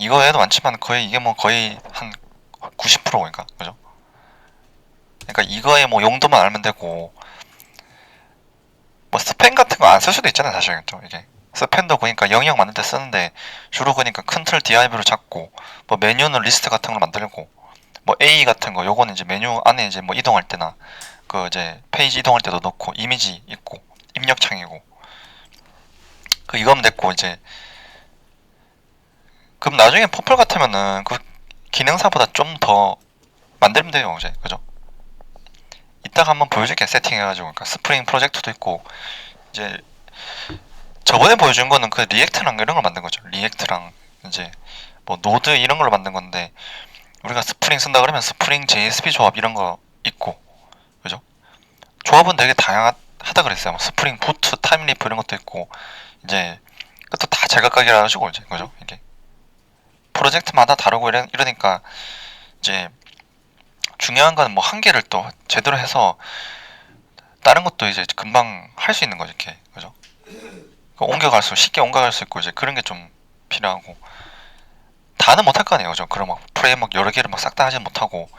이거 외에도 많지만 거의 이게 뭐 거의 한 90%인가 그죠? 그러니까 이거의 뭐 용도만 알면 되고 뭐 스팸 같은 거 안 쓸 수도 있잖아요 사실 좀 이게 스팸도 그러니까 영역 만들 때 쓰는데 주로 그러니까 컨트롤 DIV로 잡고 뭐 메뉴는 리스트 같은 걸 만들고 뭐 A 같은 거 요거는 이제 메뉴 안에 이제 뭐 이동할 때나 그 이제 페이지 이동할 때도 넣고 이미지 있고 입력창이고 그 이거면 됐고 이제 그럼 나중에 퍼플 같으면은 그 기능사보다 좀 더 만들면 돼요 이제 그죠? 이따가 한번 보여줄게 세팅해가지고 그러니까 스프링 프로젝트도 있고 이제 저번에 보여준 거는 그 리액트랑 이런 걸 만든 거죠. 리액트랑 이제 뭐 노드 이런 걸로 만든 건데 우리가 스프링 쓴다 그러면 스프링 JSP 조합 이런 거 있고 그죠? 조합은 되게 다양하다 그랬어요. 뭐 스프링 부트, 타임리프 이런 것도 있고 이제 그것도 다 제각각이라 가지고 이제 그죠? 이게 프로젝트마다 다르고 이러니까 이제 중요한 건 뭐 한 개를 또 제대로 해서 다른 것도 이제 금방 할 수 있는 거죠, 이렇게 그죠? 쉽게 옮겨갈 수 있고 이제 그런 게 좀 필요하고 다는 못할 거 아니에요, 그죠? 그럼 막 프레임워크 여러 개를 막 싹 다 하지 못하고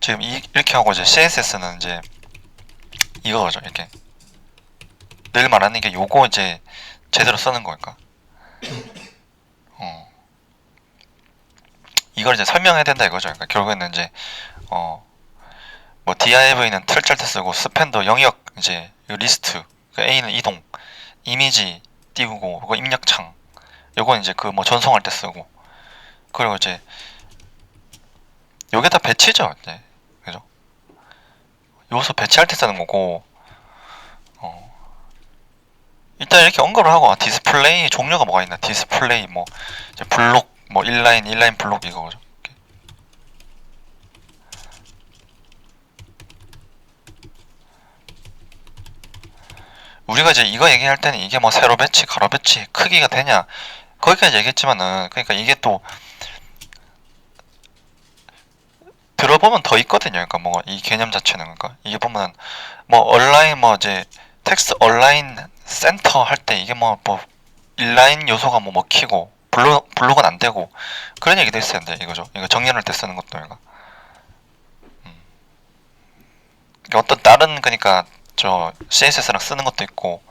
지금 이렇게 하고 이제 CSS는 이제 이거죠, 이렇게 늘 말하는 게 요거 이제 제대로 쓰는 거니까 어 이걸 이제 설명해야 된다 이거죠. 그러니까 결국에는 이제 뭐 div는 틀 짤 때 쓰고 스팬도 영역 이제 리스트 그 A는 이동 이미지 띄우고 그거 입력창 요건 이제 그 뭐 전송할 때 쓰고 그리고 이제 요게 다 배치죠 이제 그죠? 요소 배치할 때 쓰는 거고 일단 이렇게 언급을 하고 디스플레이 종류가 뭐가 있나 디스플레이 뭐 이제 블록 뭐 인라인 블록 이거 그죠? 우리가 이제 이거 얘기할 때는 이게 뭐 세로 배치 가로 배치 크기가 되냐 거기까지 얘기했지만은 그러니까 이게 또 들어보면 더 있거든요. 그러니까 뭐 이 개념 자체는 그러니까 이게 보면 뭐 온라인 뭐 이제 텍스트 온라인 센터 할 때 이게 뭐 인라인 요소가 뭐 먹히고 블록은 안 되고 그런 얘기도 있어야 돼 이거죠. 이거 정렬할 때 쓰는 것도 얘가 그러니까 어떤 다른 그러니까 저 CSS랑 쓰는 것도 있고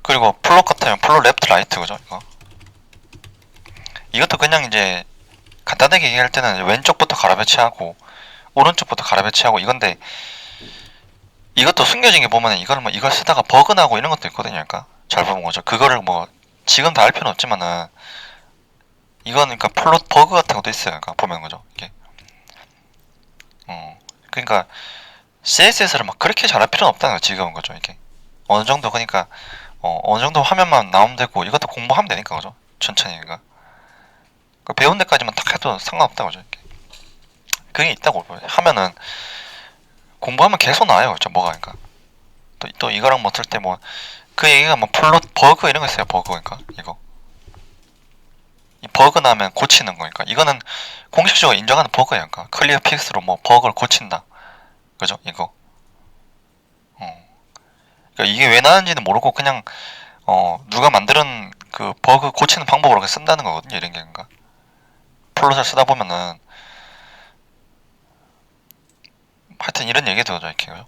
그리고 플롯 같으면 플롯 레프트 라이트 그죠 이거 이것도 그냥 이제 간단하게 얘기할 때는 왼쪽부터 가로 배치하고 오른쪽부터 가로 배치하고 이건데 이것도 숨겨진 게 보면 이걸 쓰다가 버그 나고 이런 것도 있거든요. 그러니까 잘 보면 거죠. 그거를 뭐 지금 다 할 필요는 없지만은 이건 그러니까 플롯 버그 같은 것도 있어요. 그러니까 보면 거죠. 이게 그러니까 CSS를 막 그렇게 잘할 필요는 없다는 거 지금은 거죠. 이게 어느 정도 그러니까 어느 정도 화면만 나오면 되고 이것도 공부하면 되니까 그죠. 천천히 그러니까 배운 데까지만 딱 해도 상관없다고 그죠. 이게 그게 있다고 하면은 공부하면 계속 나와요. 그죠. 뭐가 그러니까 또 이거랑 뭐 쓸 때 뭐 그 얘기가 뭐 플롯 버그 이런 거 있어요. 버그 그러니까 이거 이 버그 나면 고치는 거니까 이거는 공식적으로 인정하는 버그예요. 그러니까 클리어 픽스로 뭐 버그를 고친다. 그죠? 이거. 그러니까 이게 왜 나는지는 모르고 그냥 누가 만드는 그 버그 고치는 방법으로 쓴다는 거거든요. 이런 게 그러니까 플롯을 쓰다 보면은 하여튼 이런 얘기도 하죠. 이렇게 그죠?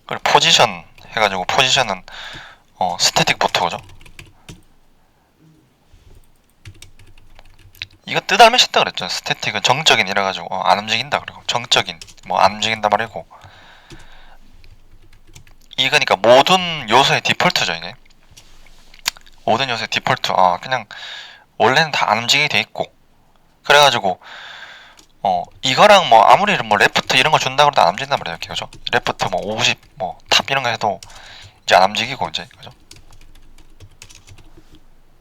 그리고 포지션 해가지고 포지션은 스태틱 보트 그죠? 이거 뜻알면 쉽다 그랬죠. 스태틱은 정적인 이라 가지고 안 움직인다 그리고 정적인 뭐 안 움직인다 말이고 이거니까 모든 요소의 디폴트죠 이게 모든 요소의 디폴트 그냥 원래는 다 안 움직이게 돼 있고 그래가지고 이거랑 뭐 아무리 뭐 레프트 이런 거 준다 그래도 안 움직인단 말이에요 이렇게 그죠? 레프트 뭐 50 뭐 탑 이런 거 해도 이제 안 움직이고 이제 그죠?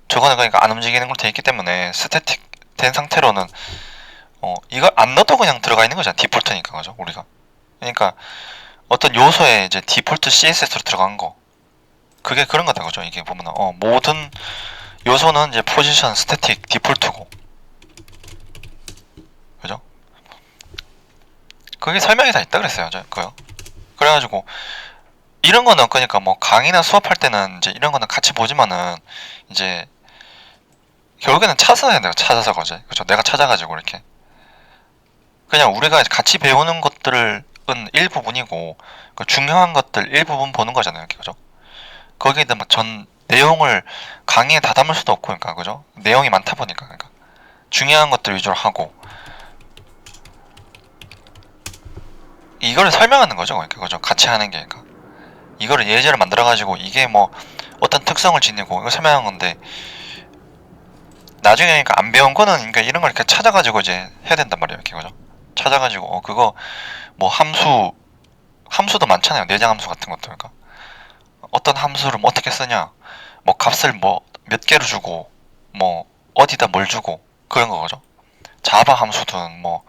저거는 그러니까 안 움직이는 걸로 돼 있기 때문에 스태틱 된 상태로는 이걸 안 넣어도 그냥 들어가 있는 거잖아 디폴트니까 그죠? 우리가 그러니까 어떤 요소에 이제 디폴트 CSS로 들어간 거 그게 그런 거다 그죠? 이게 보면 모든 요소는 이제 포지션 스태틱 디폴트고 그죠? 그게 설명이 다 있다 그랬어요 그거요 그래가지고 이런 거는 그러니까 뭐 강의나 수업할 때는 이제 이런 거는 같이 보지만은 이제 결국에는 찾아야 돼요. 찾아서 거지. 그죠? 내가 찾아가지고 이렇게 그냥 우리가 같이 배우는 것들은 일부분이고 그 중요한 것들 일부분 보는 거잖아요. 그죠? 거기에 대한 전 내용을 강의에 다 담을 수도 없고 그러니까 그죠? 내용이 많다 보니까 그러니까 중요한 것들 위주로 하고 이거를 설명하는 거죠. 그러니까 그죠? 같이 하는 게 그러니까 이거를 예제를 만들어 가지고 이게 뭐 어떤 특성을 지니고 이거 설명하는 건데 나중에 그러니까 안 배운 거는 그러니까 이런 걸 이렇게 찾아가지고 이제 해야 된단 말이에요. 이렇게 그죠? 찾아가지고 그거 뭐 함수도 많잖아요. 내장 함수 같은 것도 그러니까 어떤 함수를 뭐 어떻게 쓰냐 뭐 값을 뭐 몇 개로 주고 뭐 어디다 뭘 주고 그런 거죠. 자바 함수든 뭐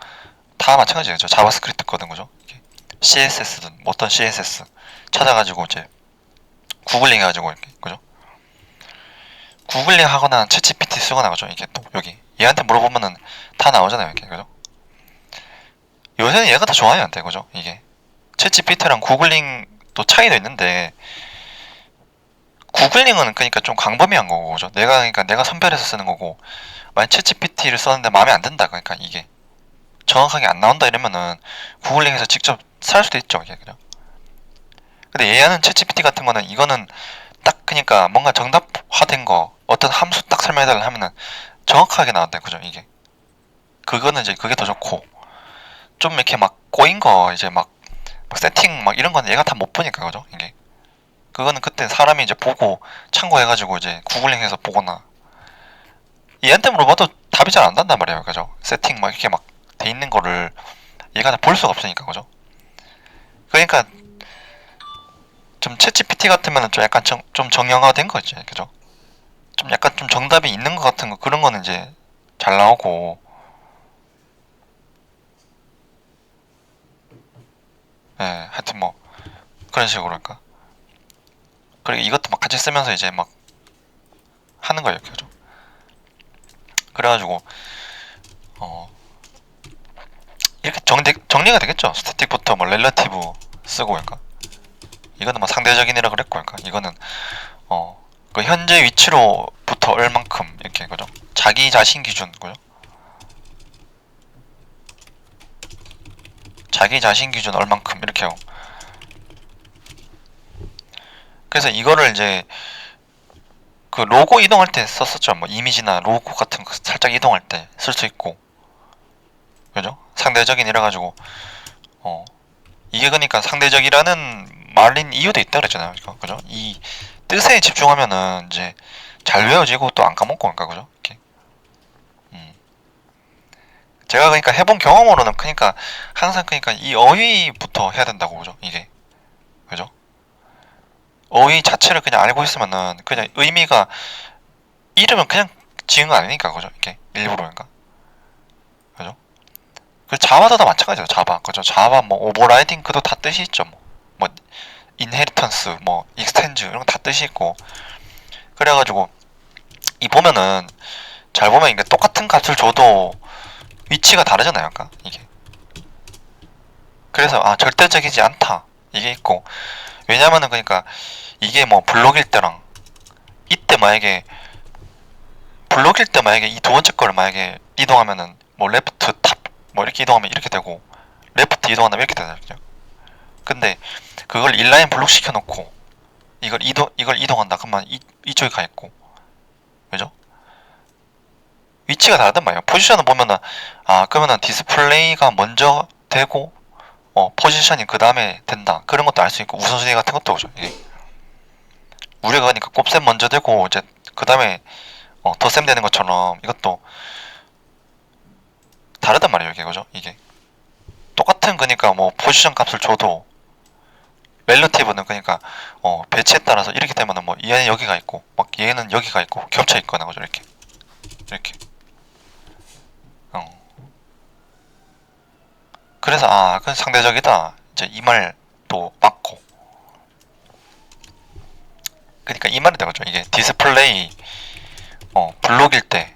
다 마찬가지죠. 자바스크립트 거든 그죠? CSS든 뭐 어떤 CSS 찾아가지고 이제 구글링 해가지고 이렇게 그죠? 구글링 하거나 챗GPT 쓰거나 그죠? 이게 또 여기 얘한테 물어보면은 다 나오잖아요. 이렇게 그죠? 요새는 얘가 더 좋아요. 한테 그죠? 이게 챗GPT랑 구글링 또 차이도 있는데 구글링은 그러니까 좀 광범위한 거고 그죠? 내가 선별해서 쓰는 거고 만약 챗GPT를 썼는데 마음에 안 든다 그러니까 이게 정확하게 안 나온다 이러면은 구글링에서 직접 살 수도 있죠. 이게 그죠? 근데 얘는 챗GPT 같은 거는 이거는 딱 그러니까 뭔가 정답화된 거 어떤 함수 딱 설명해달라 하면은 정확하게 나온다 그죠? 이게 그거는 이제 그게 더 좋고 좀 이렇게 막 꼬인 거 이제 막 세팅 막 이런 거는 얘가 다 못 보니까 그죠? 이게 그거는 그때 사람이 이제 보고 참고해가지고 이제 구글링해서 보거나 얘한테 물어봐도 답이 잘 안 난단 말이에요. 그죠? 세팅 막 이렇게 막 돼 있는 거를 얘가 다 볼 수가 없으니까 그죠? 그러니까 좀 챗GPT 같으면은 좀 약간 좀 정형화된 거지. 그죠? 좀 약간 좀 정답이 있는 것 같은 거 그런 거는 이제 잘 나오고 예 하여튼 뭐 그런 식으로 할까 그리고 이것도 막 같이 쓰면서 이제 막 하는 거예요. 그죠? 그래가지고 어 이렇게 정리가 되겠죠. 스태틱부터 뭐 렐러티브 쓰고 그러니까 이거는 뭐 상대적인이라 그랬고 그러니까 이거는 그 현재 위치로부터 얼만큼 이렇게 그죠? 자기 자신 기준 그죠? 자기 자신 기준 얼만큼 이렇게 하고 그래서 이거를 이제 그 로고 이동할 때 썼었죠. 뭐 이미지나 로고 같은 거 살짝 이동할 때 쓸 수 있고 그죠? 상대적인 이라 가지고 어 이게 그러니까 상대적이라는 말인 이유도 있다 그랬잖아요. 그죠? 이 뜻에 집중하면은 이제 잘 외워지고 또 안 까먹고 그러니까 그죠? 이렇게 음. 제가 그러니까 해본 경험으로는 그러니까 항상 그러니까 이 어휘부터 해야 된다고 그죠? 이게 그죠? 어휘 자체를 그냥 알고 있으면은 그냥 의미가 이름은 그냥 지은 거 아니니까 그죠? 이게 일부러 그러니까 그죠? 그 자바도 다 마찬가지죠. 자바 그죠? 자바 뭐 오버라이딩 그도 다 뜻이 있죠. 뭐 인헤리턴스 뭐 익스텐즈 이런 거 다 뜻이 있고 그래가지고 이 보면은 잘 보면 이게 똑같은 값을 줘도 위치가 다르잖아요. 아까 이게 그래서 절대적이지 않다 이게 있고 왜냐면은 그러니까 이게 뭐 블록일 때랑 이때 만약에 블록일 때 만약에 이 두 번째 거를 만약에 이동하면은 뭐 레프트 탑 뭐 이렇게 이동하면 이렇게 되고 레프트 이동하면 이렇게 되잖아요. 근데 그걸 인라인 블록 시켜놓고 이걸 이동한다 그러면 이쪽에 가 있고 그죠? 위치가 다르단 말이에요. 포지션을 보면은 그러면은 디스플레이가 먼저 되고 포지션이 그 다음에 된다 그런 것도 알 수 있고 우선순위 같은 것도 오죠. 이게 우리가 그러니까 곱셈 먼저 되고 이제 그 다음에 덧셈 되는 것처럼 이것도 다르단 말이에요. 이게 그죠? 이게 똑같은 그러니까 뭐 포지션 값을 줘도 렐러티브는 그러니까 배치에 따라서 이렇게 되면은 뭐 얘는 여기가 있고 막 얘는 여기가 있고 겹쳐 있거나 그죠? 이렇게 어. 그래서 그건 상대적이다 이제 이 말도 맞고 그러니까 이 말이 되겠죠. 이게 디스플레이 블록일 때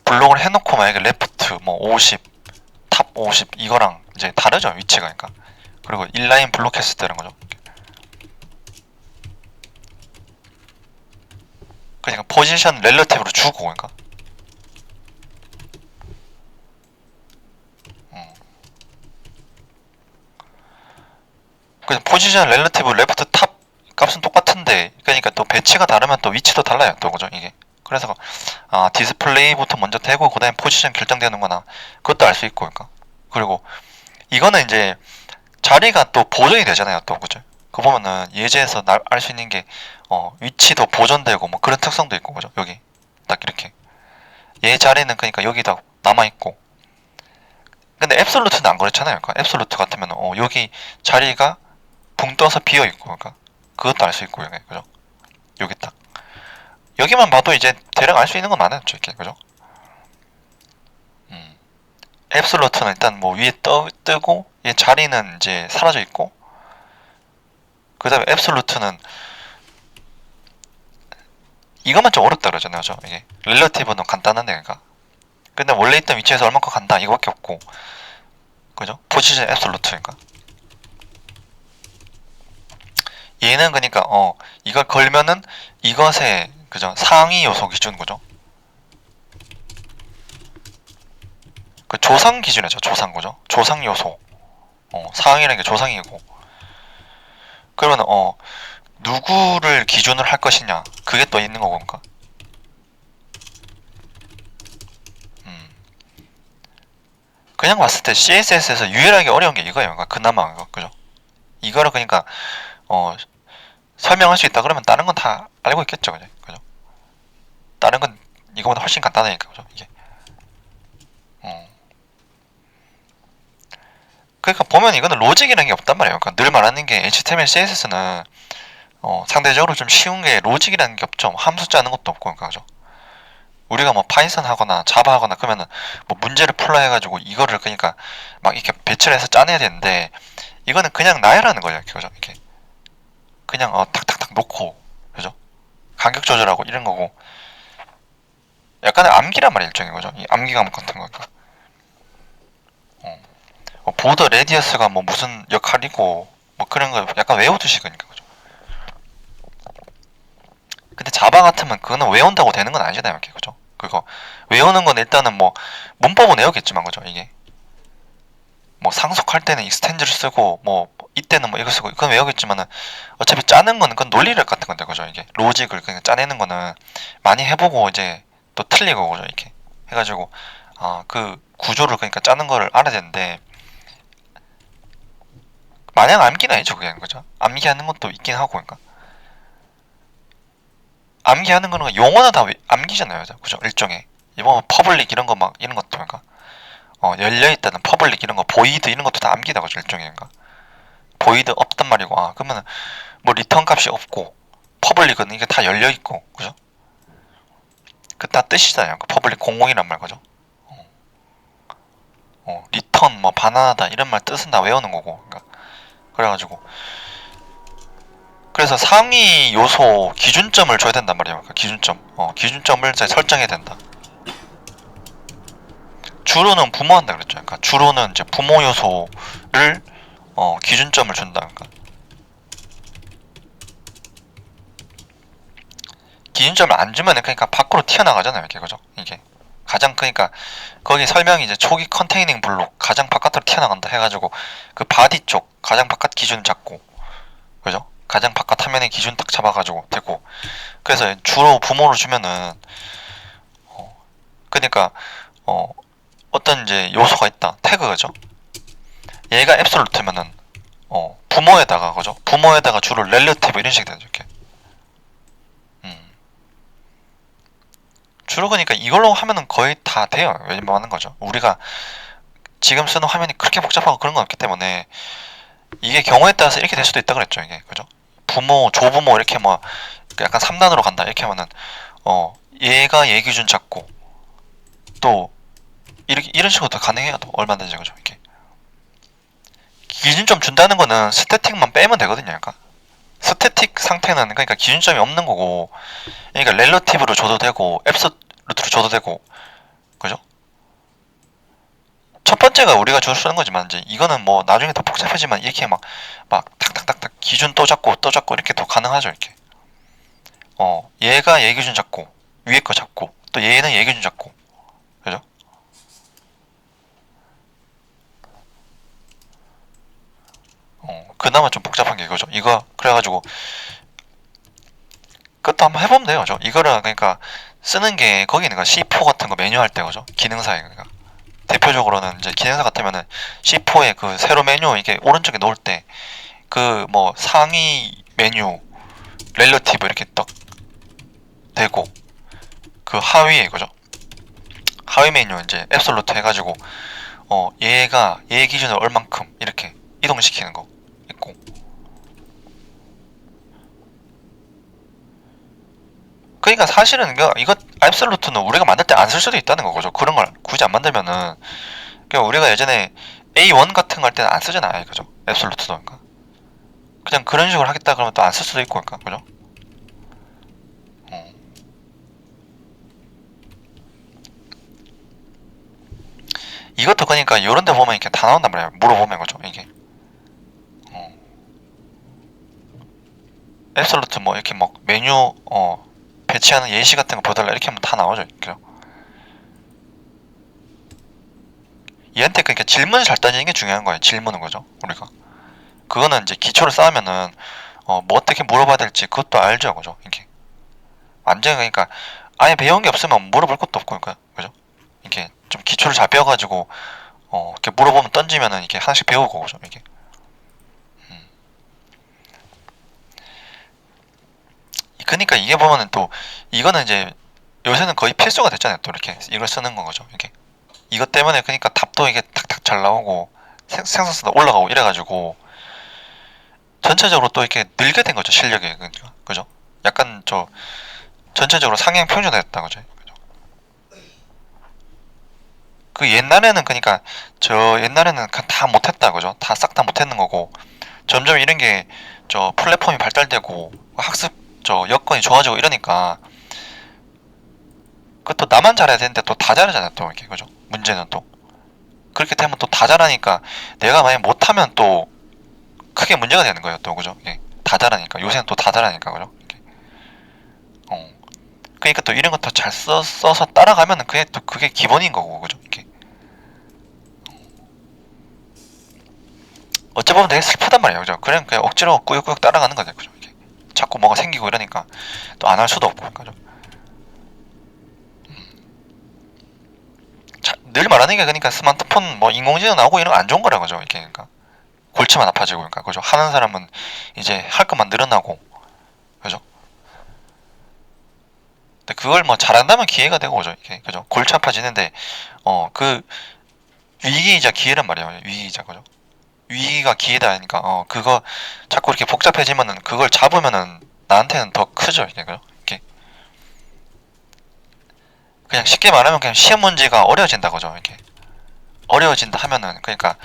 블록을 해놓고 만약에 레프트 뭐 50, 탑 50 이거랑 이제 다르죠 위치가 그러니까 그리고 인라인 블록 했을 때는 거죠. 그러니까 포지션 렐러티브로 주고 그러니까 그래서 포지션 렐러티브 레프트 탑 값은 똑같은데 그러니까 또 배치가 다르면 또 위치도 달라요 또 그죠 이게. 그래서 디스플레이부터 먼저 되고 그다음에 포지션 결정되는 거나 그것도 알 수 있고 그러니까. 그리고 이거는 이제 자리가 또 보정이 되잖아요 또 그죠. 그거 보면은 예제에서 알 수 있는 게 위치도 보존되고 뭐 그런 특성도 있고 그죠. 여기 딱 이렇게 얘 자리는 그러니까 여기다 남아 있고. 근데 앱솔루트는 안 그렇잖아요. 그러니까 앱솔루트 같으면 여기 자리가 붕 떠서 비어 있고 그러니까 그것도 알 수 있고 여기 그죠. 여기 딱 여기만 봐도 이제 대략 알 수 있는 건 많아요 이렇게 그죠. 앱솔루트는 일단 뭐 위에 뜨고 얘 자리는 이제 사라져 있고 그 다음에 앱솔루트는 이것만 좀 어렵다 그러잖아요 저 이게. 릴러티브는 간단한데 그러니까 근데 원래 있던 위치에서 얼만큼 간다 이거밖에 없고 그죠. 포지션 앱솔루트니까 얘는 그러니까 이걸 걸면은 이것의 그죠 상위 요소 기준 거죠. 그 조상 기준이죠. 조상 거죠. 조상 요소. 상이라는 게 조상이고. 그러면 누구를 기준으로 할 것이냐 그게 또 있는 거고 그러니까. 그냥 봤을 때 CSS에서 유일하게 어려운 게 이거예요. 그러니까 그나마 그죠. 이거를 그러니까 설명할 수 있다 그러면 다른 건 다 알고 있겠죠, 그죠? 다른 건 이거보다 훨씬 간단하니까 그죠 이게. 그러니까 보면 이거는 로직이라는 게 없단 말이에요. 그러니까 늘 말하는 게 HTML, CSS는 상대적으로 좀 쉬운 게 로직이라는 게 없죠. 함수 짜는 것도 없고 그러니까 그죠. 우리가 뭐 파이썬 하거나 자바 하거나 그러면은 뭐 문제를 풀라 해가지고 이거를 그러니까 막 이렇게 배치를 해서 짜내야 되는데 이거는 그냥 나열하는 거예요, 그죠? 이렇게 그냥 탁탁탁 놓고 그죠? 간격 조절하고 이런 거고 약간의 암기란 말이에요, 일종의 거죠. 이 암기 과목 같은 거니까. 보더 레디어스가 뭐 무슨 역할이고 뭐 그런 거 약간 외우듯이 그러니까 그죠. 근데 자바 같으면 그거는 외운다고 되는 건 아니잖아요, 이렇게 그죠? 그거 외우는 건 일단은 뭐 문법은 외우겠지만 그죠 이게 뭐 상속할 때는 익스텐즈를 쓰고 뭐 이때는 뭐 이거 쓰고 이건 외우겠지만은 어차피 짜는 거는 그건 논리력 같은 건데 그죠 이게 로직을 그냥 짜내는 거는 많이 해보고 이제 또 틀리고 그죠 이렇게 해가지고 그 구조를 그러니까 짜는 거를 알아야 되는데 마냥 암기는 아니죠 그게 그죠. 암기하는 것도 있긴 하고 그러니까 암기하는 거는 용어는 다 암기잖아요 그죠 일종의 이번 퍼블릭 이런 거 막 이런 것도 그러니까 열려있다는 퍼블릭 이런 거 보이드 이런 것도 다 암기다 그죠 일종의 그러니까 보이드 없단 말이고 그러면은 뭐 리턴 값이 없고 퍼블릭은 이게 다 열려있고 그죠 그 다 뜻이잖아요 그 퍼블릭 공공이란 말 그죠 리턴 뭐 바나나다 이런 말 뜻은 다 외우는 거고 그러니까 그래가지고 그래서 상위 요소 기준점을 줘야 된단 말이에요 그러니까 기준점을 설정해야 된다. 주로는 부모한다 그랬죠. 그러니까 주로는 이제 부모 요소를 기준점을 준다. 그러니까 기준점을 안 주면 그러니까 밖으로 튀어나가잖아요. 이게 그죠? 이게 가장 그러니까 거기 설명이 이제 초기 컨테이닝 블록 가장 바깥으로 튀어나간다 해가지고 그 바디 쪽 가장 바깥 기준 잡고 그죠? 가장 바깥 화면의 기준 딱 잡아가지고 되고 그래서 주로 부모로 주면은 그러니까 어떤 이제 요소가 있다 태그죠. 얘가 앱솔루트면은 부모에다가 그죠? 부모에다가 주로 렐러티브 이런 식이 되죠. 이렇게 주로 그러니까 이걸로 하면은 거의 다 돼요. 웬만한 거죠. 우리가 지금 쓰는 화면이 그렇게 복잡하고 그런 건 없기 때문에 이게 경우에 따라서 이렇게 될 수도 있다 그랬죠. 이게 그죠? 부모, 조부모 이렇게 뭐 약간 3단으로 간다 이렇게 하면은 얘가 얘 기준 잡고 또 이렇게 이런 식으로 다 가능해요. 또 얼마든지 그죠? 이렇게 기준점 준다는 거는 스태틱만 빼면 되거든요. 그러니까 스태틱 상태는 그러니까 기준점이 없는 거고 그러니까 렐러티브로 줘도 되고 앱솔루트로 줘도 되고 그죠? 첫 번째가 우리가 주로 쓰는 거지만 이제 이거는 뭐 나중에 더 복잡해지만 이렇게 막 탁탁탁탁 기준 또 잡고 이렇게 더 가능하죠 이렇게 얘가 얘 기준 잡고 위에 거 잡고 또 얘는 얘 기준 잡고 그죠? 그나마 좀 복잡한 게 이거죠. 이거 그래가지고 그것도 한번 해보면 돼요. 이거를 그러니까 쓰는 게 거기 있는 거 C4 같은 거 메뉴 할 때 그죠? 기능사에 그러니까 대표적으로는 이제 기능사 같으면은 C4에 그 세로 메뉴 이게 오른쪽에 놓을 때 그 뭐 상위 메뉴 렐러티브 이렇게 딱 되고 그 하위에 그죠? 하위 메뉴 이제 앱솔루트 해가지고 얘가 얘 기준으로 얼만큼 이렇게 이동시키는 거 있고 그러니까 사실은 이거 앱솔루트는 우리가 만들 때 안 쓸 수도 있다는 거죠. 그런 걸 굳이 안 만들면은 그냥 우리가 예전에 A1 같은 거 할 때는 안 쓰잖아요, 그죠? 앱솔루트도 그러니까 그냥 그런 식으로 하겠다 그러면 또 안 쓸 수도 있고 그러니까 그죠? 어. 이것도 그러니까 이런 데 보면 이렇게 다 나온단 말이에요. 물어보면 그죠? 이게 어. 앱솔루트 뭐 이렇게 뭐 메뉴 배치하는 예시 같은 거 보달라 이렇게 하면 다 나오죠. 그죠? 얘한테 그러니까 질문을 잘 따지는 게 중요한 거예요. 질문은 거죠. 우리가 그거는 이제 기초를 쌓으면은 뭐 어떻게 물어봐야 될지 그것도 알죠, 그죠? 이게 완전 그러니까 아예 배운 게 없으면 물어볼 것도 없고 그러니까 그죠? 이게 좀 기초를 잘 배워가지고 이렇게 물어보면 던지면은 이게 하나씩 배우고 그죠? 이게 음. 그러니까 이게 보면은 또 이거는 이제 요새는 거의 필수가 됐잖아요. 또 이렇게 이걸 쓰는 건 거죠. 이게 이것 때문에 그러니까 답도 이게 탁탁 잘 나오고 생산성도 올라가고 이래가지고 전체적으로 또 이렇게 늘게 된 거죠. 실력이 그러니까. 그죠? 약간 전체적으로 상향 평준화됐다 그죠? 그 옛날에는 그러니까 옛날에는 다 못했다 그죠? 다 싹 다 못했는 거고 점점 이런 게 플랫폼이 발달되고 학습 여건이 좋아지고 이러니까 그또 나만 잘해야 되는데 또 다 잘하잖아요 또 이렇게 그죠? 문제는 또 그렇게 되면 또 다 잘하니까 내가 만약 못하면 또 크게 문제가 되는 거예요 또 그죠? 예. 다 잘하니까 요새는 또 다 잘하니까 그죠? 어. 그러니까 또 이런 거 더 잘 써서 따라가면은 그게 기본인 거고 그죠? 이게 어찌 보면 되게 슬프단 말이에요 그죠? 그냥 억지로 꾸역꾸역 따라가는 거죠 그죠? 이게 자꾸 뭐가 생기고 이러니까 또 안 할 수도 없고 그죠? 늘 말하는 게 그러니까 스마트폰 뭐 인공지능 나오고 이런 거 안 좋은 거라 그죠? 이게 그러니까 골치만 아파지고 그러니까 그죠? 하는 사람은 이제 할 것만 늘어나고 그죠? 근데 그걸 뭐 잘한다면 기회가 되고 그죠? 이게 그죠? 골치 아파지는데 그 위기이자 기회란 말이에요. 위기이자 그죠? 위기가 기회다 하니까 그거 자꾸 이렇게 복잡해지면은 그걸 잡으면은 나한테는 더 크죠 이게 그죠? 이게 그냥 쉽게 말하면 그냥 시험 문제가 어려워진다 그죠? 이게 어려워진다 하면은 그러니까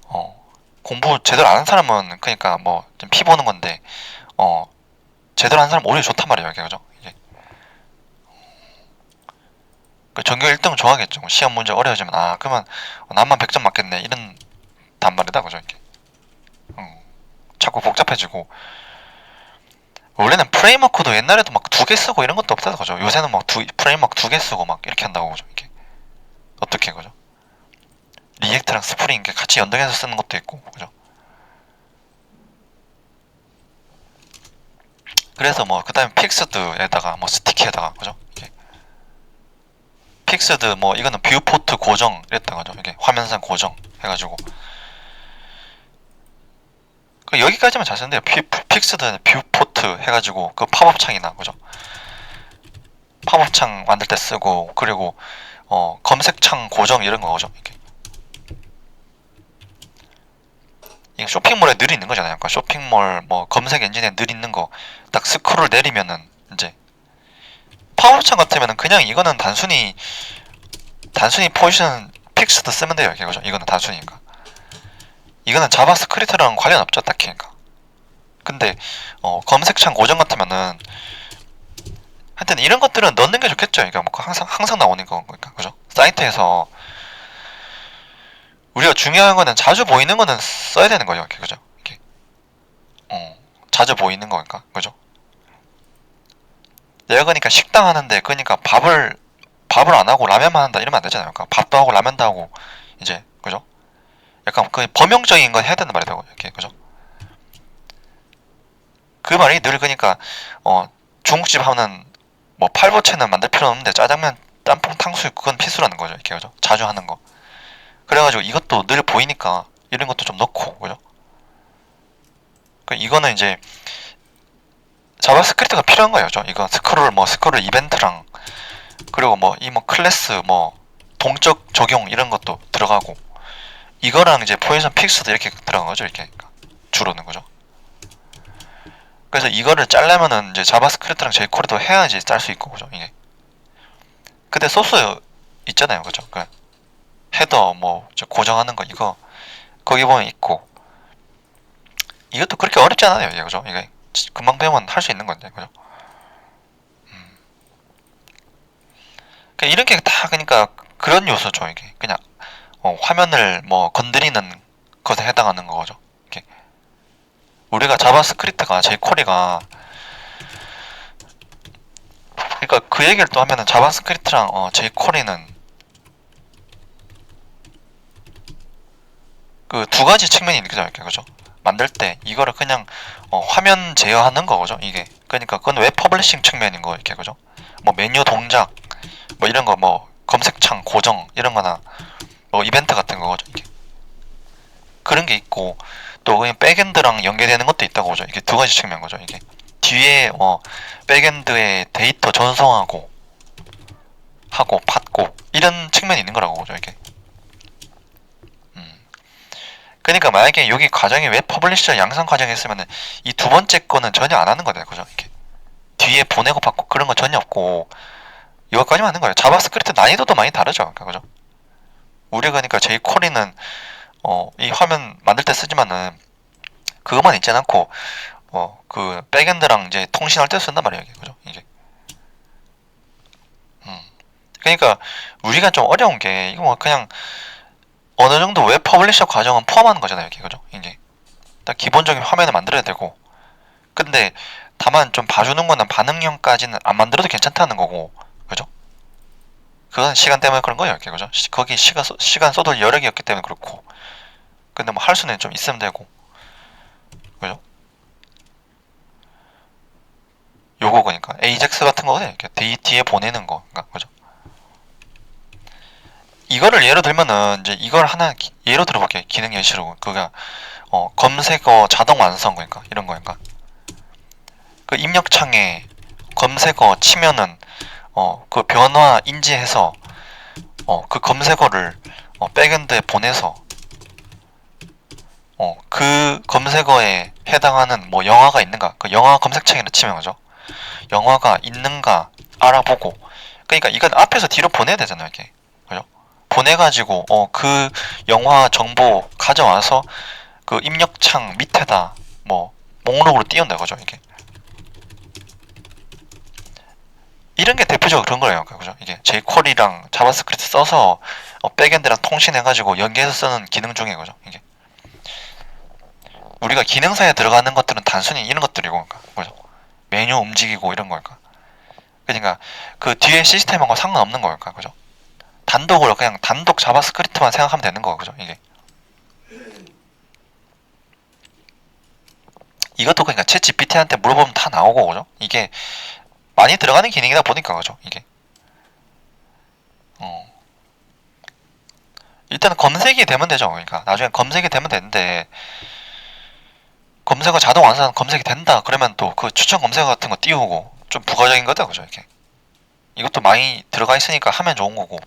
어 공부 제대로 안 한 사람은 그러니까 뭐 좀 피 보는 건데 어 제대로 한 사람은 오히려 좋단 말이에요 이게 그죠? 이게 그 전교 1등 좋아하겠죠. 시험 문제 어려워지면 그러면 나만 100점 맞겠네 이런 단말이다 그죠 이게 자꾸 복잡해지고 원래는 프레임워크도 옛날에도 막 두 개 쓰고 이런 것도 없어서 그죠 요새는 막 프레임워크 두 개 쓰고 막 이렇게 한다고 그죠 이게 어떻게 그죠 리액트랑 스프링 같이 연동해서 쓰는 것도 있고 그죠 그래서 뭐 그다음에 픽스드에다가 뭐 스티키에다가 그죠 이게 픽스드 뭐 이거는 뷰포트 고정 이랬다 그죠 이게 화면상 고정 해가지고 여기까지만 잘 쓰는데요 픽스드 뷰포트 해가지고 그 팝업 창이나 그죠 팝업 창 만들 때 쓰고 그리고 검색창 고정 이런 거 그죠 이게 쇼핑몰에 늘 있는 거잖아요. 그러니까 쇼핑몰 뭐 검색 엔진에 늘 있는 거 딱 스크롤 내리면은 이제 팝업창 같으면은 그냥 이거는 단순히 포지션 픽스드 쓰면 돼요. 이게 그죠? 이거는 단순히니까. 이거는 자바스크립트랑 관련 없죠, 딱히. 그러니까. 근데 검색창 고정 같으면은 하여튼 이런 것들은 넣는 게 좋겠죠. 그러니까 뭐 항상 나오는 거니까 그죠? 사이트에서 우리가 중요한 거는 자주 보이는 거는 써야 되는 거죠, 이렇게 그죠? 이렇게 자주 보이는 거니까 그죠? 내가 그러니까 식당 하는데 그러니까 밥을 안 하고 라면만 한다 이러면 안 되잖아요. 그러니까 밥도 하고 라면도 하고 이제 그죠? 약간 그 범용적인 건 해야 된단 말이에요. 이렇게 그죠? 그 말이 늘 그러니까 중국집 하면 뭐 팔보채는 만들 필요 없는데 짜장면, 짬뽕, 탕수육 그건 필수라는 거죠. 이렇게 그죠? 자주 하는 거. 그래가지고 이것도 늘 보이니까 이런 것도 좀 넣고 그죠? 그 이거는 이제 자바스크립트가 필요한 거예요. 이거 스크롤 이벤트랑 그리고 뭐 이 뭐 클래스 뭐 동적 적용 이런 것도 들어가고 이거랑 이제 포지션 픽스도 이렇게 들어간 거죠. 이렇게 주로는 거죠. 그래서 이거를 짤려면은 이제 자바스크립트랑 jQuery도 해야지 짤 수 있고 그죠. 이게 근데 소스 있잖아요. 그죠? 그 헤더 뭐 고정하는 거 이거 거기 보면 있고 이것도 그렇게 어렵지 않아요. 이게 그죠? 이게 금방 배우면 할 수 있는 건데 그죠? 그러니까 이런 게 다 그러니까 그런 요소죠. 이게 그냥 화면을 뭐 건드리는 것에 해당하는 거죠. 이렇게 우리가 자바스크립트가 jQuery가 그러니까 그 얘기를 또 하면은 자바스크립트랑 jQuery는 그 두 가지 측면이 있는 거죠. 이렇게 그죠? 만들 때 이거를 그냥 화면 제어하는 거죠. 이게 그러니까 그건 웹 퍼블리싱 측면인 거 이렇게 그죠? 뭐 메뉴 동작 뭐 이런 거 뭐 검색창 고정 이런 거나 뭐 이벤트 같은 거죠. 이게 그런 게 있고 또 그냥 백엔드랑 연계되는 것도 있다고 보죠. 이게 두 가지 측면 거죠. 이게 뒤에 백엔드에 데이터 전송하고 하고 받고 이런 측면이 있는 거라고 보죠. 이게 그러니까 만약에 여기 과정이 웹 퍼블리셔 양산 과정이 있으면은 이 두 번째 거는 전혀 안 하는 거네요. 그죠? 이렇게 뒤에 보내고 받고 그런 거 전혀 없고 이거까지만 하는 거예요. 자바스크립트 난이도도 많이 다르죠. 그러니까 그죠? 우리가 그러니까 jQuery는 이 화면 만들 때 쓰지만은 그것만 있지 않고 그 백엔드랑 이제 통신할 때 쓴단 말이에요. 이게 그죠? 이게 그러니까 우리가 좀 어려운 게 이거 뭐 그냥 어느 정도 웹 퍼블리셔 과정은 포함하는 거잖아요. 이게 그죠? 이게 딱 기본적인 화면을 만들어야 되고 근데 다만 좀 봐주는 거는 반응형까지는 안 만들어도 괜찮다는 거고 그죠? 그건 시간 때문에 그런 거예요. 이렇게 그죠? 거기 시간 쏟을 여력이 없기 때문에 그렇고 근데 뭐 할 수는 좀 있으면 되고 그죠? 요거 그러니까 AJAX 같은 거거든요. 이렇게 뒤에 보내는 거 그러니까 그죠? 이거를 예로 들면은 이제 이걸 하나 예로 들어볼게요. 기능 예시로 그가 검색어 자동 완성 그러니까 이런 거니까 그 입력창에 검색어 치면은 그 변화 인지해서 그 검색어를 백엔드에 보내서 그 검색어에 해당하는 뭐 영화가 있는가 그 영화 검색창에다 치면 거죠. 영화가 있는가 알아보고 그러니까 이건 앞에서 뒤로 보내야 되잖아요. 이렇게 그죠? 보내가지고 그 영화 정보 가져와서 그 입력창 밑에다 뭐 목록으로 띄운다 그죠? 이게 이런 게 대표적으로 그런 거예요. 그죠? 이게 jQuery랑 자바스크립트 써서 백엔드랑 통신해가지고 연계해서 쓰는 기능 중에 그죠? 이게 우리가 기능사에 들어가는 것들은 단순히 이런 것들이고, 그러니까 그죠? 메뉴 움직이고 이런 거니까. 그러니까 그 뒤에 시스템하고 상관없는 거니까, 그죠? 단독으로 그냥 단독 자바스크립트만 생각하면 되는 거, 그죠? 이게 이것도 그러니까 챗 GPT한테 물어보면 다 나오고, 그죠? 이게 많이 들어가는 기능이다 보니까, 그죠? 이게 일단은 검색이 되면 되죠. 그러니까 나중에 검색이 되면 되는데 검색어 자동 완성 검색이 된다 그러면 또 그 추천 검색어 같은 거 띄우고 좀 부가적인 거다 그죠 이렇게 이것도 많이 들어가 있으니까 하면 좋은 거고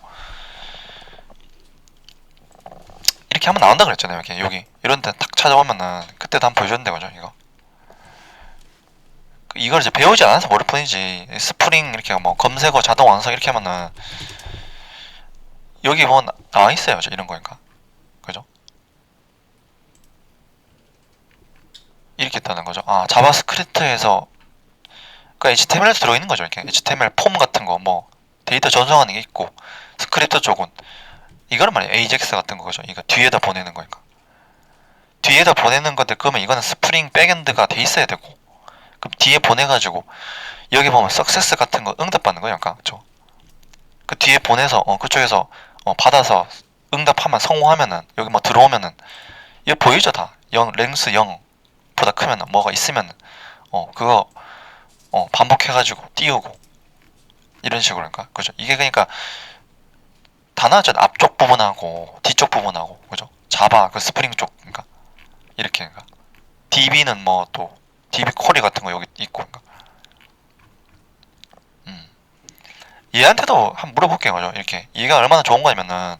이렇게 하면 나온다 그랬잖아요. 이렇게 여기 이런 데 딱 찾아보면은 그때도 한번 보여줬는데 그죠 이거 이걸 이제 배우지 않아서 모를 뿐이지 스프링 이렇게 뭐 검색어 자동 완성 이렇게 하면은 여기 뭐 나와 있어요. 이런 거니까 그죠 이렇게 있다는 거죠. 아 자바스크립트에서 그러니까 HTML에서 들어있는 거죠. 이렇게 HTML 폼 같은 거 뭐 데이터 전송하는 게 있고 스크립트 쪽은 이거는 말이에요. AJAX 같은 거죠. 이거 뒤에다 보내는 거니까 뒤에다 보내는 건데 그러면 이거는 스프링 백엔드가 돼 있어야 되고 그럼 뒤에 보내가지고 여기 보면 석세스 같은 거 응답받는 거예요. 그러니까 그 뒤에 보내서 그쪽에서 받아서 응답하면 성공하면은 여기 뭐 들어오면은 이거 보이죠 다. 0 랭스 0보다 크면은 뭐가 있으면은 그거 반복해가지고 띄우고 이런 식으로 그러니까 그죠. 이게 그러니까 다 나왔잖아. 앞쪽 부분하고 뒤쪽 부분하고 그죠. 자바 그 스프링 쪽 그러니까 이렇게 그러니까 DB는 뭐 또 DB 코리 같은 거 여기 있고 그러니까 얘한테도 한번 물어볼게요 그죠. 이렇게 얘가 얼마나 좋은 거냐면은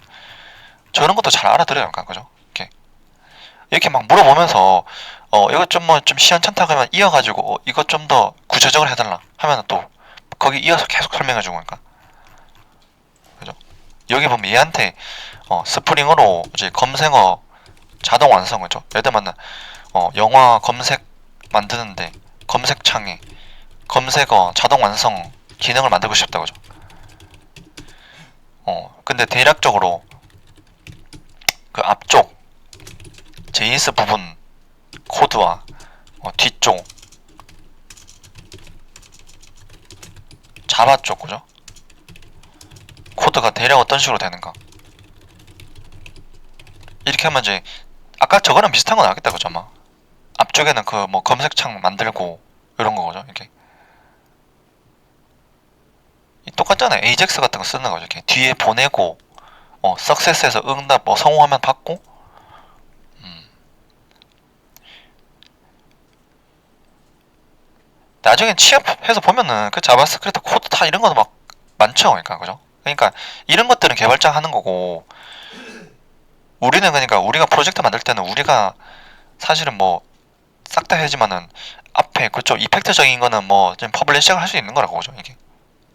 저런 것도 잘 알아들어요 그러니까 그죠. 이렇게 막 물어보면서 이것 좀 뭐 좀 시원찮다 그러면 이어가지고 이것 좀 더 구체적으로 해달라 하면은 또 거기 이어서 계속 설명해주고 그러니까 그죠. 여기 보면 얘한테 스프링으로 이제 검색어 자동 완성 그죠. 예를 들면 영화 검색 만드는데 검색창에 검색어 자동 완성 기능을 만들고 싶다 그죠. 근데 대략적으로 그 앞쪽 JS 부분 코드와 뒤쪽 자바 쪽 그죠? 코드가 대략 어떤 식으로 되는가? 이렇게 하면 이제 아까 저거랑 비슷한 거 나왔겠다 그죠? 아마 앞쪽에는 그 뭐 검색창 만들고 이런 거죠 이렇게 똑같잖아요. AJAX 같은 거 쓰는 거죠. 이렇게 뒤에 보내고 석세스에서 응답 뭐 성공하면 받고 나중에 취업해서 보면은 그 자바스크립트 코드 다 이런 거도 막 많죠. 그러니까 그죠? 그러니까 이런 것들은 개발자 하는 거고 우리는 그러니까 우리가 프로젝트 만들 때는 우리가 사실은 뭐 싹 다 해지만은 앞에 그쪽 이펙트적인 거는 뭐 좀 퍼블리싱을 할 수 있는 거라고 그죠? 이게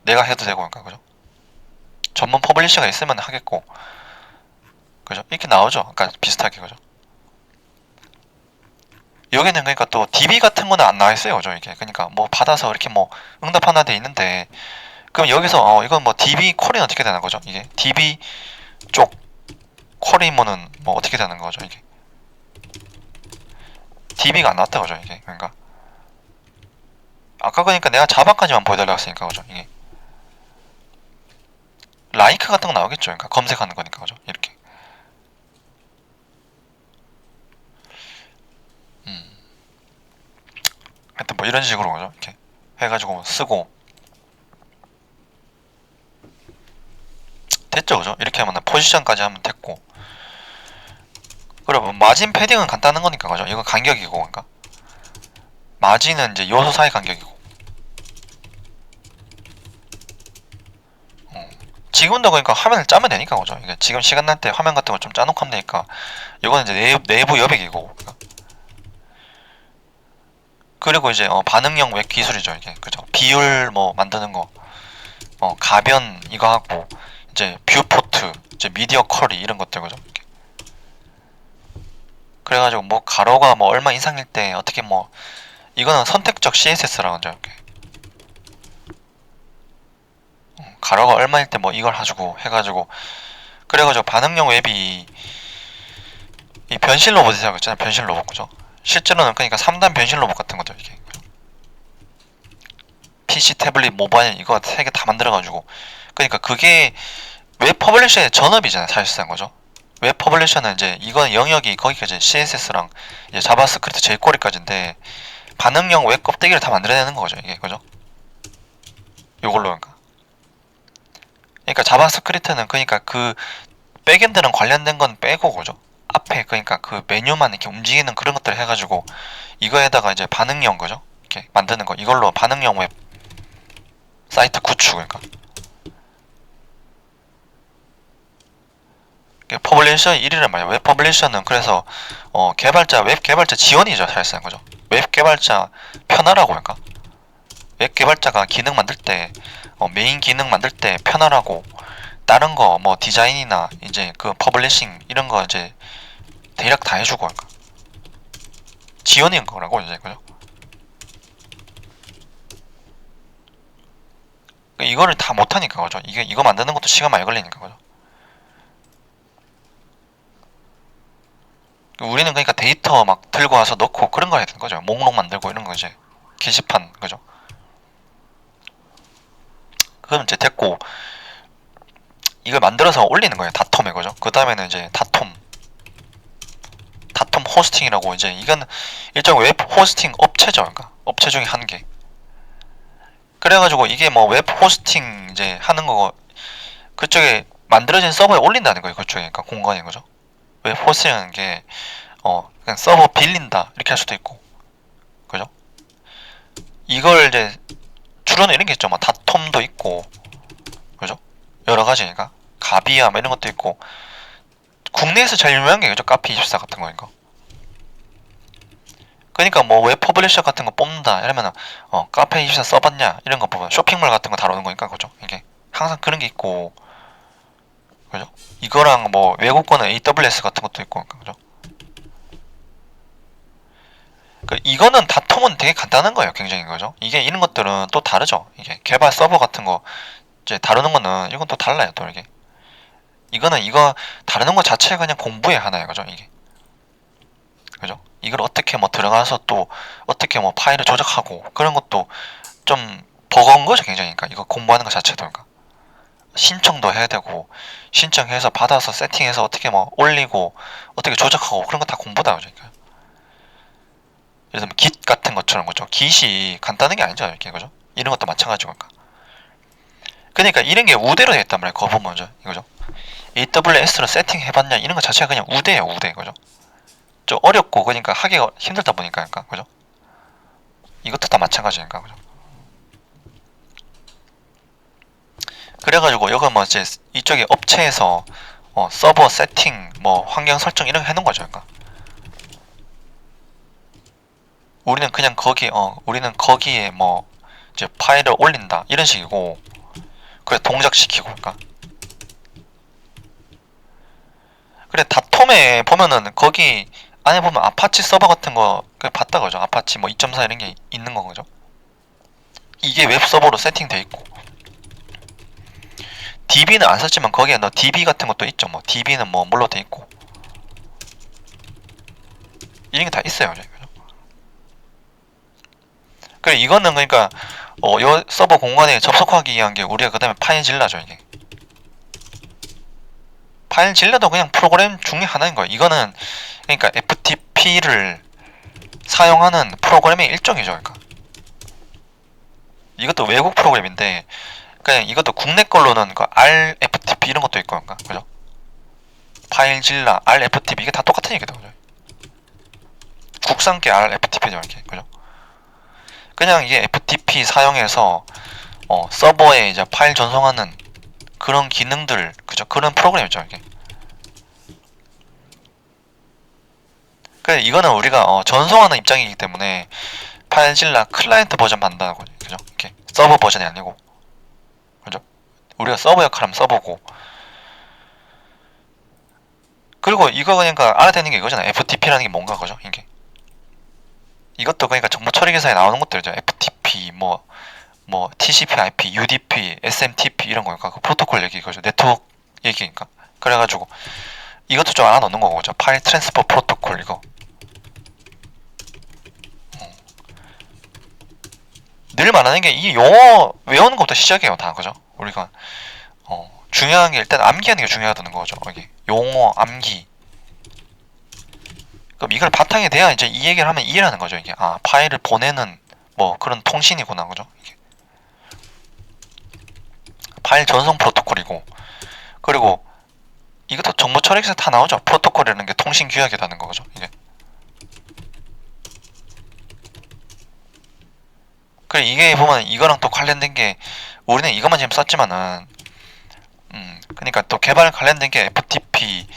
내가 해도 되고 그러니까 그죠? 전문 퍼블리셔가 있으면 하겠고 그죠? 이렇게 나오죠. 아까 비슷하게 그죠? 여기는 그러니까 또 DB 같은 거는 안 나와 있어요, 그죠? 이게 그러니까 뭐 받아서 이렇게 뭐 응답하나 돼 있는데 그럼 여기서 이건 뭐 DB 쿼리는 어떻게 되는 거죠? 이게 DB 쪽 쿼리모는 뭐 어떻게 되는 거죠? 이게 DB가 안 나왔다 그죠? 이게 그러니까 아까 그러니까 내가 자바까지만 보여달라고 했으니까 그죠? 이게 라이크 같은 거 나오겠죠? 그러니까 검색하는 거니까 그죠? 이렇게 하여튼 뭐 이런 식으로 그죠? 이렇게 해가지고 쓰고 됐죠 그죠? 이렇게 하면 포지션까지 하면 됐고 그러면 마진 패딩은 간단한 거니까 그죠? 이거 간격이고 그러니까 마진은 이제 요소 사이 간격이고 지금도 그러니까 화면을 짜면 되니까 그죠? 이게 지금 시간 날 때 화면 같은 거 좀 짜놓고 하면 되니까 이거는 이제 내부 여백이고 그러니까. 그리고 이제 반응형 웹 기술이죠 이게 그죠? 비율 뭐 만드는 거 가변 이거 하고 이제 뷰포트 이제 미디어 쿼리 이런 것들 그죠? 이렇게. 그래가지고 뭐 가로가 뭐 얼마 이상일 때 어떻게 뭐 이거는 선택적 CSS라고 하죠 이렇게 가로가 얼마일 때 뭐 이걸 해주고 해가지고 그래가지고 반응형 웹이 이 변신 로봇이라고 했잖아요. 변신 로봇 그죠? 실제로는 그러니까 3단 변신 로봇 같은 거죠 이게 PC, 태블릿, 모바일 이거 3개 다 만들어가지고 그러니까 그게 웹 퍼블리셔의 전업이잖아요 사실상 그죠? 웹 퍼블리셔는 이제 이건 영역이 거기까지 CSS랑 이제 자바스크립트 jQuery까지인데 반응형 웹 껍데기를 다 만들어내는 거죠 이게 그죠? 요걸로 그러니까 자바스크립트는 그러니까 그 백엔드랑 관련된 건 빼고 그죠? 앞에 그러니까 그 메뉴만 이렇게 움직이는 그런 것들 해가지고 이거에다가 이제 반응형 그죠? 이렇게 만드는 거 이걸로 반응형 웹 사이트 구축 그러니까 퍼블리셔 1위란 말이야. 웹 퍼블리셔는 그래서 개발자 웹 개발자 지원이죠 사실상 그죠? 웹 개발자 편하라고 그러니까 웹 개발자가 기능 만들 때 메인 기능 만들 때 편하라고 다른 거 뭐 디자인이나 이제 그 퍼블리싱 이런 거 이제 대략 다 해주고 그러니까 지원인 거라고 이제 그죠? 이거를 다 못하니까 그죠? 이거 만드는 것도 시간 많이 걸리니까 그죠? 우리는 그러니까 데이터 막 들고 와서 넣고 그런 거 해야 되는 거죠. 목록 만들고 이런 거 이제 게시판, 그죠? 그럼 이제 됐고, 이걸 만들어서 올리는 거예요. 닷컴에, 그죠? 그 다음에는 이제 닷컴 호스팅이라고, 이제 이건 일종의 웹 호스팅 업체죠. 그러니까 업체 중에 한 개. 그래가지고 이게 뭐 웹 호스팅 이제 하는 거, 그쪽에 만들어진 서버에 올린다는 거예요. 그쪽에, 그러니까 공간에, 그죠? 웹 호스팅하는 게 그냥 서버 빌린다 이렇게 할 수도 있고, 그죠? 이걸 이제 주로는 이런 게 있죠. 뭐 닷컴도 있고, 그죠? 여러 가지니까 가비아 뭐 이런 것도 있고, 국내에서 제일 유명한 게 그죠? 카페24 같은 거니까. 그러니까 뭐 웹 퍼블리셔 같은 거 뽑는다 이러면은 카페24 써봤냐 이런 거 보면 쇼핑몰 같은 거 다루는 거니까, 그죠? 이게 항상 그런 게 있고, 그죠? 이거랑 뭐 외국 거는 AWS 같은 것도 있고, 그죠? 이거는 닷컴은 되게 간단한 거예요, 굉장히, 그죠? 이게 이런 것들은 또 다르죠. 이게 개발 서버 같은 거 이제 다루는 거는 이건 또 달라요, 또 이게. 이거는 이거 다루는 거 자체가 그냥 공부의 하나예요, 그죠? 이게, 그죠? 이걸 어떻게 뭐 들어가서 또 어떻게 뭐 파일을 조작하고 그런 것도 좀 버거운 거죠, 굉장히. 그러니까 이거 공부하는 것 자체도, 그러니까 신청도 해야 되고, 신청해서 받아서 세팅해서 어떻게 뭐 올리고 어떻게 조작하고 그런 거 다 공부다, 그죠? 그러니까 예를 들면 깃 같은 것처럼, 그죠? 깃이 간단한 게 아니죠, 이렇게, 그죠? 이런 것도 마찬가지고, 그러니까 이런 게 우대로 되어 있단 말이에요. 거부 먼저, 이거죠? AWS로 세팅해봤냐 이런 거 자체가 그냥 우대예요, 우대, 그죠? 좀 어렵고, 그러니까 하기가 힘들다 보니까, 그러니까, 그죠? 이것도 다 마찬가지니까, 그죠? 그래가지고 이거 뭐 이제 이쪽에 업체에서 서버 세팅, 뭐 환경 설정 이런 거 해놓은 거죠, 그러니까. 우리는 그냥 우리는 거기에 뭐 이제 파일을 올린다 이런 식이고, 그래 동작시키고, 그러니까. 그래 닷컴에 보면은 거기 안에 보면 아파치 서버 같은 거 봤다, 그죠? 아파치 뭐 2.4 이런 게 있는 거, 그죠? 이게 웹 서버로 세팅돼 있고, DB는 안 썼지만 거기에 DB 같은 것도 있죠. 뭐 DB는 뭐 뭘로 돼 있고, 이런 게 다 있어요, 그죠? 그래 이거는 그러니까 요 서버 공간에 접속하기 위한 게 우리가 그 다음에 파일질러죠, 이게. 파일질러도 그냥 프로그램 중에 하나인 거예요. 이거는 그러니까 FTP를 사용하는 프로그램의 일종이죠, 그러니까. 이것도 외국 프로그램인데, 그냥 이것도 국내 걸로는 그 RFTP 이런 것도 있고, 그러니까, 그죠? 파일질러, RFTP 이게 다 똑같은 얘기다, 그죠? 국산계 RFTP죠, 이렇게, 그죠? 그냥 이게 FTP 사용해서 서버에 이제 파일 전송하는 그런 기능들, 그죠? 그런 프로그램이죠, 이게. 그래 이거는 우리가 전송하는 입장이기 때문에 파일질러 클라이언트 버전 받는다고, 그죠? 이렇게 서버 버전이 아니고, 그죠? 우리가 서버 역할하면 서버고. 그리고 이거 그러니까 알아야 되는 게 이거잖아. FTP라는 게 뭔가, 그죠? 이것도 그러니까 정보 처리 기사에 나오는 것들이죠. FTP 뭐 TCP/IP, UDP, SMTP 이런 거니까 그 프로토콜 얘기, 그죠? 네트워크 얘기니까. 그래가지고 이것도 좀 알아놓는 거고, 그죠? 파일 트랜스퍼 프로토콜 이거. 늘 말하는 게 이 용어 외우는 것부터 시작해요, 다, 그죠? 우리가 중요한 게 일단 암기하는 게 중요하다는 거죠. 이게 용어 암기. 그럼 이걸 바탕에 대야 이제 이 얘기를 하면 이해를 하는 거죠. 이게 파일을 보내는 뭐 그런 통신이구나, 그죠? 이게 파일 전송 프로토콜이고, 그리고 이것도 정보 처리기에서 다 나오죠. 프로토콜이라는 게 통신 규약이라는 거죠. 이게. 그래 이게 보면 이거랑 또 관련된 게, 우리는 이것만 지금 썼지만은 그러니까 또 개발 관련된 게 FTP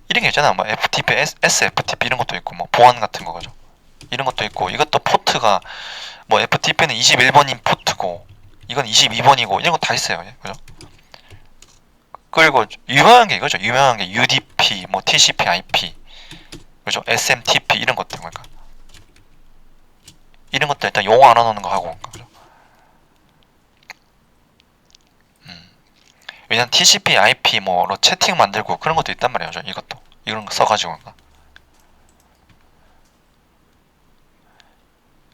이런 게 있잖아. 뭐 FTP, SFTP 이런 것도 있고, 뭐 보안 같은 거, 그죠? 이런 것도 있고, 이것도 포트가 뭐 FTP는 21번인 포트고, 이건 22번이고 이런 거 다 있어요, 그죠? 그리고 유명한 게 이거죠. 유명한 게 UDP, 뭐 TCP/IP, 그죠? SMTP 이런 것들, 그러니까 이런 것들 일단 용어 알아놓는 거 하고, 그죠? 왜냐면 TCP/IP 뭐로 채팅 만들고 그런 것도 있단 말이에요, 이것도 이런 거 써가지고.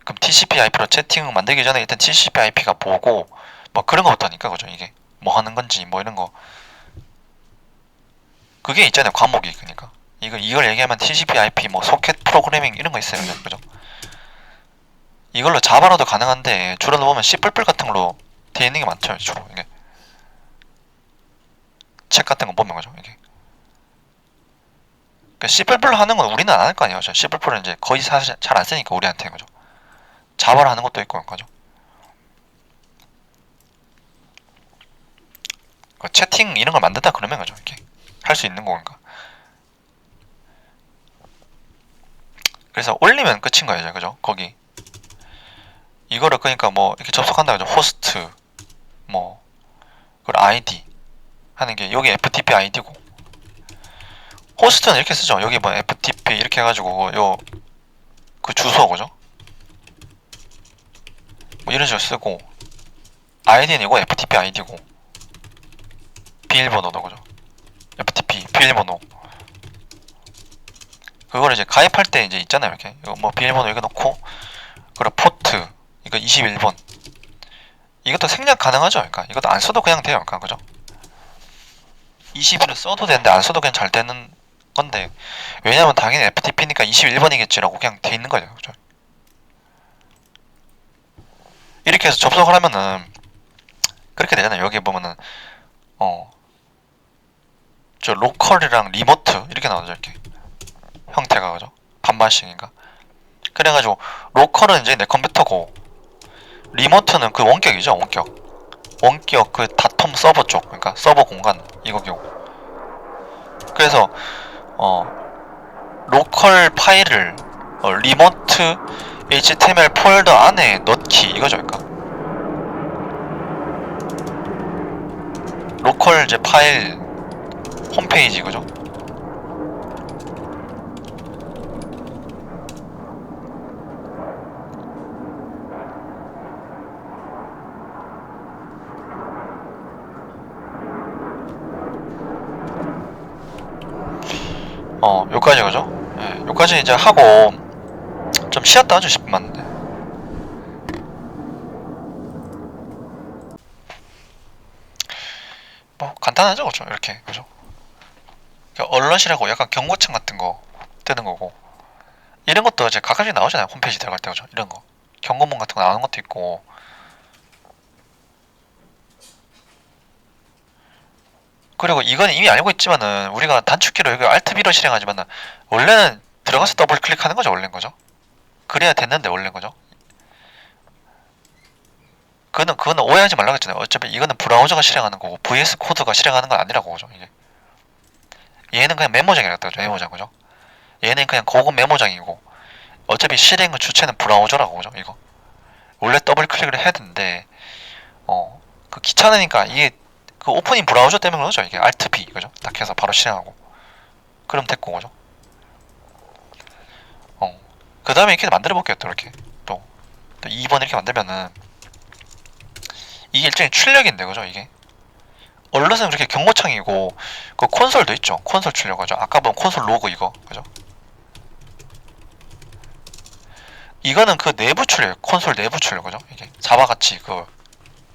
그럼 TCP/IP로 채팅 만들기 전에 일단 TCP/IP가 보고 뭐 그런 거부터니까 그죠. 이게 뭐 하는 건지 뭐 이런 거 그게 있잖아요. 과목이 그러니까 이걸 얘기하면 TCP/IP 뭐 소켓 프로그래밍 이런 거 있어요. 그죠? 이걸로 자바로도 가능한데 주로 보면 C++ 같은 걸로 돼 있는 게 많죠. 주로 이게 책 같은 거 보면 그죠. 이게 그러니까 C++로 하는 건 우리는 안 할 거 아니에요. C++는 이제 거의 사실 잘 안 쓰니까 우리한테 그죠. 자바로 하는 것도 있고 그죠. 그 채팅 이런 걸 만든다 그러면 그죠. 이렇게 할 수 있는 거니까. 그래서 올리면 끝인 거예요, 이제 그죠? 거기 이거를 그러니까 뭐 이렇게 접속한다 그죠? 호스트 뭐 그리고 아이디 하는 게 여기 FTP 아이디고 호스트는 이렇게 쓰죠. 여기 뭐 FTP 이렇게 해가지고 요 그 주소 그죠? 뭐 이런 식으로 쓰고 아이디는 이거 FTP 아이디고 비밀번호도 그죠? FTP 비밀번호 그걸 이제 가입할 때 이제 있잖아요. 이렇게 이거 뭐 비밀번호 이거 넣고 그리고 포트 이거 21번 이것도 생략 가능하죠. 그러니까 이것도 안 써도 그냥 돼요. 그러니까 그죠? 21을 써도 되는데 안 써도 그냥 잘 되는 건데 왜냐면 당연히 FTP니까 21번이겠지라고 그냥 돼 있는 거예요. 그죠? 이렇게 해서 접속을 하면은 그렇게 되잖아요. 여기 보면은 저 로컬이랑 리모트 이렇게 나오죠. 이렇게 형태가 그죠? 반반씩인가? 그래가지고 로컬은 이제 내 컴퓨터고 리모트는 그 원격이죠. 원격 그 닷컴 서버 쪽 그러니까 서버 공간 이거고 그래서 로컬 파일을 리모트 HTML 폴더 안에 넣기 이거죠. 그러니까 로컬 이제 파일 홈페이지 그죠? 요까지 그죠? 예, 요까지 이제 하고 좀 쉬었다 하죠 10분 맞는데 뭐 간단하죠 그죠? 이렇게 그죠? 언럿이라고 약간 경고창 같은 거 뜨는 거고 이런 것도 이제 가끔씩 나오잖아요 홈페이지 들어갈 때 그죠? 이런 거 경고문 같은 거 나오는 것도 있고 그리고 이건 이미 알고 있지만은 우리가 단축키로 여기 Alt B로 실행하지만은 원래는 들어가서 더블 클릭하는 거죠 원래는 거죠? 그래야 됐는데 원래는 거죠? 그거는 오해하지 말라고 했잖아요. 어차피 이거는 브라우저가 실행하는 거고 VS 코드가 실행하는 건 아니라고 그죠 이게. 얘는 그냥 메모장이라고 하죠 메모장 그죠? 얘는 그냥 고급 메모장이고 어차피 실행의 주체는 브라우저라고 그죠 이거. 원래 더블 클릭을 해야 되는데 그 귀찮으니까 이게 그 오프닝 브라우저 때문에 그러죠 이게 Alt B 그죠? 딱 해서 바로 실행하고 그럼 됐고 그죠? 그 다음에 이렇게 만들어 볼게요 또 이렇게 또 2번 이렇게 만들면은 이게 일종의 출력인데 그죠 이게 언럿은 그렇게 경고창이고 그 콘솔도 있죠 콘솔 출력 그죠 아까 본 콘솔 로그 이거 그죠 이거는 그 내부 출력 콘솔 내부 출력 그죠 이게 자바같이 그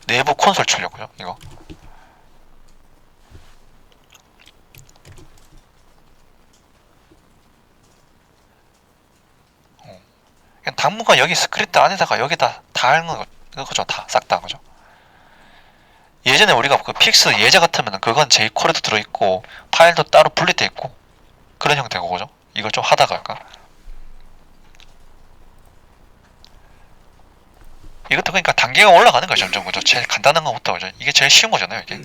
내부 콘솔 출력 그죠 이거 그냥 당분간 여기 스크립트 안에다가 여기다 다 하는 거 그죠 다 싹 다 그죠 예전에 우리가 그 픽스 예제 같으면 그건 jQuery도 들어있고 파일도 따로 분리돼 있고 그런 형태고 그죠 이걸 좀 하다가 할까 이것도 그러니까 단계가 올라가는 거죠 점점 그죠 제일 간단한 거부터 그죠 이게 제일 쉬운 거잖아요 이게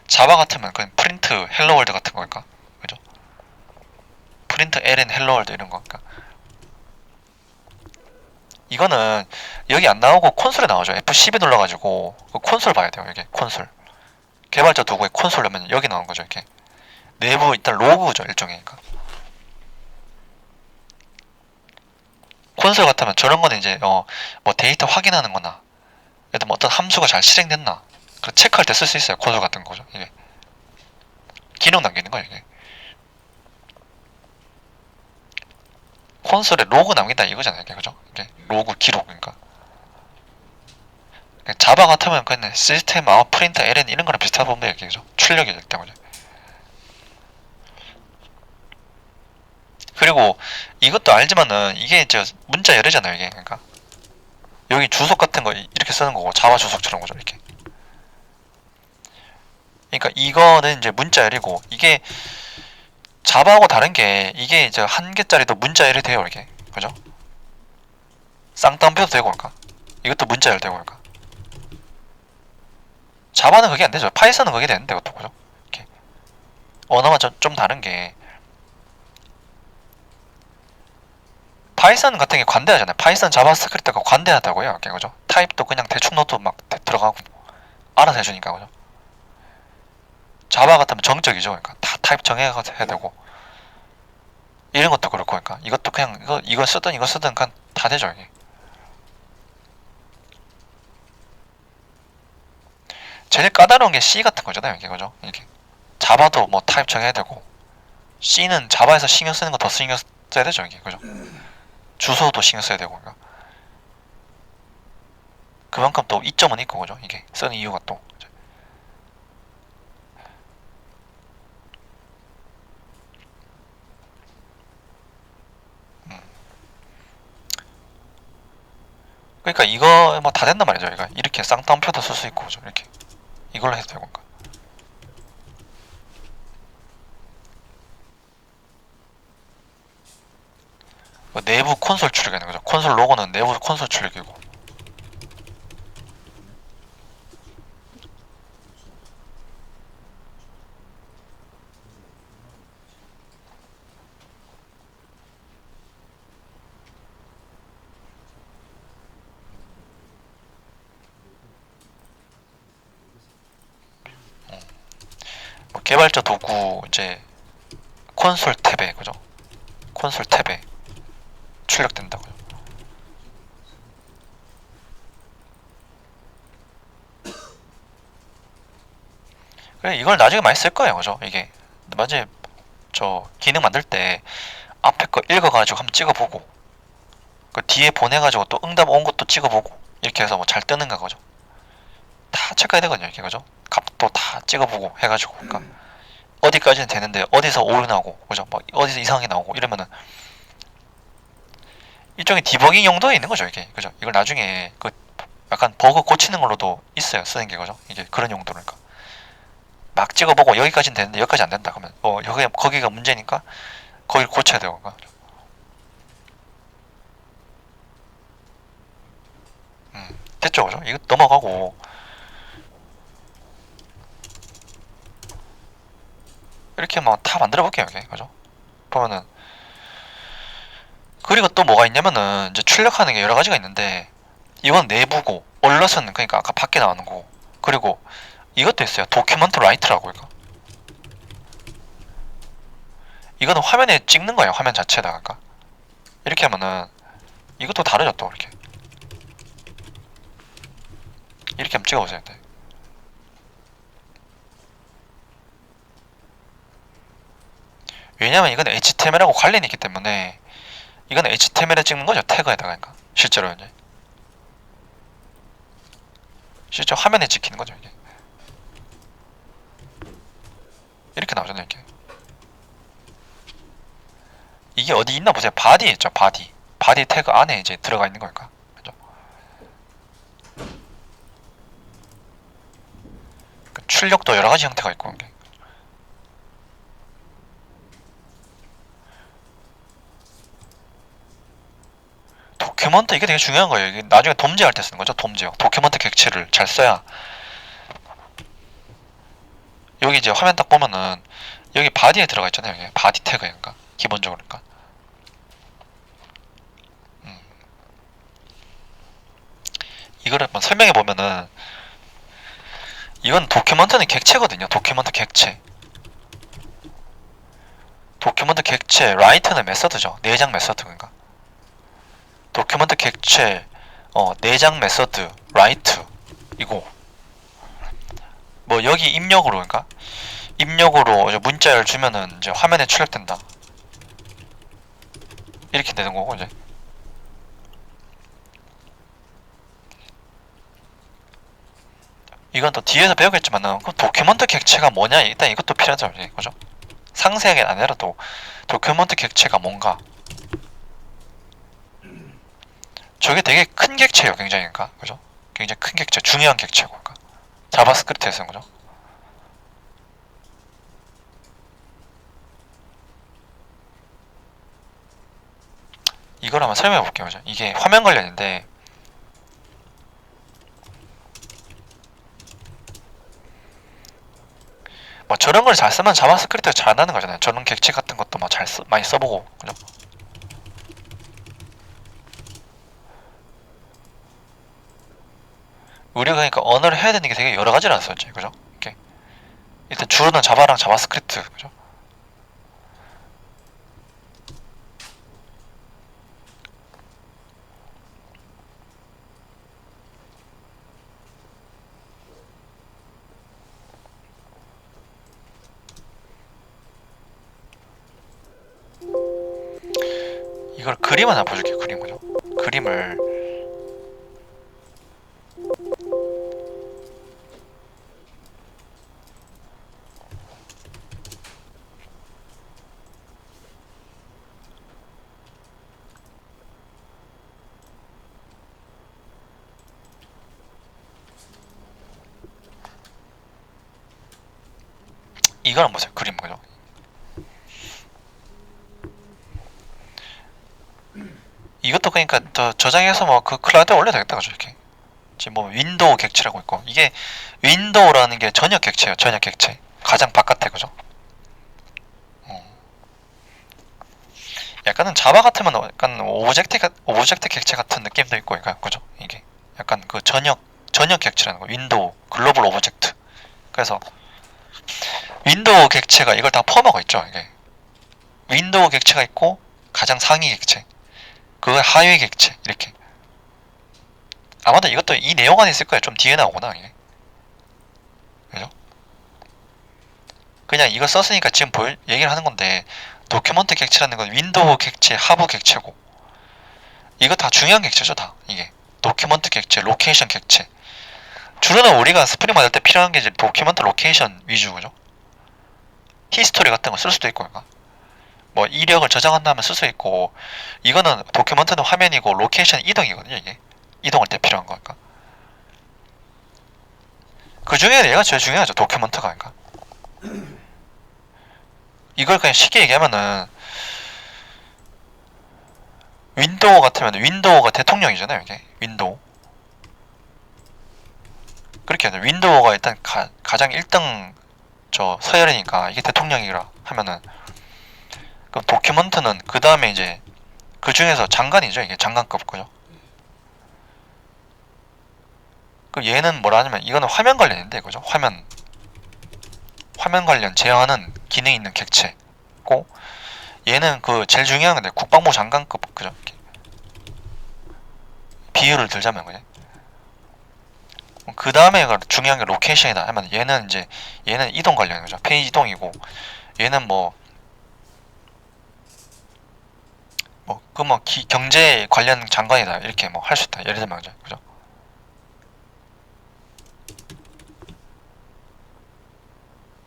자바 같으면 그냥 프린트 헬로 월드 같은 거니까 그죠 프린트 ln 헬로 월드 이런 거니까 이거는 여기 안 나오고 콘솔에 나오죠 F12 눌러가지고 그 콘솔 봐야 돼요 이게 콘솔 개발자 도구에 콘솔 넣으면 여기 나오는 거죠 이렇게 내부 일단 로그죠 일종이니까 콘솔 같으면 저런 거는 이제 뭐 데이터 확인하는 거나 예를 뭐 어떤 함수가 잘 실행됐나 그 체크할 때 쓸 수 있어요 콘솔 같은 거죠 이게 기능 남기는 거예요 이게 콘솔에 로그 남긴다 이거잖아요, 이게. 그죠? 이게 로그 기록. 그러니까 자바 같으면 그냥 시스템 아웃 프린터 ln 이런 거랑 비슷하다 보면 돼요, 그죠? 출력이 될 때문에. 그리고 이것도 알지만은 이게 저 문자 열애잖아요, 이게. 그러니까 여기 주석 같은 거 이렇게 쓰는 거고, 자바 주석처럼. 거죠, 이렇게. 그러니까 이거는 이제 문자 열이고, 이게 자바하고 다른 게 이게 이제 한 개짜리도 문자 열이 돼요, 이렇게. 그죠? 쌍따옴표도 되고. 그러니까 이것도 문자 열 되고. 그러니까 자바는 그게 안 되죠. 파이썬은 그게 되는데, 그것도. 그죠? 이렇게 언어만 좀 다른 게, 파이썬 같은 게 관대하잖아요. 파이썬 자바스크립트가 관대하다고요, 이렇게. 그죠? 타입도 그냥 대충 넣어도 막 들어가고 알아서 해주니까. 그죠? 자바 같으면 정적이죠. 그러니까 다 타입 정해야 되고, 이런 것도 그렇고. 그러니까 이것도 그냥 이거 쓰든 이거 쓰든 그냥 다 되죠, 이게. 제일 까다로운 게 C 같은 거잖아요, 이게. 그죠? 이게 자바도 뭐 타입 정해야 되고, C는 자바에서 신경 쓰는 거 더 신경 써야 되죠, 이게. 그죠? 주소도 신경 써야 되고. 그러니까 그만큼 또 이점은 있고. 그죠? 이게 쓰는 이유가 또. 그러니까 이거 뭐 다 된단 말이죠. 이거 이렇게 쌍따옴표도 쓸 수 있고. 그죠? 이렇게 이걸로 해도 되고. 그러니까. 내부 콘솔 출력이는 거죠. 콘솔 로고는 내부 콘솔 출력이고. 뭐 개발자 도구 이제 콘솔 탭에. 그죠? 콘솔 탭에 출력된다고요. 그래, 이걸 나중에 많이 쓸 거예요. 그죠? 이게 나중에 저 기능 만들 때 앞에 거 읽어가지고 한번 찍어보고, 그 뒤에 보내가지고 또 응답 온 것도 찍어보고, 이렇게 해서 뭐 잘 뜨는가. 그죠? 다 체크해야 되거든요, 이렇게. 그죠? 값도 다 찍어보고 해가지고. 그러니까 어디까지는 되는데 어디서 오류 나오고. 그죠? 뭐 어디서 이상하게 나오고 이러면은 일종의 디버깅 용도에 있는 거죠, 이게. 그죠? 이걸 나중에 그 약간 버그 고치는 걸로도 있어요, 쓰는 게. 그죠? 이게 그런 용도니까. 막 찍어보고 여기까지는 되는데 여기까지 안 된다 그러면 여기 거기가 문제니까 거기를 고쳐야 되고. 됐죠. 그죠? 이거 넘어가고, 이렇게 뭐 다 만들어 볼게요, 이게. 그죠? 보면은, 그리고 또 뭐가 있냐면은 이제 출력하는 게 여러 가지가 있는데, 이건 내부고, 얼럿은 그러니까 아까 밖에 나오는 거고, 그리고 이것도 있어요. 도큐먼트 라이트라고. 이거는 화면에 찍는 거예요, 화면 자체에다가. 그러니까 이렇게 하면은 이것도 다르죠, 또. 이렇게 한번 찍어보세요. 네. 왜냐면 이건 HTML하고 관련이 있기 때문에, 이건 HTML에 찍는 거죠, 태그에다가. 그러니까 실제로 이제 실제 화면에 찍히는 거죠, 이게. 이렇게 나오잖아요, 이게. 이게 어디 있나 보세요. 바디 있죠, 바디 태그 안에 이제 들어가 있는 거니까. 그죠? 그 출력도 여러 가지 형태가 있고. 이게. 도큐먼트, 이게 되게 중요한 거예요. 이게 나중에 돔제할 때 쓰는 거죠, 돔제요. 도큐먼트 객체를 잘 써야. 여기 이제 화면 딱 보면은 여기 바디에 들어가 있잖아요. 여기 바디 태그인가 기본적으로. 그러니까 이거를 한번 설명해 보면은, 이건 도큐먼트는 객체거든요. 도큐먼트 객체. 도큐먼트 객체 라이트는 메서드죠. 내장 메서드. 그러니까 도큐먼트 객체 내장 메서드 라이트 이고, 뭐 여기 입력으로. 그러니까 입력으로 이제 문자를 주면은 이제 화면에 출력된다. 이렇게 되는 거고 이제 이건 또 뒤에서 배우겠지만은 그 도큐먼트 객체가 뭐냐 일단 이것도 필요하죠 이제 그죠? 상세하게 아니라도 도큐먼트 객체가 뭔가 저게 되게 큰 객체예요 굉장히 그러니까 그죠? 굉장히 큰 객체 중요한 객체고 그러니까 자바스크립트에서는 그죠? 이걸 한번 설명해 볼게요 그죠? 이게 화면 관련인데 뭐 저런 걸 잘 쓰면 자바스크립트가 잘 나는 거잖아요. 저런 객체 같은 것도 뭐 많이 써보고 그죠? 우리가 그러니까 언어를 해야 되는 게 되게 여러 가지라서 이제 그죠? 이렇게 일단 주로는 자바랑 자바스크립트 그죠? 이걸 그림 하나 보여줄게요. 그림 그죠? 그림을 이걸 한번 보세요. 그림 그죠? 이것도 그러니까 저장해서 뭐 그 클라우드에 올려도 되겠다 그죠? 이렇게 지금 뭐 윈도우 객체라고 있고 이게 윈도우라는 게 전역 객체예요. 전역 객체 가장 바깥에 그죠? 약간은 자바 같으면 약간 오브젝트 객체 같은 느낌도 있고 그러니까 그죠? 이게 약간 그 전역 객체라는 거 윈도우 글로벌 오브젝트 그래서 윈도우 객체가 이걸 다 포함하고 있죠 이게 윈도우 객체가 있고 가장 상위 객체 그 하위 객체 이렇게 아마도 이것도 이 내용 안에 있을 거예요 좀 뒤에 나오구나 이게 그죠? 그냥 이거 썼으니까 지금 얘기를 하는 건데 도큐먼트 객체라는 건 윈도우 객체 하부 객체고 이거 다 중요한 객체죠 다 이게 도큐먼트 객체 로케이션 객체 주로는 우리가 스프링 만들 때 필요한 게 이제 도큐먼트 로케이션 위주 그죠? 히스토리 같은 거 쓸 수도 있고 그러니까 뭐 이력을 저장한다면 쓸 수 있고 이거는 도큐먼트는 화면이고 로케이션 이동이거든요 이게 이동할 때 필요한 거니까 그 중에 얘가 제일 중요하죠 도큐먼트가 그러니까 이걸 그냥 쉽게 얘기하면은 윈도우 같으면 윈도우가 대통령이잖아요 이게 윈도우 그렇게 하죠 윈도우가 일단 가장 1등 저 서열이니까 이게 대통령이라 하면은 그럼 도큐먼트는 그 다음에 이제 그 중에서 장관이죠 이게 장관급 그죠? 그럼 얘는 뭐라 하냐면 이거는 화면 관련인데 그죠? 화면 관련 제어하는 기능이 있는 객체고 얘는 그 제일 중요한 건데 국방부 장관급 그죠? 이렇게. 비유를 들자면 그죠? 그 다음에 중요한 게 로케이션이다 하면 얘는 이제 얘는 이동 관련 그죠? 페이지 이동이고 얘는 경제 관련 장관이다 이렇게 뭐 할 수 있다 예를 들면 그죠?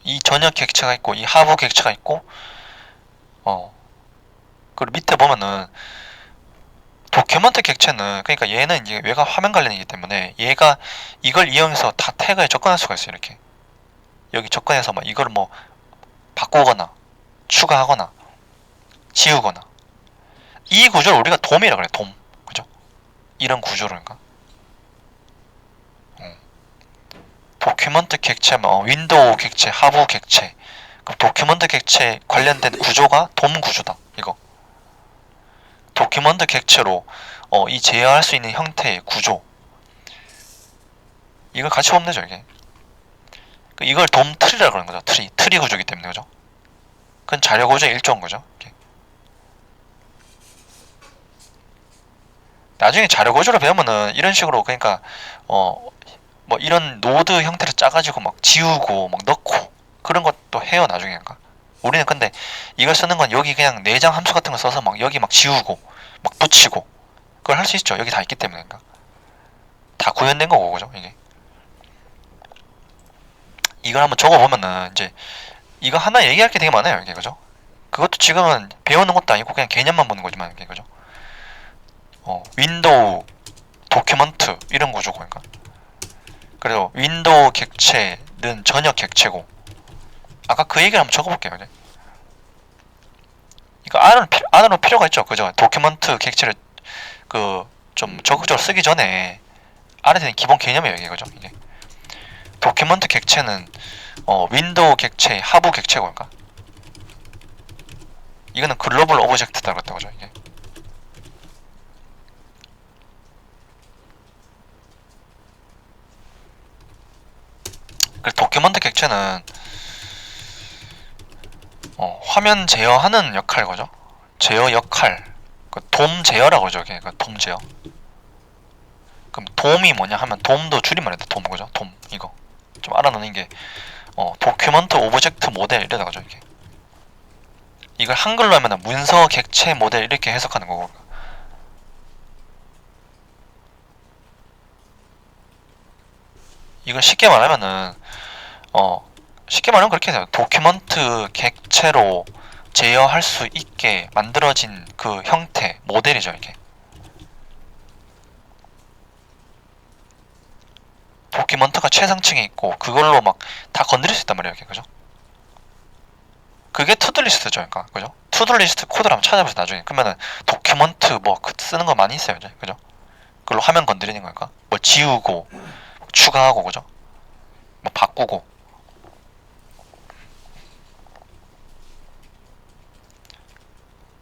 이 전역 객체가 있고 이 하부 객체가 있고 그리고 밑에 보면은 도큐먼트 객체는 그러니까 얘는 이제 얘가 화면 관련이기 때문에 얘가 이걸 이용해서 다 태그에 접근할 수가 있어요 이렇게 여기 접근해서 막 이걸 뭐 바꾸거나 추가하거나 지우거나 이 구조를 우리가 돔이라 그래 돔 그죠? 이런 구조를 그러니까 도큐먼트 객체 윈도우 객체 하부 객체 그럼 도큐먼트 객체 관련된 구조가 돔 구조다 이거 도큐먼트 객체로 이 제어할 수 있는 형태의 구조 이걸 같이 보면 되죠 이게 이걸 돔 트리라고 그러는 거죠 트리 구조이기 때문에 그죠? 그건 자료 구조의 일종인 거죠 이렇게. 나중에 자료 구조를 배우면은 이런 식으로 그러니까 뭐 이런 노드 형태를 짜가지고 막 지우고 막 넣고 그런 것도 해요 나중에 그러니까 우리는 근데 이걸 쓰는 건 여기 그냥 내장 함수 같은 거 써서 막 여기 막 지우고 막 붙이고 그걸 할 수 있죠. 여기 다 있기 때문에. 그러니까 다 구현된 거고, 그죠? 이게 이걸 한번 적어보면은 이제 이거 하나 얘기할 게 되게 많아요. 이게 그죠? 그것도 지금은 배우는 것도 아니고 그냥 개념만 보는 거지만 이게 그죠? 윈도우 도큐먼트 이런 구조고. 그러니까 그리고 윈도우 객체는 전역 객체고, 아까 그 얘기를 한번 적어볼게요. 이제 이거 안으로 필요가 있죠. 그죠? 도큐먼트 객체를 그 좀 적극적으로 쓰기 전에 알아야 되는 기본 개념이에요. 이게 그죠? 이게 도큐먼트 객체는 윈도우 객체 하부 객체고. 그러니까 이거는 글로벌 오브젝트다 그랬다고 그죠? 이게 그래서 도큐먼트 객체는 화면 제어하는 역할 거죠. 제어 역할. 돔 제어라고 하죠. 돔 제어. 그럼 돔이 뭐냐 하면 돔도 줄임말이다. 돔 그죠? 돔 이거 좀 알아놓는 게 도큐먼트 오브젝트 모델 이래다 그죠? 이게 이걸 한글로 하면 문서 객체 모델 이렇게 해석하는 거고. 이걸 쉽게 말하면은 쉽게 말하면 그렇게 돼요. 도큐먼트 객체로 제어할 수 있게 만들어진 그 형태 모델이죠. 이게 도큐먼트가 최상층에 있고 그걸로 막 다 건드릴 수 있단 말이에요. 이게 그죠? 그게 투두리스트죠. 그러니까 그죠? 투두리스트 코드를 한번 찾아보세요. 나중에. 그러면은 도큐먼트 뭐 쓰는 거 많이 있어요. 이제 그죠? 그걸로 화면 건드리는 거니까 뭐 지우고 추가하고 그죠? 뭐 바꾸고.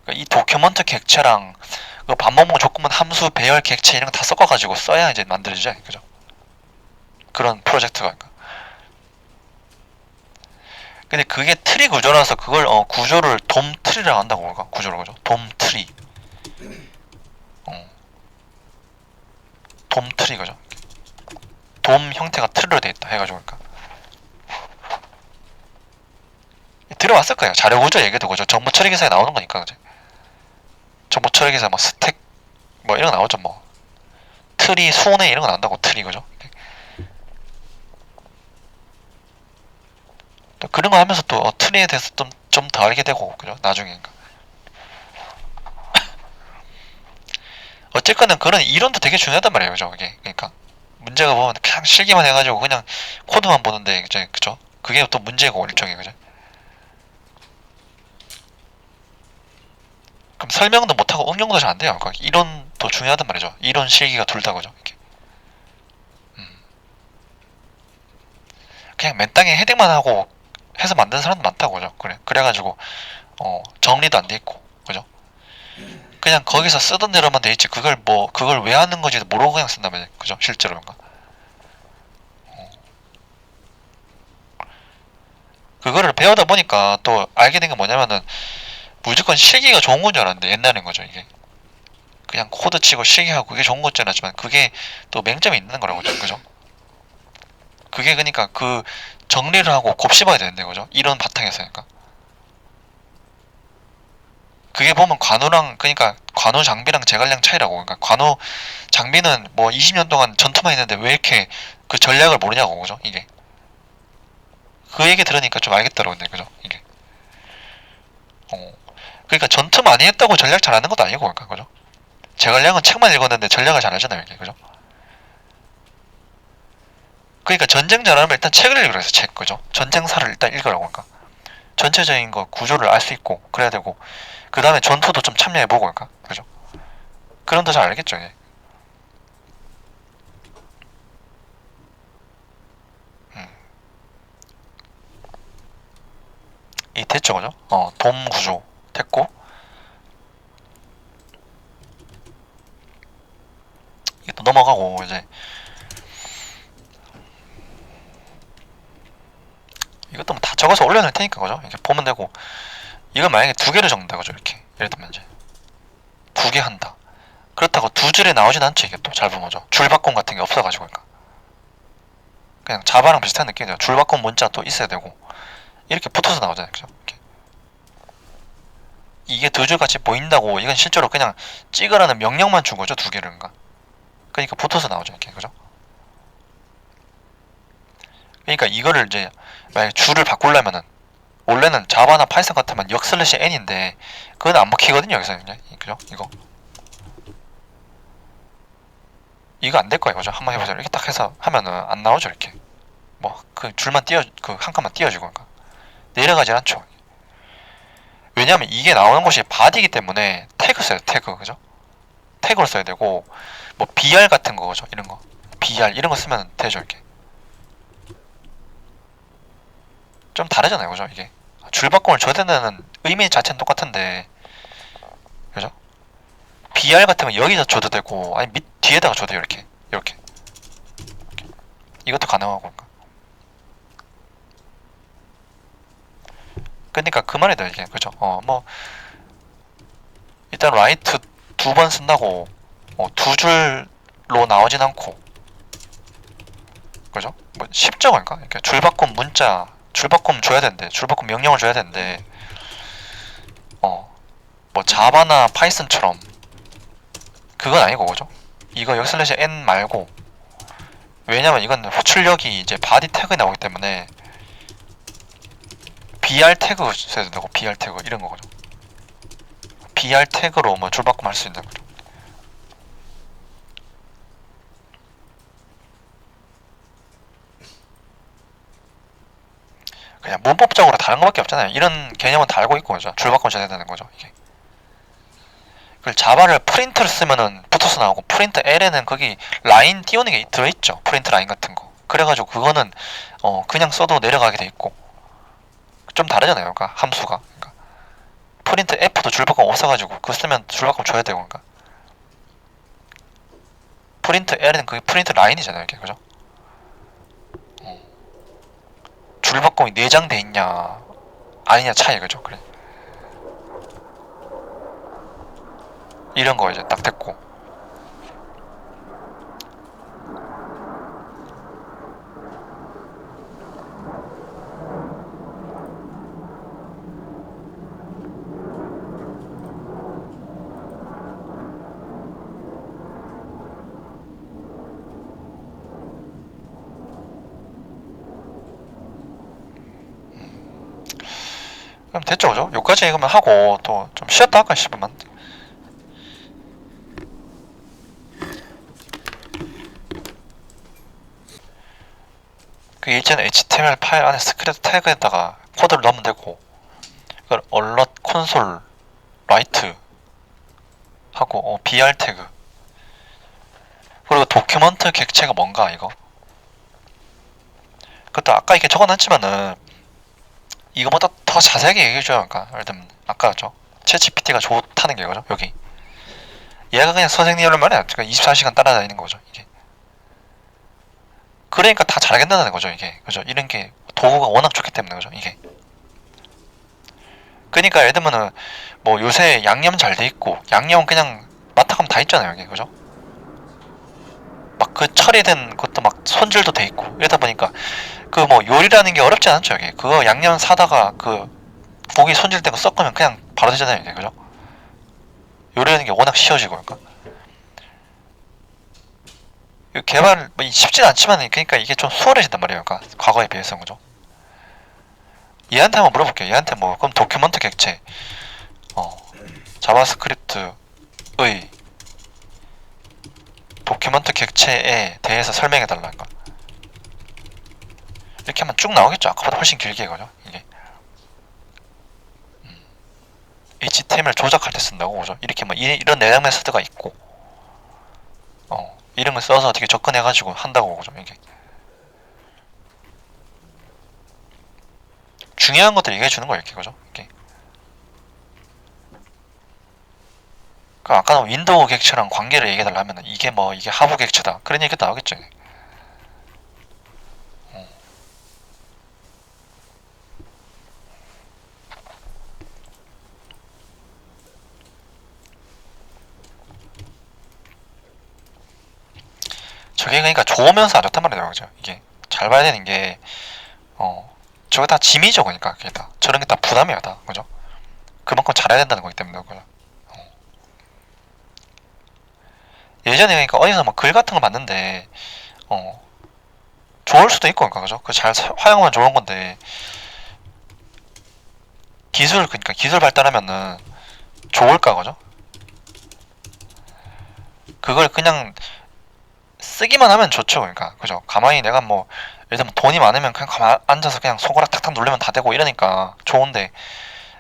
그러니까 이 도큐먼트 객체랑 그 반복문 조건문 함수 배열 객체 이런 거 다 섞어가지고 써야 이제 만들어지죠. 그죠? 그런 프로젝트가. 그러니까. 근데 그게 트리 구조라서 그걸 구조를 돔 트리라고 한다고. 그러니까 구조를 그죠? 돔 트리. 돔 트리 그죠? 돔 형태가 트리로 돼 있다 해가지고. 그러니까 들어왔을 거예요. 자료 구조 얘기도 그죠? 정보 처리 기사에 나오는 거니까. 그죠? 정보 처리 기사 뭐 스택 뭐 이런 거 나오죠. 뭐 트리 순회 이런 거 나온다고. 트리 그죠? 또 그런 거 하면서 또 트리에 대해서 좀 더 알게 되고 그죠? 나중에. 그러니까. 어쨌거나 그런 이론도 되게 중요하단 말이에요. 그죠? 그게 그러니까 문제가 보면 그냥 실기만 해가지고 그냥 코드만 보는데 이제 그죠? 그게 또 문제고 일종의. 그죠? 그럼 설명도 못하고 응용도 잘 안 돼요. 그러니까 이론도 중요하단 말이죠. 이론 실기가 둘 다 그죠? 이렇게. 그냥 맨땅에 헤딩만 하고 해서 만드는 사람도 많다고. 그죠? 그래가지고 정리도 안 돼 있고 그죠? 그냥 거기서 쓰던 대로만 돼 있지 그걸 왜 하는 건지도 모르고 그냥 쓴다면 그죠? 실제로. 그런가? 그거를 배우다 보니까 또 알게 된 게 뭐냐면은 무조건 실기가 좋은 건 줄 알았는데 옛날인 거죠. 이게 그냥 코드 치고 실기하고 그게 좋은 건줄 알았지만 그게 또 맹점이 있는 거라고. 그죠? 그게 그러니까 그 정리를 하고 곱씹어야 되는데 그죠? 이런 바탕에서. 그러니까 그게 보면 관우랑 그러니까 관우 장비랑 제갈량 차이라고. 그러니까 관우 장비는 뭐 20년 동안 전투만 했는데 왜 이렇게 그 전략을 모르냐고. 그죠? 이게 그 얘기 들으니까 좀 알겠더라고요. 근데 그죠? 이게 그러니까 전투 많이 했다고 전략 잘하는 것도 아니고. 그러니까 그죠? 제갈량은 책만 읽었는데 전략을 잘하잖아요. 이게 그죠? 그러니까 전쟁 잘하면 일단 책을 읽으라 해서 책. 그죠? 전쟁사를 일단 읽으라고. 그러니까 전체적인 거 구조를 알 수 있고 그래야 되고 그 다음에 전투도 좀 참여해보고. 그러니까 그죠? 그럼 더 잘 알겠죠. 이게. 음. 이 됐죠. 그죠? 돔 구조 됐고 이게 또 넘어가고 이제 이것도 뭐 다 적어서 올려놓을 테니까 그죠? 이렇게 보면 되고 이건 만약에 두 개를 적는다 그죠? 이렇게 예를 들면 이제 두 개 한다. 그렇다고 두 줄에 나오진 않죠. 이게 또 잘 보면 죠 줄바꿈 같은 게 없어가지고. 그러니까 그냥 자바랑 비슷한 느낌이죠. 줄바꿈 문자 또 있어야 되고 이렇게 붙어서 나오잖아요. 그죠? 이렇게. 이게 두 줄 같이 보인다고 이건 실제로 그냥 찍으라는 명령만 준 거죠, 두 개를인가. 그러니까 붙어서 나오죠, 이렇게. 그죠? 그러니까 이거를 이제 만약에 줄을 바꾸려면은 원래는 자바나 파이썬 같으면 역 슬래시 n인데 그건 안 먹히거든요, 여기서. 그냥 그죠? 이거 안 될 거예요, 그죠? 한번 해보세요. 이렇게 딱 해서 하면은 안 나오죠, 이렇게. 뭐 그 줄만 띄어, 그 한 칸만 띄워주고. 그러니까 내려가질 않죠. 왜냐면 이게 나오는 곳이 바디이기 때문에 태그 써요, 태그. 그죠? 태그를 써야 되고, 뭐 BR 같은 거, 그죠? 이런 거. BR 이런 거 쓰면 되죠, 이렇게. 좀 다르잖아요, 그죠? 이게 줄바꿈을 줘야 된다는 의미 자체는 똑같은데, 그죠? BR 같은 건 여기서 줘도 되고, 아니 밑 뒤에다가 줘도 돼요, 이렇게. 이렇게. 이것도 가능하고. 그러니까 그 말이다, 이게. 그죠? 뭐 일단 라이트 두 번 쓴다고 두 줄로 나오진 않고, 그죠? 뭐 쉽죠, 그러니까. 이렇게 줄바꿈 문자, 줄바꿈 줘야 되는데, 줄바꿈 명령을 줘야 되는데, 뭐 자바나 파이썬처럼 그건 아니고, 그죠? 이거 여기 슬래시 n 말고, 왜냐면 이건 호출력이 이제 바디 태그에 나오기 때문에 BR 태그 써야 된다고. BR 태그 이런 거죠. BR 태그로 뭐 줄바꿈 할 수 있는 거죠. 그냥 문법적으로 다른 거밖에 없잖아요. 이런 개념은 다 알고 있고, 그죠? 줄바꿈 줘야 되는 거죠, 이게. 그 자바를 프린트를 쓰면은 붙어서 나오고, 프린트 L에는 거기 라인 띄우는 게 들어있죠. 프린트 라인 같은 거. 그래가지고 그거는 그냥 써도 내려가게 돼 있고, 좀 다르잖아요, 그러니까 함수가. 그러니까 프린트 F도 줄바꿈 없어가지고 그거 쓰면 줄바꿈 줘야 되고. 그러니까 프린트 L은 그게 프린트 라인이잖아요, 이게. 그죠? 줄바꿈이 내장돼 있냐 아니냐 차이. 그죠? 그래. 이런 거 이제 딱 됐고, 그럼 됐죠, 그죠? 여기까지 이거만 하고 또 좀 쉬었다 할까 싶으면, 그 일제는 HTML 파일 안에 스크립트 태그에다가 코드를 넣으면 되고, 그걸 alert console write 하고 BR 태그, 그리고 도큐먼트 객체가 뭔가 이거. 그것도 아까 이렇게 적어놨지만은 이거보다 더 자세하게 얘기해줘요. 그러니까 예를 들면 아까죠, 챗GPT가 좋다는 게 이거죠. 여기 얘가 그냥 선생님을 말이야. 그러니까 24시간 따라다니는 거죠, 이게. 그러니까 다 잘하겠다는 거죠, 이게. 그죠? 이런 게 도구가 워낙 좋기 때문에. 그죠? 이게. 그러니까 예를 들면은 뭐 요새 양념 잘 돼 있고, 양념은 그냥 마트 가면 다 있잖아요, 여기. 그죠? 막 그 처리된 것도 막 손질도 돼 있고, 이러다 보니까 그 뭐 요리라는 게 어렵지 않죠, 여기. 그거 양념 사다가 그 고기 손질된 거 섞으면 그냥 바로 되잖아요, 이게. 그죠? 요리하는 게 워낙 쉬워지고. 그러니까 개발 뭐 쉽진 않지만, 그러니까 이게 좀 수월해진단 말이에요, 그러니까 과거에 비해서. 그죠? 얘한테 한번 물어볼게요. 얘한테 뭐 그럼 도큐먼트 객체 자바스크립트의 도큐먼트 객체에 대해서 설명해달라는 거. 이렇게 하면 쭉 나오겠죠. 아까보다 훨씬 길게. 그죠? 이게 HTML 조작할 때 쓴다고. 그죠? 이렇게 뭐 이런 내장 메소드가 있고, 이런 걸 써서 어떻게 접근해가지고 한다고. 그죠? 이게 중요한 것들 얘기해 주는 거예요, 이렇게. 그죠? 이게. 그러니까 아까는 윈도우 객체랑 관계를 얘기해달라면 이게 뭐 이게 하부 객체다, 그런 얘기가 나오겠죠. 저게 그러니까 좋으면서 안 좋단 말이에요, 그죠? 이게 잘 봐야 되는 게 저게 다 짐이죠, 그러니까. 그게 다 저런 게 다 부담이야, 다. 그죠? 그만큼 잘해야 된다는 거기 때문에 그거죠. 예전에 그러니까 어디서 막 글 같은 거 봤는데 좋을 수도 있고 그러니까 그죠? 그 잘 활용하면 좋은 건데 그러니까 기술 발달하면은 좋을까 그죠? 그걸 그냥 쓰기만 하면 좋죠 그러니까 그죠? 가만히 내가 뭐 예를 들면 돈이 많으면 그냥 가만 앉아서 그냥 손가락 탁탁 누르면 다 되고 이러니까 좋은데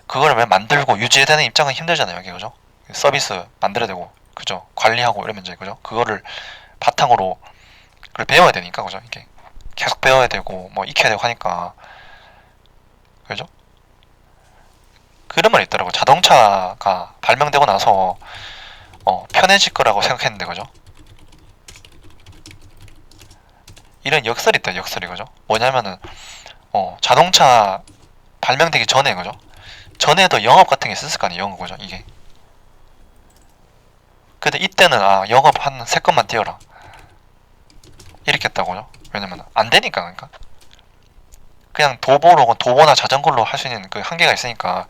그걸 왜 만들고 유지해야 되는 입장은 힘들잖아요 이게 그죠? 서비스 만들어야 되고 그죠? 관리하고 이러면 이제 그죠? 그거를 바탕으로 그걸 배워야 되니까 그죠? 이게 계속 배워야 되고 뭐 익혀야 되고 하니까 그죠? 그런 말이 있더라고. 자동차가 발명되고 나서 편해질 거라고 생각했는데 그죠? 이런 역설이 있다 역설이 그죠? 뭐냐면은 자동차 발명되기 전에 그죠? 전에도 영업 같은 게 있었을 거 아니에요 영업 그죠? 이게 근데 이때는 영업 한 3건만 띄워라 이렇게 했다고요? 왜냐면 안 되니까 그러니까 그냥 도보나 자전거로 할 수 있는 그 한계가 있으니까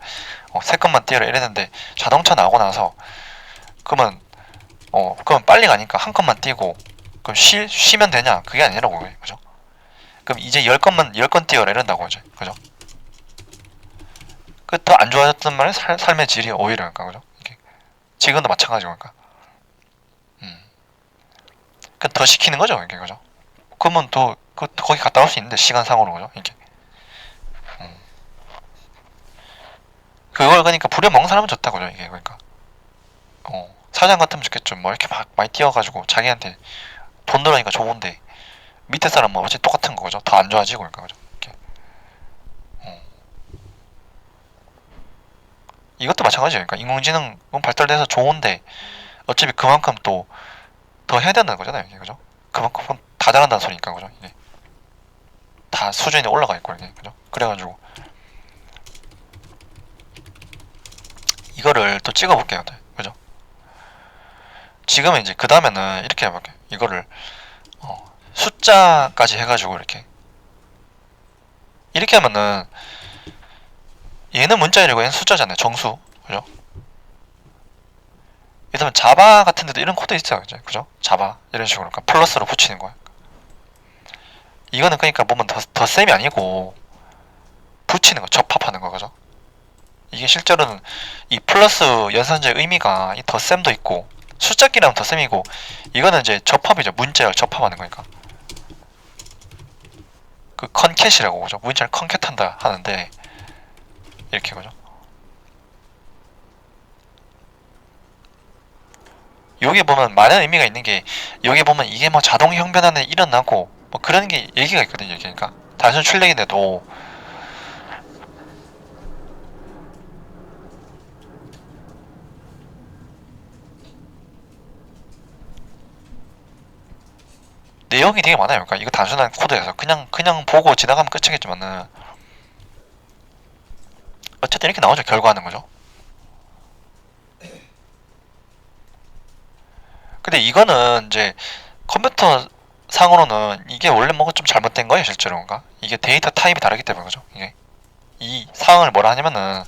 3건만 띄워라 이랬는데 자동차 나오고 나서 그러면 빨리 가니까 한 건만 띄고 그럼 쉬면 되냐? 그게 아니라고 그죠? 그럼 이제 10건 띄워라 이런다고 이제 그죠? 그 더 안 좋아졌단 말이야 삶의 질이 오히려 그러니까 그죠? 이게 지금도 마찬가지고 그러니까 더 시키는 거죠 이게 그죠? 그러면 거기 갔다 올 수 있는데 시간상으로 그죠? 이게 그걸 그러니까 부려먹는 사람은 좋다 그죠? 이게 그러니까 사장 같으면 좋겠죠 뭐 이렇게 막 많이 띄워가지고 자기한테 돈 들어니까 좋은데 밑에 사람 뭐 어차피 똑같은 거죠. 더 안 좋아지고 그러니까 그죠. 이렇게. 이것도 마찬가지예요. 그러니까 인공지능 발달돼서 좋은데 어차피 그만큼 또 더 해야 된다는 거잖아요. 이게 그죠? 그만큼 다 잘한다는 소리니까 그죠? 이게 다 수준이 올라가 있고 이게 그죠? 그래가지고 이거를 또 찍어볼게요. 네, 그죠? 지금은 이제 그 다음에는 이렇게 해볼게요. 이거를 숫자까지 해가지고 이렇게 하면은 얘는 문자열이고 얘는 숫자잖아요. 정수 그죠? 예를 들면 자바 같은 데도 이런 코드 있어요. 그죠? 자바 이런 식으로 그러니까 플러스로 붙이는 거예요. 이거는 그러니까 보면 더 셈이 아니고 붙이는 거 접합하는 거 그죠? 이게 실제로는 이 플러스 연산자의 의미가 이 덧셈도 있고 숫자끼리는 덧셈이고 이거는 이제 접합이죠. 문자열 접합하는 거니까 그 컨캣이라고 그죠? 문자를 컨캣한다 하는데 이렇게 그죠? 여기 보면 많은 의미가 있는 게 여기 보면 이게 뭐 자동 형변환에 일어나고 뭐 그런 게 얘기가 있거든요. 그러니까 단순 출력인데도 내용이 되게 많아요. 그러니까 이거 단순한 코드에서 그냥 보고 지나가면 끝이겠지만은 어쨌든 이렇게 나오죠. 결과하는 거죠. 근데 이거는 이제 컴퓨터 상으로는 이게 원래 뭐가 좀 잘못된 거예요, 실제로 뭔가. 이게 데이터 타입이 다르기 때문에 그죠. 이게 이 상황을 뭐라 하냐면은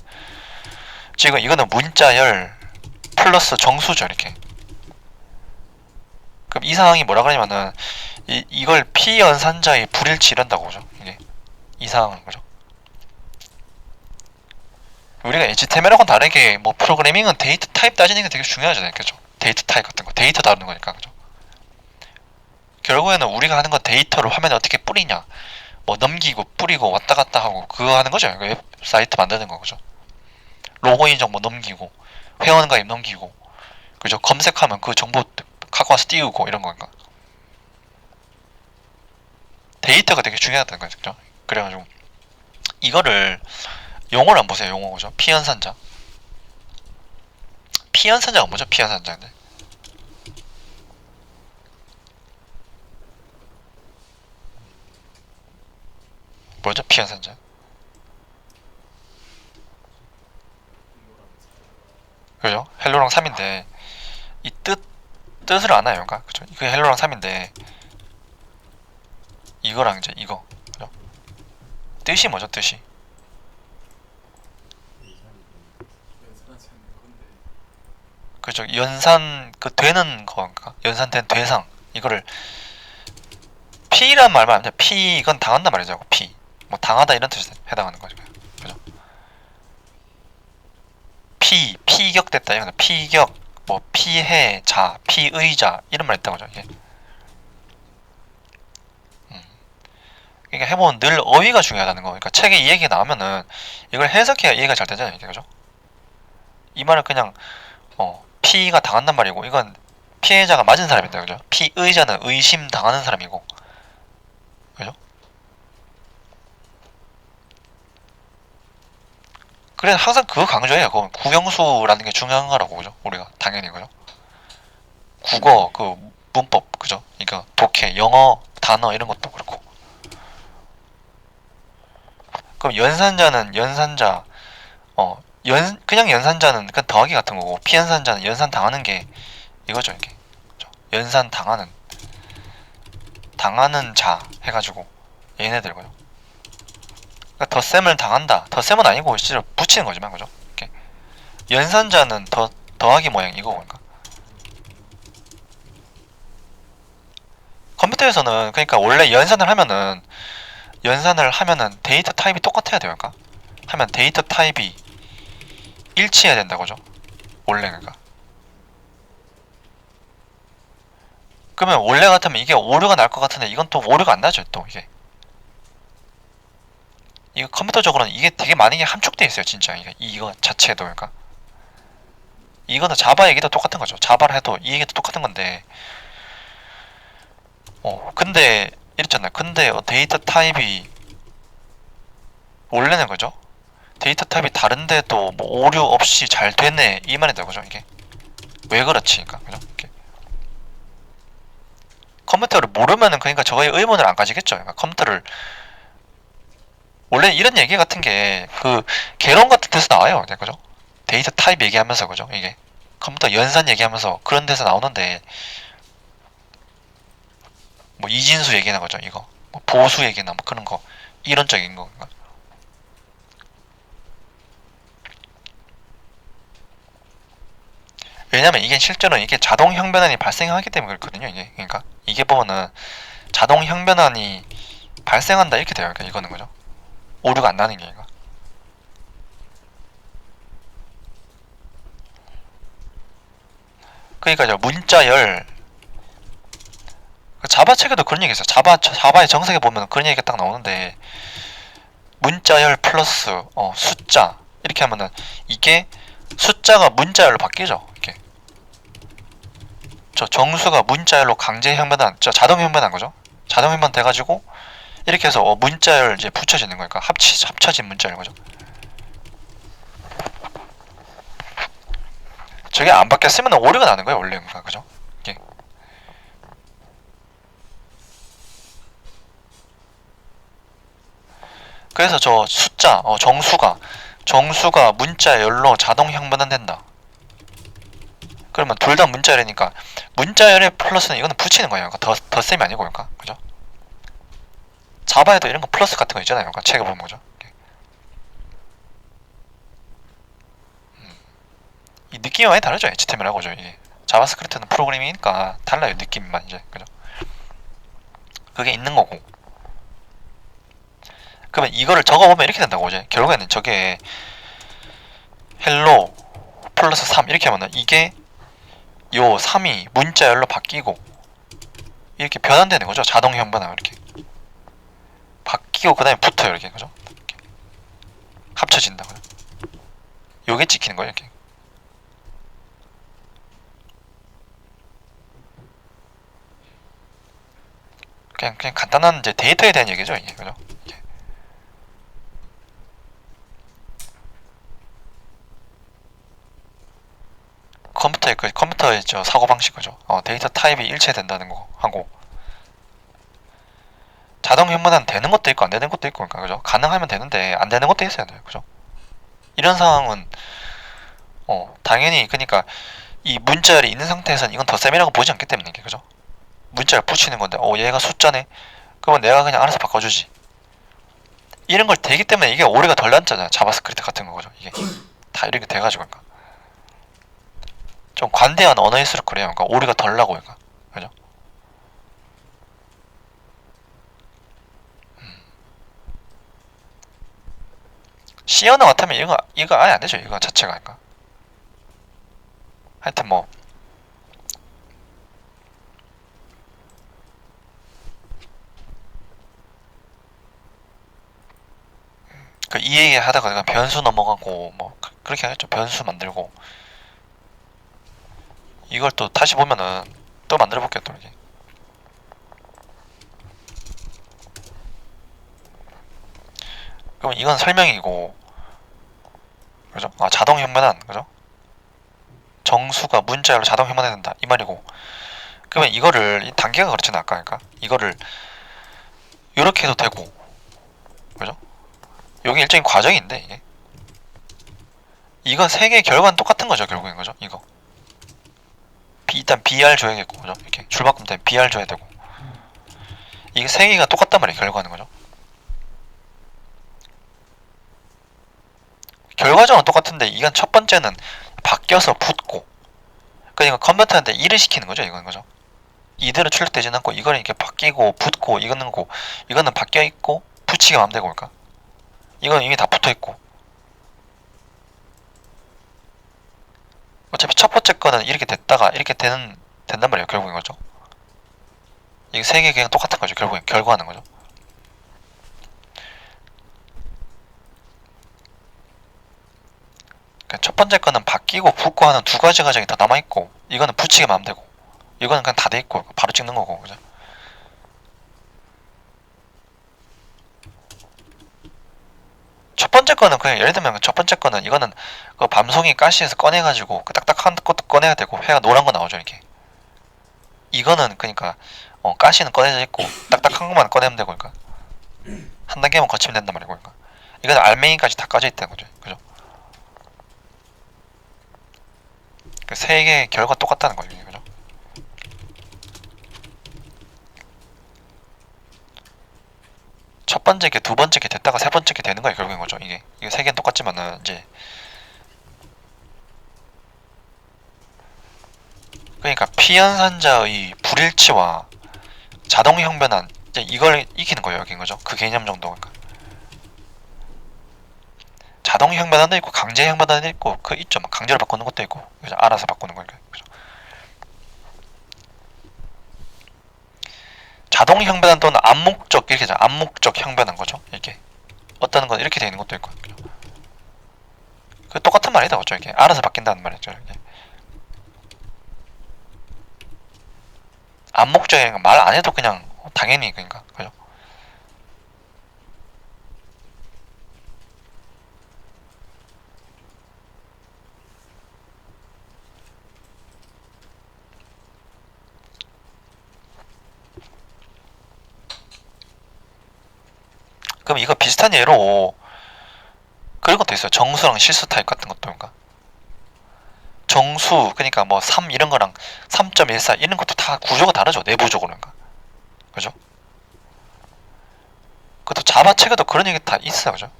지금 이거는 문자열 플러스 정수죠, 이렇게. 그럼 이 상황이 뭐라 그러냐면은 이걸 피연산자의 불일치 이런다고 그죠. 이게 이 상황은 그죠. 우리가 HTML하고는 다르게 뭐 프로그래밍은 데이터 타입 따지는 게 되게 중요하잖아요, 그죠. 데이터 타입 같은 거, 데이터 다루는 거니까 그죠. 결국에는 우리가 하는 건 데이터를 화면에 어떻게 뿌리냐, 뭐 넘기고 뿌리고 왔다 갔다 하고 그거 하는 거죠. 웹사이트 만드는 거 그죠. 로고 인정 뭐 넘기고 회원가입 넘기고 그죠. 검색하면 그 정보 갖고 와서 띄우고 이런 거니까 데이터가 되게 중요하다는 거죠. 그죠? 그래가지고 이거를 용어를 안 보세요. 용어 그죠. 피연산자가 뭐죠? 피연산자인데 뭐죠? 피연산자 그죠? 헬로랑 3인데 이 뜻을 아나요? 그러니까 그죠? 이게 헬로랑 3인데 이거랑 이제 이거 그죠? 뜻이 뭐죠? 뜻이 그죠? 연산 그 되는 거니까 연산된 대상 이거를 P란 말만 하면 P 이건 당한단 말이죠. P 뭐 당하다 이런 뜻에 해당하는 거죠. 그죠? 피격됐다 이거는 피격 뭐 피해자 피의자 이런 말 있다는 거죠. 이게 그러니까 해보면 늘 어휘가 중요하다는 거. 그러니까 책에 이 얘기가 나오면은 이걸 해석해야 이해가 잘 되잖아요. 이게 그죠? 이 말은 그냥 피가 당한단 말이고 이건 피해자가 맞은 사람이다. 그죠? 피의자는 의심 당하는 사람이고 그죠? 그래서 항상 그거 강조해요. 그 국영수라는 게 중요한 거라고 그죠? 우리가 당연히 그죠? 국어 그 문법 그죠? 그러니까 독해 영어 단어 이런 것도 그렇고 그럼 연산자는 연산자 그냥 연산자는 그냥 더하기 같은 거고 피연산자는 연산 당하는 게 이거죠 이게 그죠? 연산 당하는 자 해가지고 얘네들 거죠. 그러니까 덧셈을 당한다. 덧셈은 아니고 실제로 붙이는 거지만 그죠? 이렇게. 연산자는 더하기 모양 이거 보니까 컴퓨터에서는 그러니까 원래 연산을 하면은 데이터 타입이 똑같아야 돼요. 그러니까 하면 데이터 타입이 일치해야 된다고 죠 원래 그러니까. 그러면 원래 같으면 이게 오류가 날 것 같은데 이건 또 오류가 안 나죠. 또 이게 이거 컴퓨터적으로는 이게 되게 많은 게 함축돼 있어요. 진짜 이거 자체도 그러니까 이거는 자바 얘기도 똑같은 거죠. 자바를 해도 이 얘기도 똑같은 건데 근데 이랬잖아요. 근데 데이터 타입이 원래는 그죠? 데이터 타입이 다른데도 뭐 오류 없이 잘 되네 이 말이 되는 거죠. 이게 왜 그렇지? 그러니까 그죠? 이렇게. 컴퓨터를 모르면은 그러니까 저거에 의문을 안 가지겠죠. 그러니까 컴퓨터를 원래 이런 얘기 같은 게 그 개론 같은 데서 나와요. 그죠? 데이터 타입 얘기하면서 그죠? 이게 컴퓨터 연산 얘기하면서 그런 데서 나오는데 뭐 이진수 얘기나 거죠. 이거 뭐 보수 얘기나 뭐 그런 거 이론적인 거. 왜냐면 이게 실제로 이게 자동 형변환이 발생하기 때문에 그렇거든요. 이게 그러니까 이게 보면은 자동 형변환이 발생한다 이렇게 돼요. 그러니까 이거는 거죠. 오류가 안 나는 게 이거. 그러니까 문자열 자바 책에도 그런 얘기 있어요. 자바의 정석에 보면 그런 얘기가 딱 나오는데 문자열 플러스 숫자 이렇게 하면은 이게 숫자가 문자열로 바뀌죠. 이렇게 저 정수가 문자열로 강제 형변한 자동 형변한 거죠. 자동 형변 돼가지고 이렇게 해서 문자열 이제 붙여지는 거니까 합쳐진 문자열 거죠. 저게 안 바뀌었으면 오류가 나는 거예요 원래 그죠? 이게. 그래서 저 숫자 정수가 문자열로 자동 형변환된다. 그러면 둘 다 문자열이니까 문자열의 플러스는 이거는 붙이는 거예요. 그러니까 덧셈이 아니고 그러니까 그죠? 자바에도 이런 거 플러스 같은 거 있잖아요. 그러니까 책에 보면 뭐죠? 이 느낌이 많이 다르죠. HTML하고 죠 이게 자바스크립트는 프로그래밍이니까 달라요. 느낌만 이제 그죠? 그게 있는 거고. 그러면 이거를 적어보면 이렇게 된다고 이제 결국에는 저게 헬로 플러스 3 이렇게 하면은 이게 요 3이 문자열로 바뀌고 이렇게 변환되는 거죠. 자동 형변화 이렇게 바뀌고 그 다음에 붙어요. 이렇게 그죠? 이렇게. 합쳐진다고요. 요게 찍히는 거예요. 이렇게. 그냥 간단한 이제 데이터에 대한 얘기죠. 이게 그죠? 이게. 컴퓨터의 저 사고방식 그죠? 데이터 타입이 일체된다는 거 하고 자동 형변환 되는 것도 있고 안 되는 것도 있고 그러니까 그죠? 가능하면 되는데 안 되는 것도 있어야 돼요. 그죠? 이런 상황은 당연히 그러니까 이 문자열이 있는 상태에서는 이건 덧셈이라고 보지 않기 때문에 이게 그죠? 문자를 붙이는 건데 얘가 숫자네? 그러면 내가 그냥 알아서 바꿔주지. 이런 걸 되기 때문에 이게 오류가 덜 났잖아요. 자바스크립트 같은 거 그죠? 이게 다 이렇게 돼가지고 그러니까. 좀 관대한 언어일수록 그래요. 그러니까 오류가 덜 나고, 그러니까. 그죠? C 언어 같으면 이거 아예 안 되죠. 이거 자체가. 그러니까. 하여튼 뭐. 그 EA 하다가 그냥 변수 넘어가고, 뭐, 그렇게 하겠죠. 변수 만들고. 이걸 또 다시 보면은, 또 만들어 볼게요, 또 이렇게. 그럼 이건 설명이고, 그죠? 아, 자동 형변환, 그죠? 정수가 문자열로 자동 형변화된다 이 말이고, 그러면 이거를 이 단계가 그렇잖아 아까. 그러니까 이거를 이렇게 해도 되고, 그죠? 여기 일종의 과정인데 이게 이건 세 개의 결과는 똑같은 거죠 결국엔. 그죠? 이거 일단 BR 줘야겠고, 그죠? 이렇게 줄 바꾸면 되면 BR 줘야 되고, 이게 세 개가 똑같단 말이에요 결과는. 그죠? 결과적은 똑같은데 이건 첫 번째는 바뀌어서 붙고, 그러니까 컴퓨터한테 일을 시키는 거죠 이건. 그죠? 이대로 출력되지는 않고 이거는 이렇게 바뀌고 붙고 이거는 고, 이거는 바뀌어 있고 붙이기만 하면 되고, 그러니까 이건 이미 다 붙어 있고. 어차피 첫 번째 거는 이렇게 됐다가 이렇게 된단 말이에요 결국엔. 거죠? 이게 세 개 그냥 똑같은 거죠 결국엔. 결과하는 거죠. 그러니까 첫 번째 거는 바뀌고 붙고 하는 두 가지 과정이 다 남아 있고, 이거는 붙이기만 하면 되고, 이거는 그냥 다 돼 있고 바로 찍는 거고. 그죠? 첫 번째 거는 그냥 예를 들면 첫 번째 거는 이거는 그 밤송이 가시에서 꺼내가지고 그 딱딱한 것도 꺼내야 되고 회가 노란 거 나오죠 이렇게. 이거는 그러니까 가시는 꺼내져 있고 딱딱한 것만 꺼내면 되고, 그러니까 한 단계만 거치면 된단 말이고. 그러니까 이거는 알맹이까지 다 까져 있다는 거죠. 그죠? 그 세 개의 결과 똑같다는 거죠. 그죠? 첫 번째 게 두 번째 게 됐다가 세 번째 게 되는 거예요 결국엔. 거죠. 이게 세 개는 똑같지만은 이제, 그러니까 피연산자의 불일치와 자동 형변환, 이제 이걸 익히는 거예요 여기인 거죠. 그 개념 정도. 그러니까 자동 형변환도 있고 강제 형변환도 있고, 그 있죠. 막 강제로 바꾸는 것도 있고, 그죠? 알아서 바꾸는 거니까. 그죠? 자동 형변환 또는 암묵적, 이렇게 암묵적 형변환 거죠. 이게 어떤 건 이렇게 되어 있는 것도 있고. 그죠? 그 똑같은 말이다, 그죠? 이게 알아서 바뀐다는 말이죠. 이게 암묵적인 말 안 해도 그냥 당연히, 그러니까. 그죠? 그럼 이거 비슷한 예로 그런 것도 있어요. 정수랑 실수 타입 같은 것도. 그러니까 정수, 그러니까 뭐 3 이런 거랑 3.14 이런 것도 다 구조가 다르죠 내부적으로. 그러니까 그죠? 그것도 자바 책에도 그런 얘기 다 있어요. 그죠?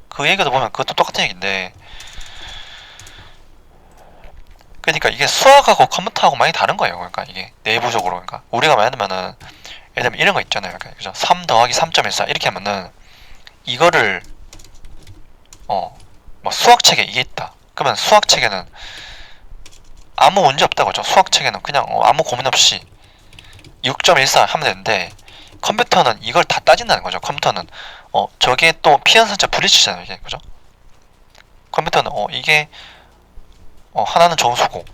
그 얘기도 보면 그것도 똑같은 얘기인데, 그러니까 이게 수학하고 컴퓨터하고 많이 다른 거예요. 그러니까 이게 내부적으로. 그러니까 우리가 예를 들면은, 예를 들면 이런 거 있잖아요. 그러니까 그죠? 3 더하기 3.14 이렇게 하면은 이거를 뭐 수학책에 이게 있다. 그러면 수학책에는 아무 문제 없다고 하죠. 수학책에는 그냥 아무 고민 없이 6.14 하면 되는데, 컴퓨터는 이걸 다 따진다는 거죠. 컴퓨터는 저게 또 피연산자 불일치잖아요. 이게. 그죠? 컴퓨터는 이게 하나는 정수고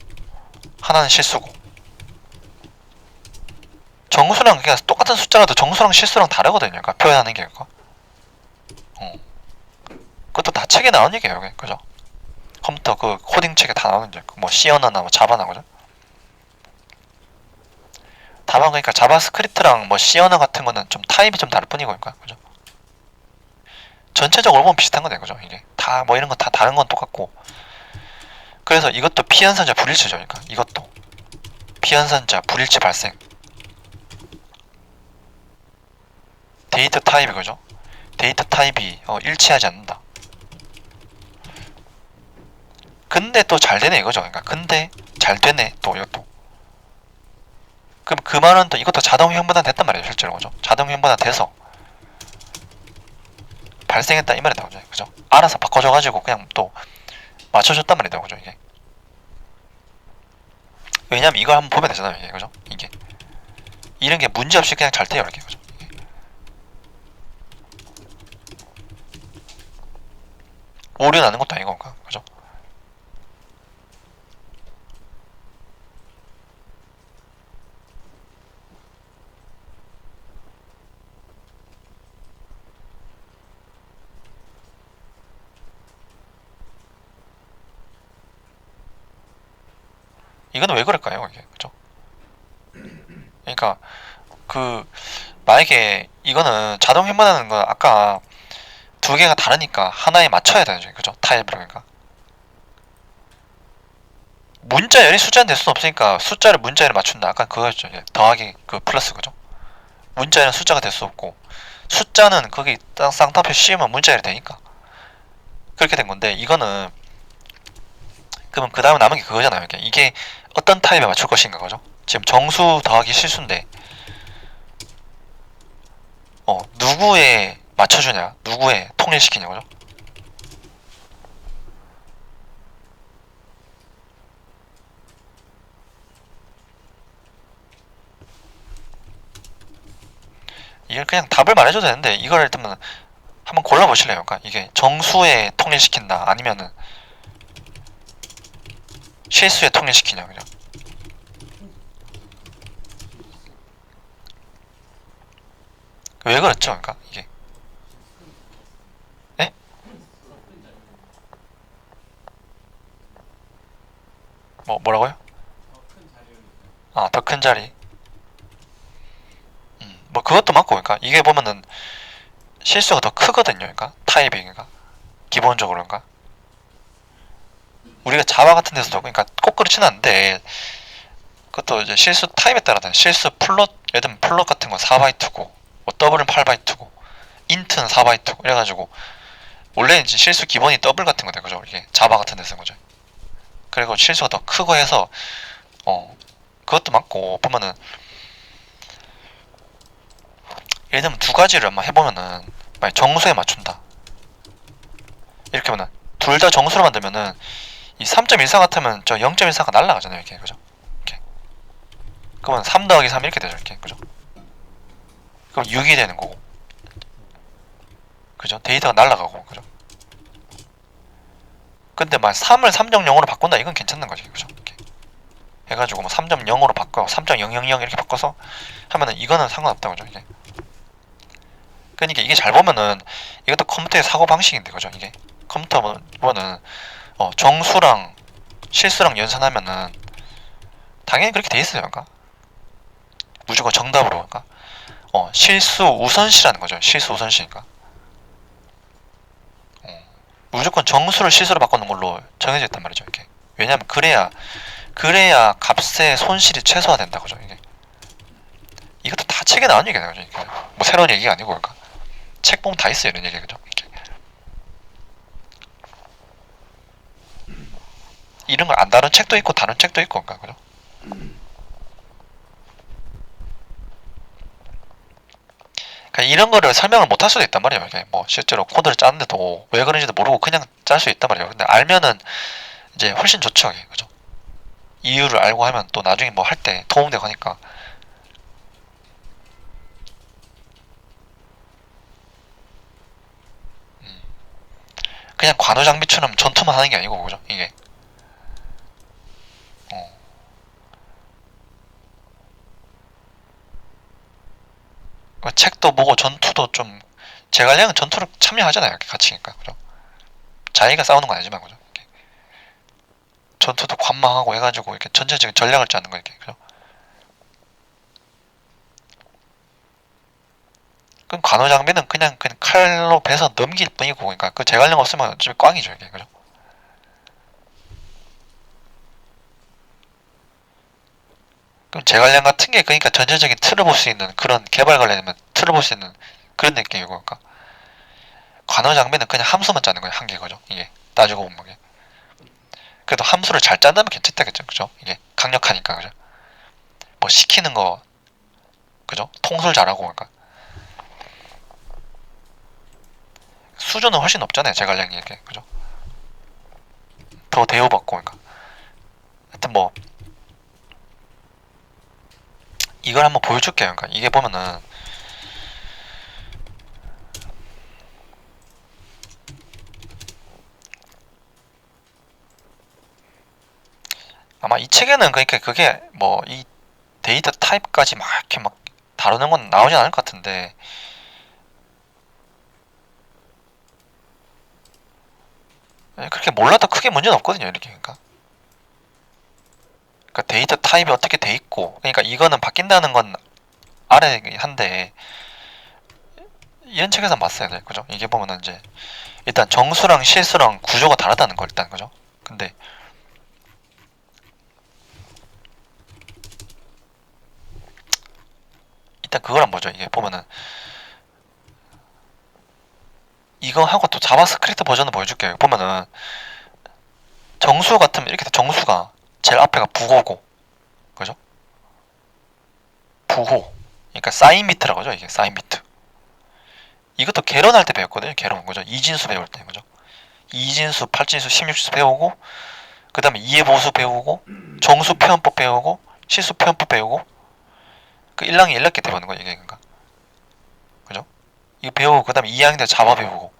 하나는 실수고, 정수랑 그냥 똑같은 숫자라도 정수랑 실수랑 다르거든요. 그러니까 표현하는 게. 그러니까. 그것도 다 책에 나온 얘기예요. 그죠? 컴퓨터 그 코딩 책에 다 나오는 게, 뭐 C언어나 뭐 자바나. 그죠? 다만 그러니까 자바스크립트랑 뭐 C언어 같은 거는 좀 타입이 좀 다를 뿐이고. 그러니까. 그죠? 전체적으로 보면 비슷한 거네. 그죠? 이게 다 뭐 이런 거 다 다른 건 똑같고. 그래서 이것도 피연산자 불일치죠. 그러니까 이것도 피연산자 불일치 발생. 데이터 타입이, 그죠? 데이터 타입이 일치하지 않는다. 근데 또 잘 되네 이거죠. 그러니까 근데 잘 되네 또 이것도. 그럼 그 말은 또 이것도 자동 횡보단 됐단 말이에요 실제로. 그죠? 자동 횡보단 돼서 발생했다 이 말이다. 그죠? 그죠? 알아서 바꿔줘가지고 그냥 또 맞춰줬단 말이다. 그죠? 이게. 왜냐면 이걸 한번 보면 되잖아요. 이게. 그죠? 이게. 이런 게 문제없이 그냥 잘 돼요. 이렇게. 그죠? 오류 나는 것도 아니고. 그죠? 이거는 왜 그럴까요? 이게. 그죠? 그러니까 그 만약에 이거는 자동 횡보하는 건 아까 두 개가 다르니까 하나에 맞춰야 되죠. 그죠? 타입으로. 그러니까 문자열이 숫자는 될 수는 없으니까 숫자를 문자열에 맞춘다. 아까 그거였죠. 예. 더하기 그 플러스. 그죠? 문자열은 숫자가 될 수 없고 숫자는 거기 쌍따옴표 씌우면 문자열이 되니까 그렇게 된 건데, 이거는 그러면 그 다음에 남은 게 그거잖아요. 이게 어떤 타입에 맞출 것인가. 그죠? 지금 정수 더하기 실수인데 누구에 맞춰주냐, 누구에 통일시키냐. 그죠? 이걸 그냥 답을 말해줘도 되는데 이걸 일단 한번 골라보실래요? 그러니까 이게 정수에 통일시킨다 아니면은 실수에 통일시키냐. 그죠? 왜 그렇죠? 그러니까 이게 예? 뭐라고요? 아, 더 큰 자리. 뭐 그것도 맞고. 그러니까 이게 보면은 실수가 더 크거든요. 그러니까 타입이. 그러니까 기본적으로. 그러니까 우리가 자바 같은 데서도 그러니까 꼭 그렇지는 않은데 그것도 이제 실수 타입에 따라 다른 실수 플롯, 예를 들면 플롯 같은 건 4바이트고 뭐 더블은 8바이트고 인트는 4바이트고 이래가지고 원래 이제 실수 기본이 더블 같은 거다. 그죠? 이게 자바 같은 데 쓰는 거죠. 그리고 실수가 더 크고 해서 그것도 맞고. 보면은 예를 들면 두 가지를 한번 해보면은 만약 정수에 맞춘다 이렇게 하면은 둘 다 정수로 만들면은 이 3.14 같으면 저 0.14가 날라가잖아요. 이렇게. 그죠? 이렇게. 그러면 3 더하기 3 이렇게 되죠. 이렇게. 그죠? 그럼 6이 되는 거고. 그죠? 데이터가 날라가고. 그죠? 근데 만 3을 3.0으로 바꾼다 이건 괜찮는 거지. 그죠? 이렇게 해가지고 뭐 3.0으로 바꿔 3.000 이렇게 바꿔서 하면은 이거는 상관없다. 그죠? 이게. 그러니까 이게 잘 보면은 이것도 컴퓨터의 사고 방식인데. 그죠? 이게 컴퓨터 보면은 정수랑 실수랑 연산하면은 당연히 그렇게 돼 있어요. 그러니까 무조건 정답으로. 그러니까 실수 우선시라는 거죠. 실수 우선시니까. 무조건 정수를 실수로 바꾸는 걸로 정해져 있단 말이죠. 이게. 왜냐면 그래야 값의 손실이 최소화된다. 그죠? 이게. 이것도 다 책에 나온 얘기잖아요. 이게. 뭐 새로운 얘기가 아니고. 그러니까 책 보면 다 있어요. 이런 얘기. 그죠? 이게. 이런 걸 안 다룬 책도 있고 다른 책도 있고. 그러니까. 그죠? 그러니까 이런 거를 설명을 못 할 수도 있단 말이에요. 이게 뭐 실제로 코드를 짜는데도 왜 그런지도 모르고 그냥 짤 수 있단 말이에요. 근데 알면은 이제 훨씬 좋죠. 이게. 그죠? 이유를 알고 하면 또 나중에 뭐 할 때 도움되고 하니까. 그냥 관우장비처럼 전투만 하는 게 아니고. 그죠? 이게. 어. 책도 보고 전투도 좀, 제갈량은 전투를 참여하잖아요. 이렇게 같이. 그러니까. 그죠? 자기가 싸우는 건 아니지만. 그죠? 이렇게. 전투도 관망하고 해가지고 이렇게 전체적인 전략을 짜는 거. 이렇게. 그죠? 그럼 관우장비는 그냥 칼로 베서 넘길 뿐이고. 그러니까 그 제갈량 없으면 좀 꽝이죠. 이게. 그죠? 그럼 제갈량 같은 게 그러니까 전체적인 틀을 볼 수 있는 그런 개발 관련이면 틀을 볼 수 있는 그런 느낌이고. 그러니까 관우 장비는 그냥 함수만 짜는 거예요. 한 개. 거죠. 이게 따지고 보면. 그래도 함수를 잘 짠다면 괜찮다겠죠, 그죠? 이게 강력하니까, 그죠? 뭐 시키는 거, 그죠? 통솔 잘하고, 그러니까 수준은 훨씬 높잖아요, 제갈량이 이게, 그죠? 더 대우받고, 그러니까 하여튼 뭐 이걸 한번 보여줄게요. 그러니까 이게 보면은 아마 이 책에는 그러니까 그게 뭐 이 데이터 타입까지 막 이렇게 막 다루는 건 나오진 않을 것 같은데 그렇게 몰라도 크게 문제는 없거든요. 이렇게 그러니까 데이터 타입이 어떻게 돼 있고 그러니까 이거는 바뀐다는 건 알아야 한데 이런 책에서 봤어야 돼, 그죠? 이게 보면은 이제 일단 정수랑 실수랑 구조가 다르다는 거 일단, 그죠? 근데 일단 그걸 한번 보죠. 이게 보면은 이거 하고 또 자바스크립트 버전을 보여줄게요. 보면은 정수 같으면 이렇게 돼. 정수가 제일 앞에가 부호고, 그죠? 부호. 그러니까 사인 비트라고 하죠. 이게 사인 비트. 이것도 개론할 때 배웠거든요. 개론, 그죠? 이진수 배울 때, 그죠? 이진수, 팔진수, 십육수 배우고, 그 다음에 이해보수 배우고, 정수 표현법 배우고, 실수 표현법 배우고, 그 1랑이 1락게 배우는 거예요. 이게 그러니까, 그죠? 이거 배우고, 그 다음에 2학년 때 자바 배우고.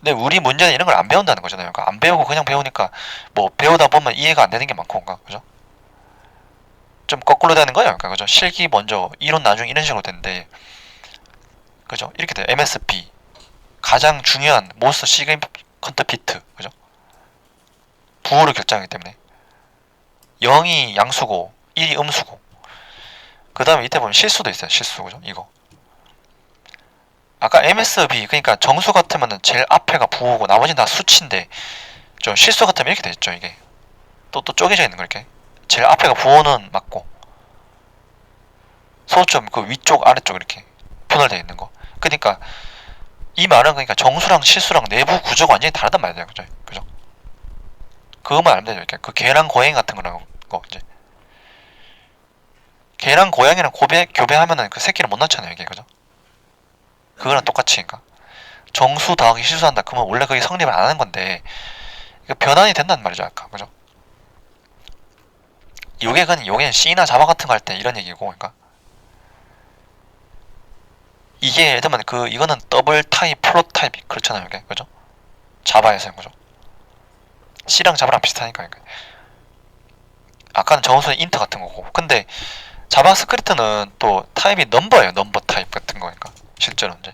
근데 우리 문제는 이런 걸 안 배운다는 거잖아요. 그러니까 안 배우고 그냥 배우니까 뭐 배우다 보면 이해가 안 되는 게 많고, 그런가, 그죠? 좀 거꾸로 되는 거예요. 그러니까 그죠? 실기 먼저, 이론 나중에 이런 식으로 되는데, 그죠? 이렇게 돼요. MSB 가장 중요한 모스트 시그니컨트 비트, 그죠? 부호를 결정하기 때문에 0이 양수고 1이 음수고 그 다음에 이때 보면 실수도 있어요. 실수, 그죠? 이거 아까 MSB 그러니까 정수 같으면은 제일 앞에가 부호고 나머지는 다 수치인데 좀 실수 같으면 이렇게 되죠. 이게 또 쪼개져 있는 거 이렇게 제일 앞에가 부호는 맞고 소점 그 위쪽 아래쪽 이렇게 분할되어 있는 거. 그러니까 이 말은 그러니까 정수랑 실수랑 내부 구조가 완전히 다르단 말이에요. 그죠? 그죠? 그것만 알면 되죠. 이렇게 그 개랑 고양이 같은 거라고 거 이제 개랑 고양이랑 교배하면은 그 새끼를 못 낳잖아요. 이게, 그죠? 그거랑 똑같이 그러니까 정수 더하기 실수한다. 그러면 원래 그게 성립을 안 하는 건데 이거 변환이 된다는 말이죠. 아까, 그죠? 요게 C나 자바 같은 거 할 때 이런 얘기고, 그러니까 이게 예를 들면 그 이거는 더블 타입, 플롯 타입이 그렇잖아요. 이게, 그죠? 자바에서는, 그죠? C랑 자바랑 비슷하니까. 그러니까. 아까는 정수는 인트 같은 거고. 근데 자바스크립트는 또 타입이 넘버예요. 넘버 타입 같은 거니까. 실제로 이제.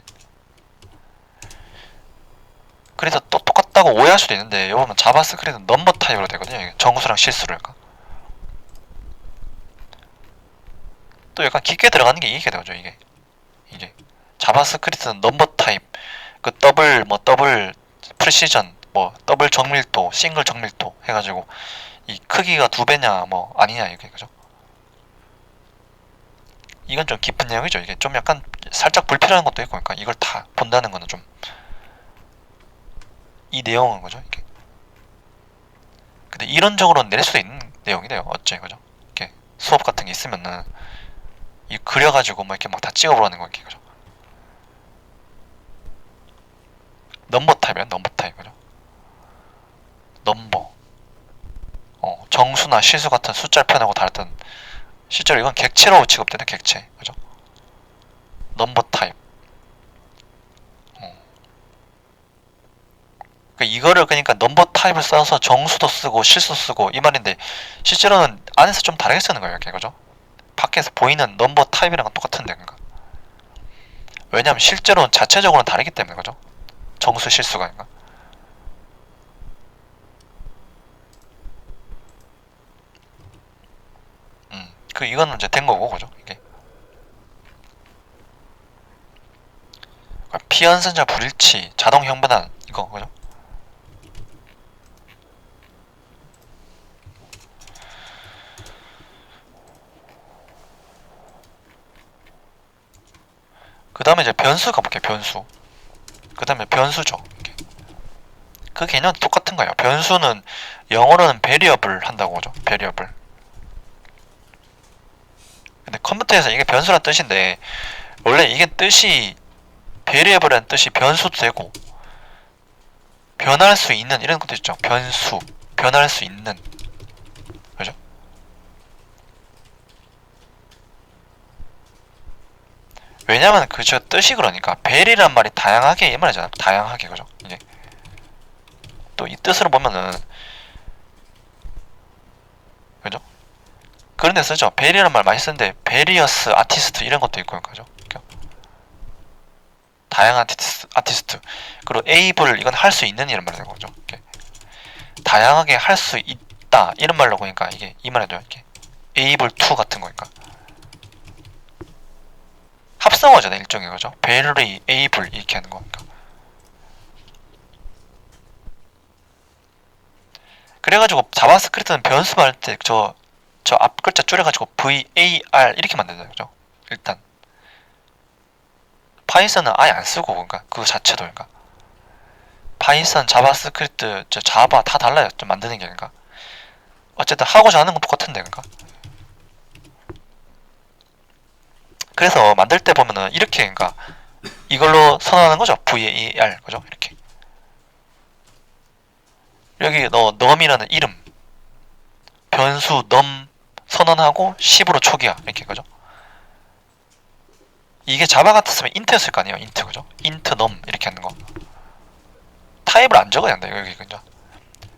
그래서 또 똑같다고 오해할 수도 있는데 여러분 자바스크립트는 넘버 타입으로 되거든요. 정수랑 실수를. 또 약간 깊게 들어가는 게 이게 되죠. 이게 자바스크립트는 넘버 타입, 그 더블 프리시전, 뭐 더블 정밀도, 싱글 정밀도 해가지고 이 크기가 두 배냐 뭐 아니냐 이게, 그죠? 이건 좀 깊은 내용이죠. 이게 좀 약간 살짝 불필요한 것도 있고, 그러니까 이걸 다 본다는 거는 좀 이 내용은, 그죠? 이게 근데 이론적으로 낼 수도 있는 내용이네요. 어째, 그죠? 이렇게 수업 같은 게 있으면은 이 그려가지고 뭐 이렇게 막 다 찍어보라는 거, 이렇게, 그죠? 넘버 타입이야, 넘버 타입, 그죠? 넘버, 정수나 실수 같은 숫자를 표현하고 다르던 실제로 이건 객체로 취급되는 객체, 그죠? 넘버 타입. 이거를 그러니까 넘버 타입을 써서 정수도 쓰고 실수 쓰고 이 말인데 실제로는 안에서 좀 다르게 쓰는 거예요, 이렇게, 그죠? 밖에서 보이는 넘버 타입이랑 똑같은데, 그러니까 왜냐면 실제로는 자체적으로는 다르기 때문에, 그죠? 정수 실수가, 그러니까 그 이거는 이제 된 거고, 그죠? 이게 피연산자 불일치, 자동 형변환 이거, 그죠? 그 다음에 이제 변수 가볼게요. 변수. 그 다음에 변수죠. 이렇게. 그 개념은 똑같은 거예요. 변수는 영어로는 variable 한다고 하죠. variable. 근데 컴퓨터에서 이게 변수란 뜻인데 원래 이게 뜻이 variable이라는 뜻이 변수도 되고 변할 수 있는 이런 것도 있죠. 변수, 변할 수 있는, 그죠? 왜냐면 그저 뜻이 그러니까 벨이란 말이 다양하게 이 말이잖아요. 다양하게, 그죠? 이게 또 이 뜻으로 보면은, 그죠? 그런 데 쓰죠. 벨이란 말 많이 쓰는데 베리어스 아티스트 이런 것도 있고, 그죠? 다양한 아티스트. 그리고 에이블 이건 할 수 있는 이런 말이 되는 거죠. 이렇게. 다양하게 할 수 있다 이런 말로 보니까 이게 이 말이죠. 이렇게 able to 같은 거니까 합성어잖아요. 일종의, 그죠? very able 이렇게 하는 거니까. 그래가지고 자바스크립트는 변수 말할 때 저 앞 글자 줄여가지고 var 이렇게 만든다, 그죠? 일단 파이썬은 아예 안 쓰고, 그러니까 그 자체도, 그러니까 파이썬, 자바스크립트, 저 자바 다 달라요. 좀 만드는 게, 그러니까 어쨌든 하고자 하는 건 똑같은데, 그러니까 그래서 만들 때 보면은 이렇게, 그러니까 이걸로 선언하는 거죠. var, 그죠? 이렇게 여기 num이라는 이름 변수 num 선언하고 10으로 초기화 이렇게, 그죠? 이게 자바 같았으면 int였을 거 아니에요. int, 그죠? int num 이렇게 하는 거. 타입을 안 적어야 한다, 여기, 그죠?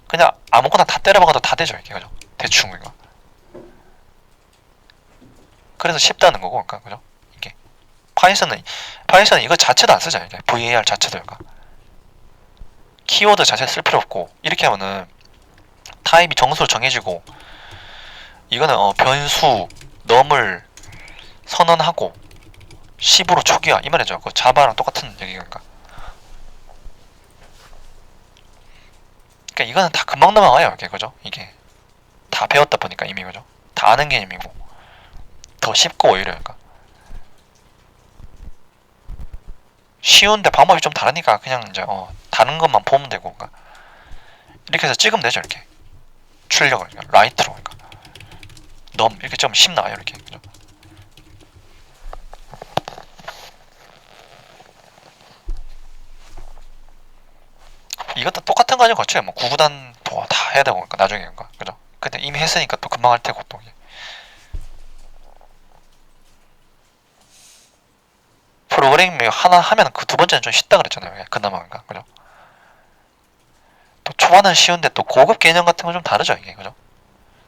그냥 아무거나 다 때려박아도 다 되죠, 이게, 그죠? 대충 이거. 그래서 쉽다는 거고, 그러니까, 그죠? 이게 파이썬은 이거 자체도 안 쓰잖아요. 이게 var 자체도, 그러니까 키워드 자체 쓸 필요 없고 이렇게 하면은 타입이 정수로 정해지고 이거는 변수 num을 선언하고 10으로 초기화 이 말이죠. 그 자바랑 똑같은 얘기니까. 그러니까 이거는 다 금방 넘어가요, 이게, 그죠? 이게 다 배웠다 보니까 이미, 그죠? 다 아는 개념이고 더 쉽고 오히려, 그러니까 쉬운데 방법이 좀 다르니까 그냥 이제 다른 것만 보면 되고, 그러니까 이렇게 해서 찍으면 되죠. 이렇게 출력을, 그러니까 라이트로, 그러니까 num 이렇게 좀 쉽 나와요, 이렇게, 그죠? 이것도 똑같은 과정 거쳐요. 뭐 구구단 다 해야 되고, 그러니까 나중에, 그러니까, 그죠? 근데 이미 했으니까 또 금방 할 테고 또 프로그래밍 하나 하면 그 두 번째는 좀 쉽다 그랬잖아요. 그나마, 그러니까, 그죠? 또 초반은 쉬운데 또 고급 개념 같은 건 좀 다르죠, 이게, 그죠?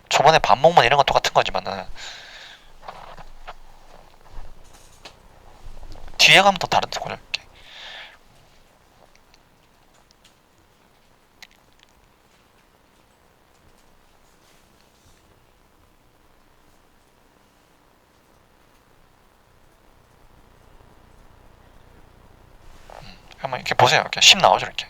초반에 반복문 이런 건 똑같은 거지만은 뒤에 가면 또 다른 거죠. 이렇게. 한번 이렇게 보세요. 이렇게 10 나오죠, 이렇게.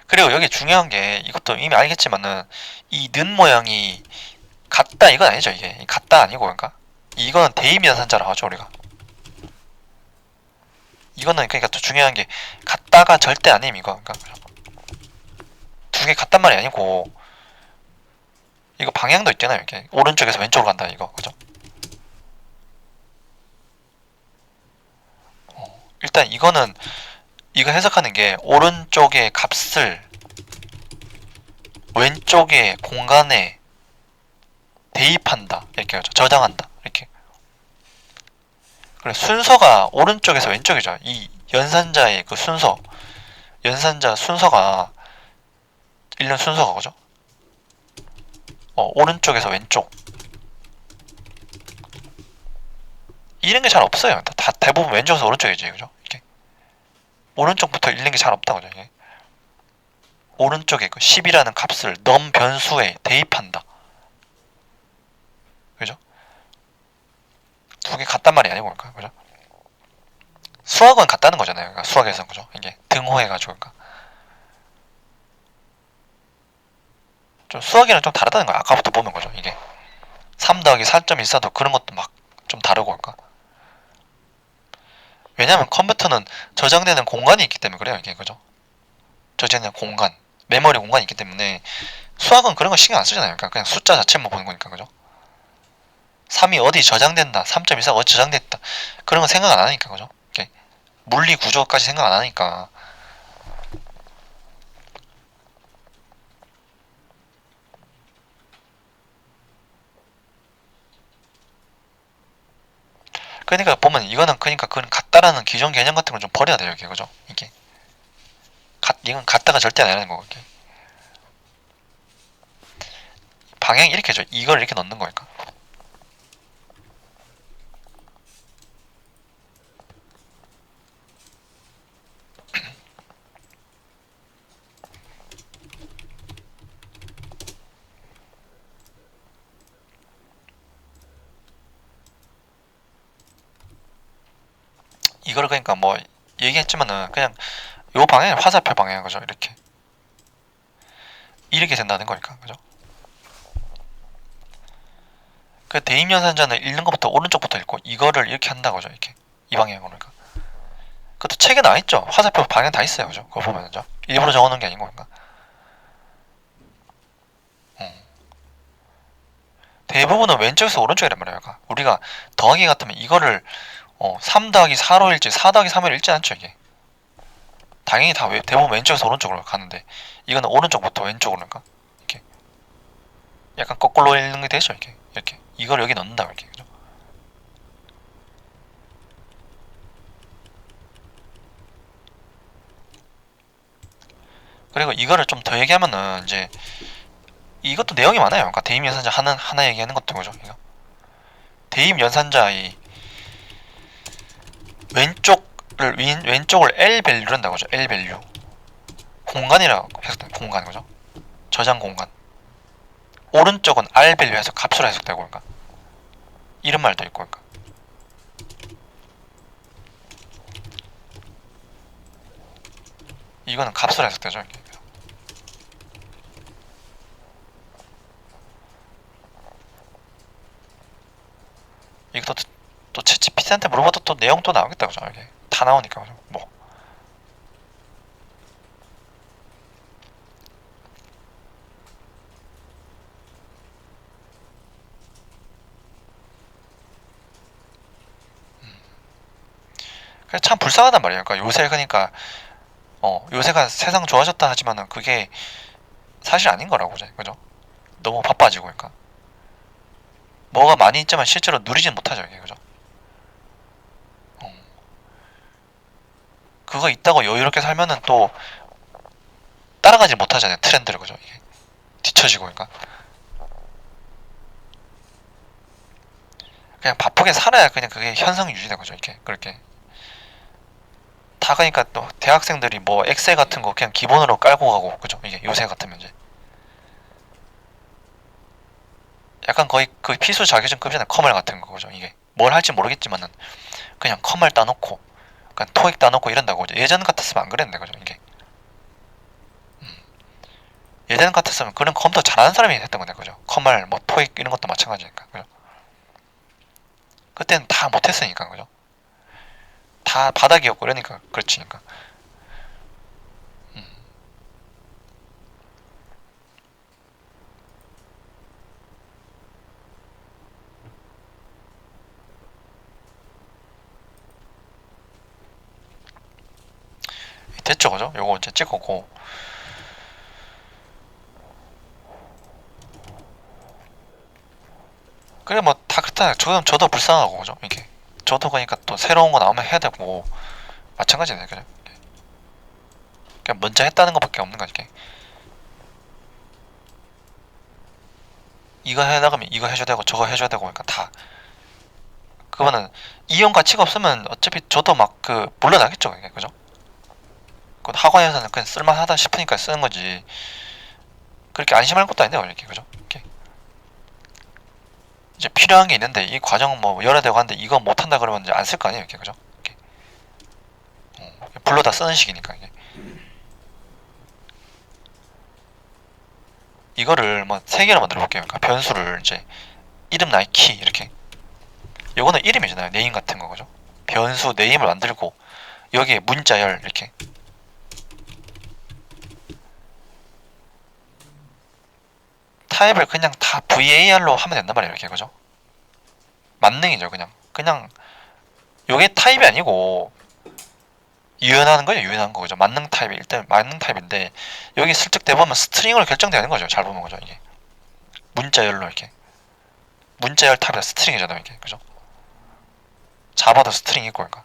그리고 여기 중요한 게 이것도 이미 알겠지만은 이 는 모양이 같다 이건 아니죠. 이게 같다 아니고, 그러니까 이거는 대입연산자라고 하죠, 우리가. 이거는 그러니까 또 중요한 게 같다가 절대 아님, 이거. 그러니까 두 개 같단 말이 아니고 이거 방향도 있잖아요. 이렇게 오른쪽에서 왼쪽으로 간다, 이거, 그죠? 일단 이거는 이거 해석하는 게 오른쪽의 값을 왼쪽의 공간에 대입한다 이렇게 하죠. 저장한다 이렇게. 그래 순서가 오른쪽에서 왼쪽이죠. 이 연산자의 그 순서, 연산자 순서가 일련 순서가, 그죠? 오른쪽에서 왼쪽 이런 게 잘 없어요. 다 대부분 왼쪽에서 오른쪽이지, 그죠? 이게 오른쪽부터 읽는 게 잘 없다, 그죠? 이게 오른쪽에 그 10이라는 값을 num 변수에 대입한다, 그죠? 두 개 같단 말이 아니고, 그러니까, 그죠? 수학은 같다는 거잖아요. 그러니까 수학에서, 그죠? 이게 등호해가지고, 그러니까 좀 수학이랑 좀 다르다는 거야. 아까부터 보면 거죠. 이게 3 더하기 4.14도 그런 것도 막 좀 다르고 할까. 왜냐면 컴퓨터는 저장되는 공간이 있기 때문에 그래요. 이게 그죠. 저장되는 공간, 메모리 공간이 있기 때문에 수학은 그런 거 신경 안 쓰잖아요. 그러니까 그냥 숫자 자체만 보는 거니까 그죠. 3이 어디 저장된다, 3.14가 어디 저장됐다, 그런 거 생각 안 하니까 그죠. 이렇게 물리 구조까지 생각 안 하니까. 그러니까 보면 이거는 그러니까 그건 같다라는 기존 개념 같은 걸 좀 버려야 돼요. 이게 그죠. 이게 이건 같다가 절대 안 하는 거고. 이게 방향이 이렇게죠. 이걸 이렇게 넣는 거니까. 이거를 그러니까 뭐 얘기했지만은 그냥 요 방향이 화살표 방향인 거죠. 이렇게 된다는 거니까 그죠. 그 대입연산자는 읽는 것부터 오른쪽부터 읽고 이거를 이렇게 한다고죠. 이렇게 이 방향으로. 그러니까 그것도 책에 나와 있죠. 화살표 방향 다 있어요. 그죠. 그거 보면은죠. 일부러 적어놓은 게 아닌 거니까. 대부분은 왼쪽에서 오른쪽이란 말이에요. 그러니까 우리가 더하기 같으면 이거를 3 더하기 4로 읽지 4 더하기 3으로 읽지 않죠. 이게 당연히 다 대부분 왼쪽에서 오른쪽으로 가는데 이거는 오른쪽부터 왼쪽으로 그러니까 이렇게 약간 거꾸로 읽는 게 되죠. 이렇게 이걸 여기 넣는다 이렇게 그죠? 그리고 이거를 좀 더 얘기하면은 이제 이것도 내용이 많아요. 그러니까 대입 연산자 하나 얘기하는 것도 그죠? 이거 대입 연산자의 왼쪽을 L 밸류로 한다고 하죠. L 밸류 공간이라고 해석돼요. 공간 그죠? 저장 공간. 오른쪽은 R 밸류 해서 값으로 해석되고 그러니까 이런 말도 있고 그러니까 이거는 값으로 해석되죠. 이게. 이것도 또 챗GPT한테 물어봐도 또 내용 또 나오겠다 그죠? 이게 다 나오니까 그죠? 뭐 참 불쌍하단 말이에요. 그러니까 요새 그러니까 요새가 세상 좋아졌다 하지만은 그게 사실 아닌 거라고 그죠? 너무 바빠지고 그러니까 뭐가 많이 있지만 실제로 누리진 못하죠 이게 그죠? 어, 그거 있다고 여유롭게 살면은 또 따라가지 못하잖아요 트렌드를 그죠? 이게 뒤처지고 그러니까 그냥 바쁘게 살아야 그냥 그게 현상 유지되는 거죠 이게 그렇게 다 그러니까 또 대학생들이 뭐 엑셀 같은 거 그냥 기본으로 깔고 가고 그죠? 이게 요새 같으면 이제 약간 거의 그 필수 자격증급이잖아요 커멀 같은 거 그죠? 이게 뭘 할지 모르겠지만은 그냥 커멀 따놓고 그냥 토익 따놓고 이런다고 예전 같았으면 안 그랬는데 그죠? 이게 예전 같았으면 그런 컴퓨터 잘하는 사람이 했던 거네 그죠? 커멀 뭐 토익 이런 것도 마찬가지니까 그죠? 그때는 다 못했으니까 그죠? 다 바닥이었고 이러니까 그렇지니까 됐죠 그죠? 요거 이제 찍었고 그래 뭐 다 그렇다 저도 불쌍하고 그죠? 이게 저도 그러니까 또 새로운 거 나오면 해야 되고 마찬가지네 그죠? 그냥 먼저 했다는 것밖에 없는 거지 이거 해나가면 이거 해줘야 되고 저거 해줘야 되고 그러니까 다 그거는 이용 가치가 없으면 어차피 저도 막 그 물러나겠죠 그게 그죠? 그 학원에서는 그냥 쓸만하다 싶으니까 쓰는 거지 그렇게 안심할 것도 아닌데 원래 이렇게 그죠? 이렇게 이제 필요한 게 있는데 이 과정은 뭐 열어야 되고 하는데 이거 못한다 그러면 이제 안 쓸 거 아니에요 이렇게 그죠? 이렇게 불러다 쓰는 식이니까 이게 이거를 뭐 세 개로 만들어 볼게요. 그러니까 변수를 이제 이름 나이키 이렇게. 요거는 이름이잖아요. 네임 같은 거 그죠? 변수 네임을 만들고 여기에 문자열 이렇게. 타입을 그냥 다 var로 하면 된단 말이에요. 이렇게 그죠? 만능이죠. 그냥 요게 타입이 아니고 유연하는 거예요. 유연한 거 그죠? 만능 타입이 일단 만능 타입인데 여기 슬쩍 대보면 스트링으로 결정되는 거죠. 잘 보면 그죠? 이게 문자열로 이렇게 문자열 타입이 스트링이잖아요. 이게 그죠? 자바도 스트링이 있고 그러니까.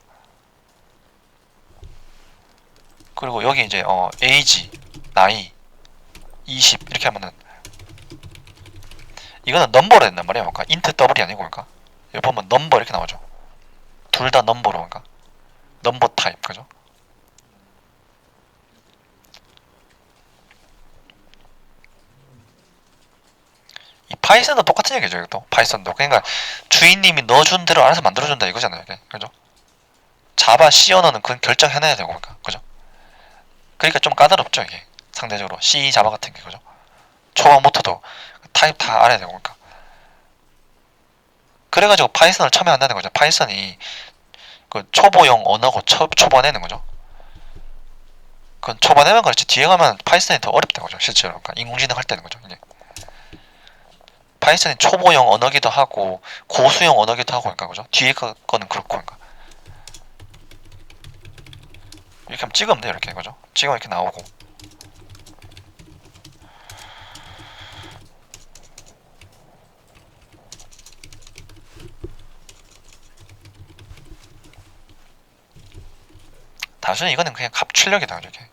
그리고 여기 이제 age 나이 20 이렇게 하면은 이거는 넘버로 된단 말이에요. 그러니까 인트 더블이 아니고 그러니까 여기 보면 넘버 이렇게 나오죠. 둘 다 넘버로 그러니까 넘버 타입 그죠? 이 파이썬도 똑같은 얘기죠. 이것도 파이썬도 그러니까 주인님이 넣어준 대로 알아서 만들어준다 이거잖아요. 이게 그죠? 자바 C 언어는 그건 결정해놔야 되고 그러니까 그죠? 그러니까 좀 까다롭죠 이게 상대적으로 C 자바 같은 게 그죠? 초반부터도 타입 다 알아야 되고 그러니까 그래가지고 파이썬을 처음에 한다는 거죠. 파이썬이 그 초보용 언어고 초반에는 거죠. 그건 초반에만 그렇지 뒤에 가면 파이썬이 더 어렵다는 거죠. 실제로 그러니까 인공지능 할 때는 거죠. 이게 파이썬이 초보용 언어기도 하고 고수용 언어기도 하고 그러니까 그죠? 뒤에 거는 그렇고 그러니까 이렇게 하면 찍으면 돼요. 이렇게 그죠? 찍으면 이렇게 나오고 단순히 이거는 그냥 값 출력이다. 이렇게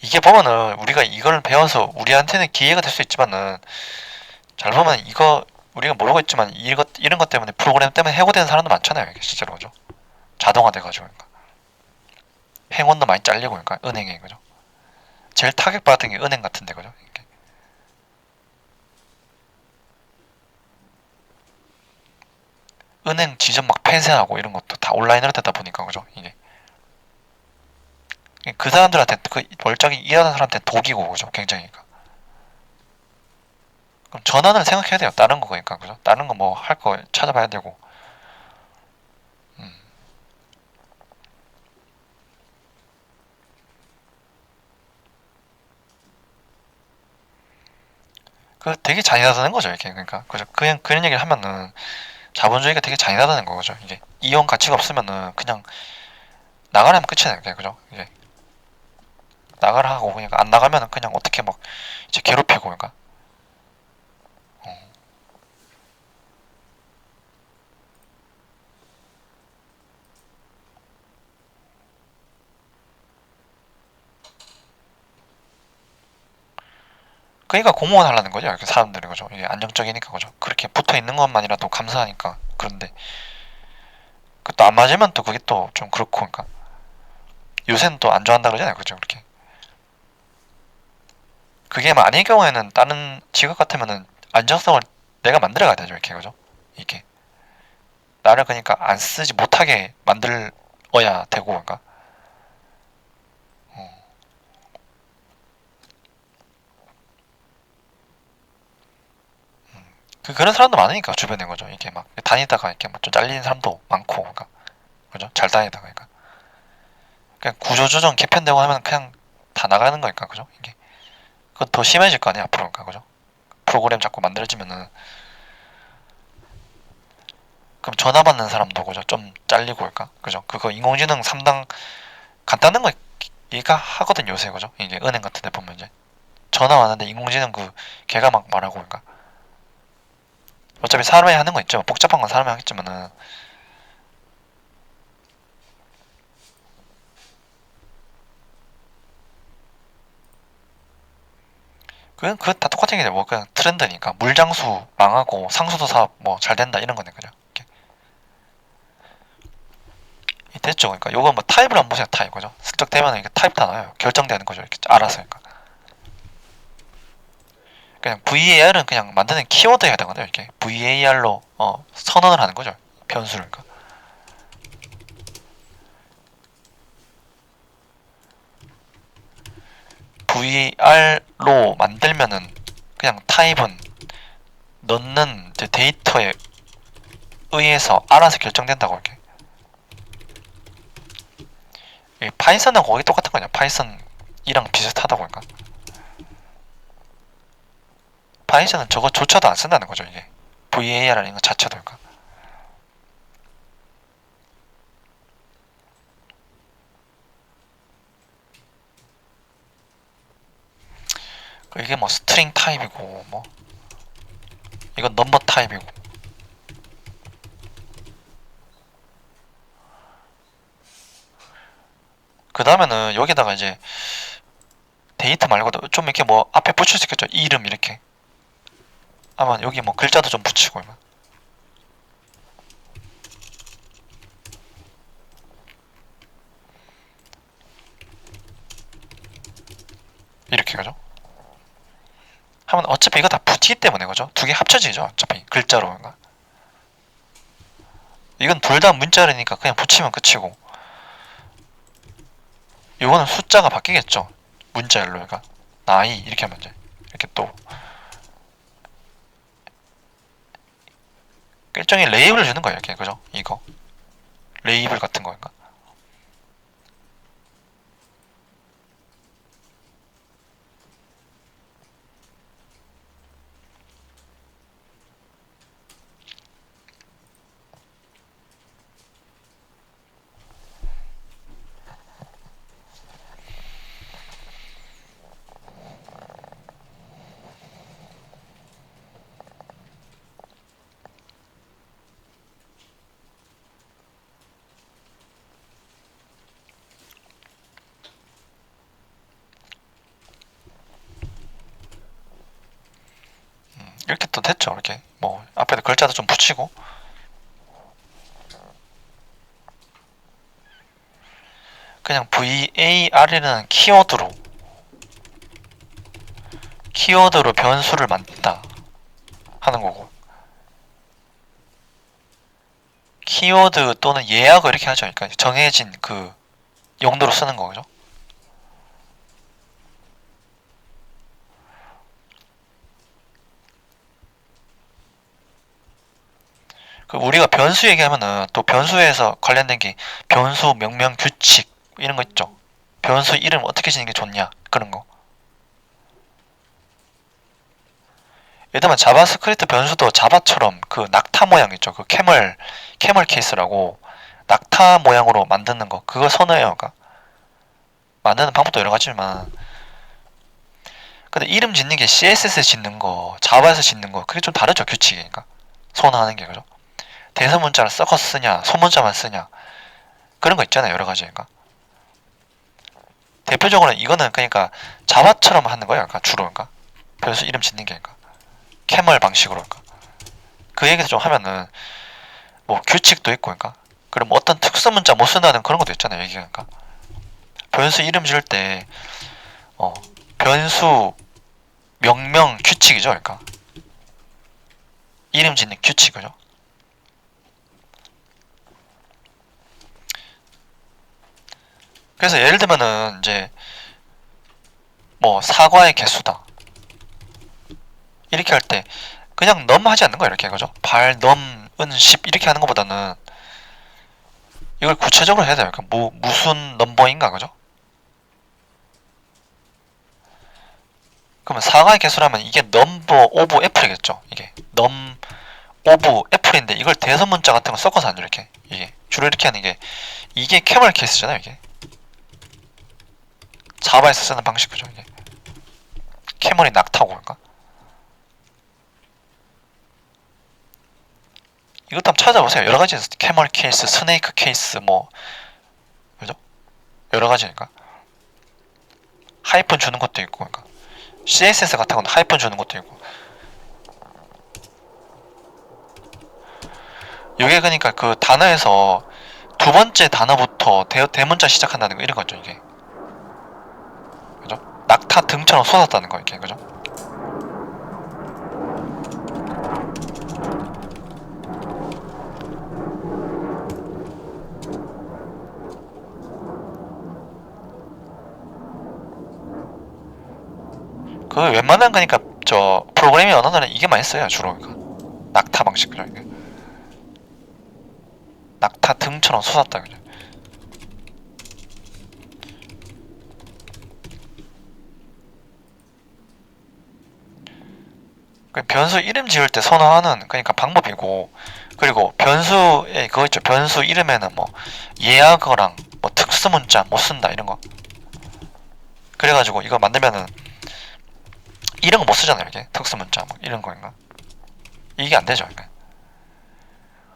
이게 보면은 우리가 이걸 배워서 우리한테는 기회가 될 수 있지만은 잘 보면 이거 우리가 모르고 있지만 이런 것 때문에 프로그램 때문에 해고되는 사람도 많잖아요. 이게 실제로 그죠? 자동화돼가지고 그러니까 행운도 많이 잘리고 그러니까 은행에 그죠? 제일 타격받은 게 은행 같은데 그죠? 이렇게. 은행 지점 막 폐쇄하고 이런 것도 다 온라인으로 되다 보니까 그죠? 이게 그 사람들한테 그 멀쩡히 일하는 사람한테 독이고 그죠? 굉장히 그러니까. 그럼 전환을 생각해야 돼요. 다른 거 그러니까 그죠? 다른 거 뭐 할 거 찾아봐야 되고. 음. 그 되게 잔인하다는 거죠 이게 그러니까 그죠? 그냥 그런 얘기를 하면은 자본주의가 되게 잔인하다는 거죠. 이게 이용 가치가 없으면은 그냥 나가라면 끝이에요. 그냥 그죠? 이게 나가라 하고 그냥 안 나가면은 그냥 어떻게 막 이제 괴롭히고 그러니까. 어. 그러니까 공무원 하려는 거죠. 이렇게 사람들이 그죠? 이게 안정적이니까 그죠? 그렇게 붙어 있는 것만이라도 감사하니까 그런데 그것도 안 맞으면 또 그게 또 좀 그렇고 그러니까 요새는 또 안 좋아한다 그러잖아요. 그죠? 그렇게 그게 뭐 아닐 경우에는 다른 직업 같으면은 안정성을 내가 만들어 가야 되죠. 이렇게 그죠? 이게 나를 그러니까 안 쓰지 못하게 만들어야 되고 그러니까 어. 그런 사람도 많으니까 주변에 거죠. 이게 막 다니다가 이렇게 막 좀 잘리는 사람도 많고 그러니까 그죠? 잘 다니다가 그러니까 그냥 구조조정 개편되고 하면 그냥 다 나가는 거니까 그죠? 이게 그건 더 심해질 거 아니야 앞으로 그러니까 그죠? 프로그램 자꾸 만들어지면은 그럼 전화 받는 사람도 그죠? 좀 잘리고 그럴까? 그죠? 그거 인공지능 상당 간단한 거 얘가 하거든 요새 그죠? 이게 은행 같은 데 보면 이제 전화 왔는데 인공지능 그 걔가 막 말하고 그러니까 어차피 사람이 하는 거 있죠. 복잡한 건 사람이 하겠지만은 그건 다 똑같은 게 뭐 그냥 트렌드니까 물장수 망하고 상수도 사업 뭐 잘 된다 이런 거네 그죠? 이렇게. 됐죠. 그러니까 요거 뭐 타입을 안 보세요. 타입 그죠? 슬쩍 되면 이게 타입 다 나와요. 결정되는 거죠. 이렇게 알아서 그러니까. 그냥 VAR은 그냥 만드는 키워드 해야 되거든요. 이렇게 VAR로 선언을 하는 거죠. 변수를 그러니까. VAR로 만들면은 그냥 타입은 넣는 이제 데이터에 의해서 알아서 결정된다고 이렇게. 파이썬은 거의 똑같은 거냐? 파이썬이랑 비슷하다고 할까? 파이썬은 저거조차도 안 쓴다는 거죠 이게. VAR이라는 것 자체도 그러니까. 이게 뭐 스트링 타입이고 뭐 이건 넘버 타입이고 그 다음에는 여기다가 이제 데이터 말고도 좀 이렇게 뭐 앞에 붙일 수 있겠죠. 이름 이렇게. 아마 여기 뭐 글자도 좀 붙이고 이렇게 그죠? 하면 어차피 이거 다 붙이기 때문에 그죠? 두 개 합쳐지죠. 어차피 글자로 그러니까. 이건 둘 다 문자라니까 그냥 붙이면 끝이고 이거는 숫자가 바뀌겠죠. 문자열로 그러니까 나이 이렇게 하면 이제 이렇게 또 일종의 레이블을 주는 거예요. 이렇게 그죠? 이거 레이블 같은 거니까. 이렇게 또 됐죠. 이렇게 뭐 앞에도 글자도 좀 붙이고 그냥 VAR이라는 키워드로 변수를 만든다 하는 거고 키워드 또는 예약어 이렇게 하죠. 그러니까 정해진 그 용도로 쓰는 거죠. 그 우리가 변수 얘기하면은 또 변수에서 관련된 게 변수 명령 규칙 이런 거 있죠. 변수 이름 어떻게 짓는 게 좋냐 그런 거. 예를 들면 자바스크립트 변수도 자바처럼 그 낙타 모양 있죠. 그 캐멀 케이스라고 낙타 모양으로 만드는 거 그거 선호해요. 그러니까 만드는 방법도 여러 가지지만 근데 이름 짓는 게 CSS 짓는 거, 자바에서 짓는 거 그게 좀 다르죠 규칙이. 그러니까 선호하는 게 그죠. 대소문자를 섞어 쓰냐, 소문자만 쓰냐 그런 거 있잖아요 여러 가지. 그러니까 대표적으로는 이거는 그러니까 자바처럼 하는 거예요. 그러니까 주로 그러니까 변수 이름 짓는 게 그러니까 캐멀 방식으로 그러니까 그 얘기를 좀 하면은 뭐 규칙도 있고 그러니까 그럼 뭐 어떤 특수 문자 못 쓴다는 그런 것도 있잖아요. 얘기가 그러니까 변수 이름 지을 때 변수 명령 규칙이죠. 그러니까 이름 짓는 규칙이죠. 그래서 예를 들면은 이제 뭐 사과의 개수다 이렇게 할 때 그냥 넘 하지 않는 거예요. 이렇게 그죠? 발, 넘, 은, 10 이렇게 하는 것보다는 이걸 구체적으로 해야 돼요. 그러니까 무슨 넘버인가 그죠? 그러면 사과의 개수라면 이게 넘버 오브 애플이겠죠. 이게 넘 오브 애플 어플인데 이걸 대선 문자 같은 거 섞어서 하죠. 이렇게 이게 주로 이렇게 하는 게 이게 캐멀 케이스잖아요. 이게 자바에서 쓰는 방식이죠. 이게 캐멀이 낙타고 그런가? 이것도 한번 찾아보세요. 여러 가지 캐멀 케이스, 스네이크 케이스 뭐 그죠? 여러 가지니까 하이픈 주는 것도 있고 그러니까 CSS 같은 건 하이픈 주는 것도 있고 이게 그러니까 그 단어에서 두 번째 단어부터 대문자 시작한다는 거 이런 거죠 이게 그죠? 낙타 등처럼 솟았다는 거 이렇게 그죠? 그 웬만한 거니까 저 프로그래밍 언어는 이게 많이 써요 주로 그러니까 낙타 방식 그죠 이게 낙타 등처럼 솟았다 그죠? 그 변수 이름 지을 때 선호하는 그러니까 방법이고 그리고 변수에 그거 있죠 변수 이름에는 뭐 예약어랑 뭐 특수문자 못 쓴다 이런 거 그래가지고 이거 만들면은 이런 거 못 쓰잖아요 이게 특수문자 뭐 이런 거인가 이게 안 되죠 그러니까.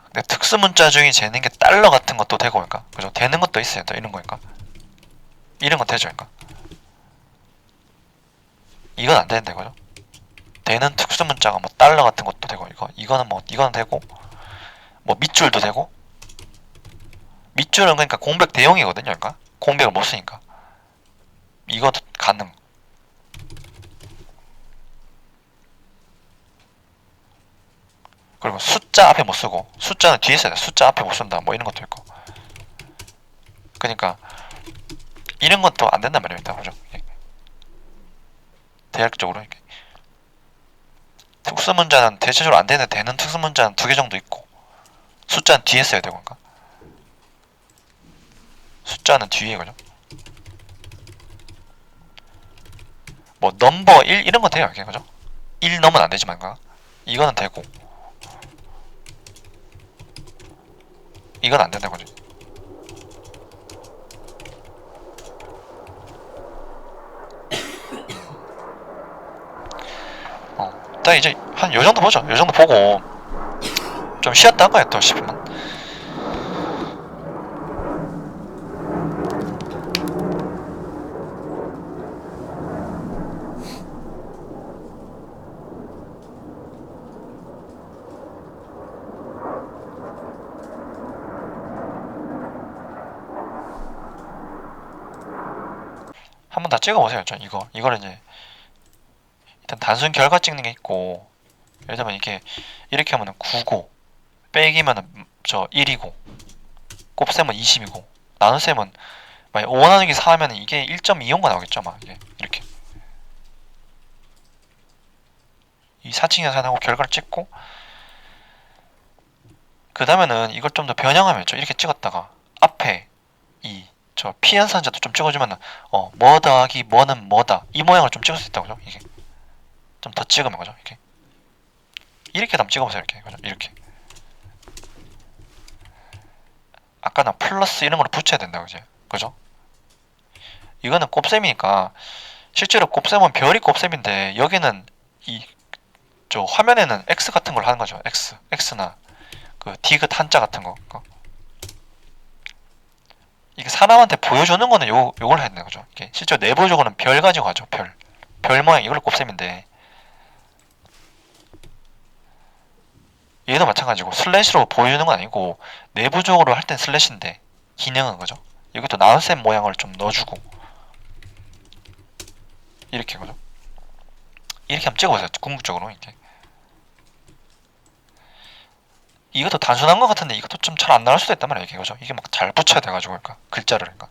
근데 특수문자 중에 재는 게 달러 같은 것도 되고 그러니까 그죠 되는 것도 있어요 또 이런 거니까 이런 건 되죠 그러니까 이건 안 되는데 그죠 되는 특수문자가 뭐 달러 같은 것도 되고 이거는 뭐 이거는 되고 뭐 밑줄도 되고 밑줄은 그러니까 공백 대용이거든요 그러니까 공백을 못 쓰니까 이것도 가능 그리고 숫자 앞에 못 쓰고 숫자는 뒤에 써야 돼 숫자 앞에 못 쓴다 뭐 이런 것도 있고 그러니까 이런 것도 안 된단 말입니다 그죠 대략적으로 이렇게 특수문자는 대체적으로 안 되는데 되는 특수문자는 두 개 정도 있고 숫자는 뒤에 써야 되고 그러니까 숫자는 뒤에 그죠 뭐 넘버 1 이런 거 돼요 이게 그죠 1 넘으면 안 되지만 이거는 되고 이건 안 된다고 그죠 딱 이제 한 요정도 보죠 요정도 보고 좀 쉬었다 한 거야 또 10분만 한번 다 찍어보세요 좀 이거를 이제 일단 단순 결과 찍는 게 있고 예를 들면 이게 이렇게 하면은 9고 빼기면은 저 1이고 곱셈은 20이고 나눗셈은 만약 5 나누기 4 하면은 이게 1.25가 나오겠죠 막 이게 이렇게 이 사칭 계산하고 결과를 찍고 그 다음에는 이걸 좀 더 변형하면 이렇게 찍었다가 앞에 이 저 피연산자도 좀 찍어주면은 뭐 더하기 뭐는 뭐다 이 모양을 좀 찍을 수 있다고 그죠 이게 좀 더 찍으면 그죠 이렇게 한번 찍어보세요 이렇게 그죠 이렇게 아까는 플러스 이런 걸 붙여야 된다 그죠 이거는 곱셈이니까 실제로 곱셈은 별이 곱셈인데 여기는 이 저 화면에는 x 같은 걸 하는 거죠 x나 그 디귿 한자 같은 거 이게 사람한테 보여주는 거는 요걸 해야 되는 거죠 이게 실제로 내부적으로는 별 가지고 하죠 별 모양 이걸로 곱셈인데 얘도 마찬가지고 슬래시로 보여주는 건 아니고 내부적으로 할 땐 슬래시인데 기능은 거죠 이것도 나눗셈 모양을 좀 넣어주고 이렇게 거죠 이렇게 한번 찍어보세요 궁극적으로 이것도 단순한 것 같은데 이것도 좀 잘 안 나올 수도 있단 말이에요 이게 그죠 이게 막 잘 붙여야 돼가지고 그러니까 글자를 그러니까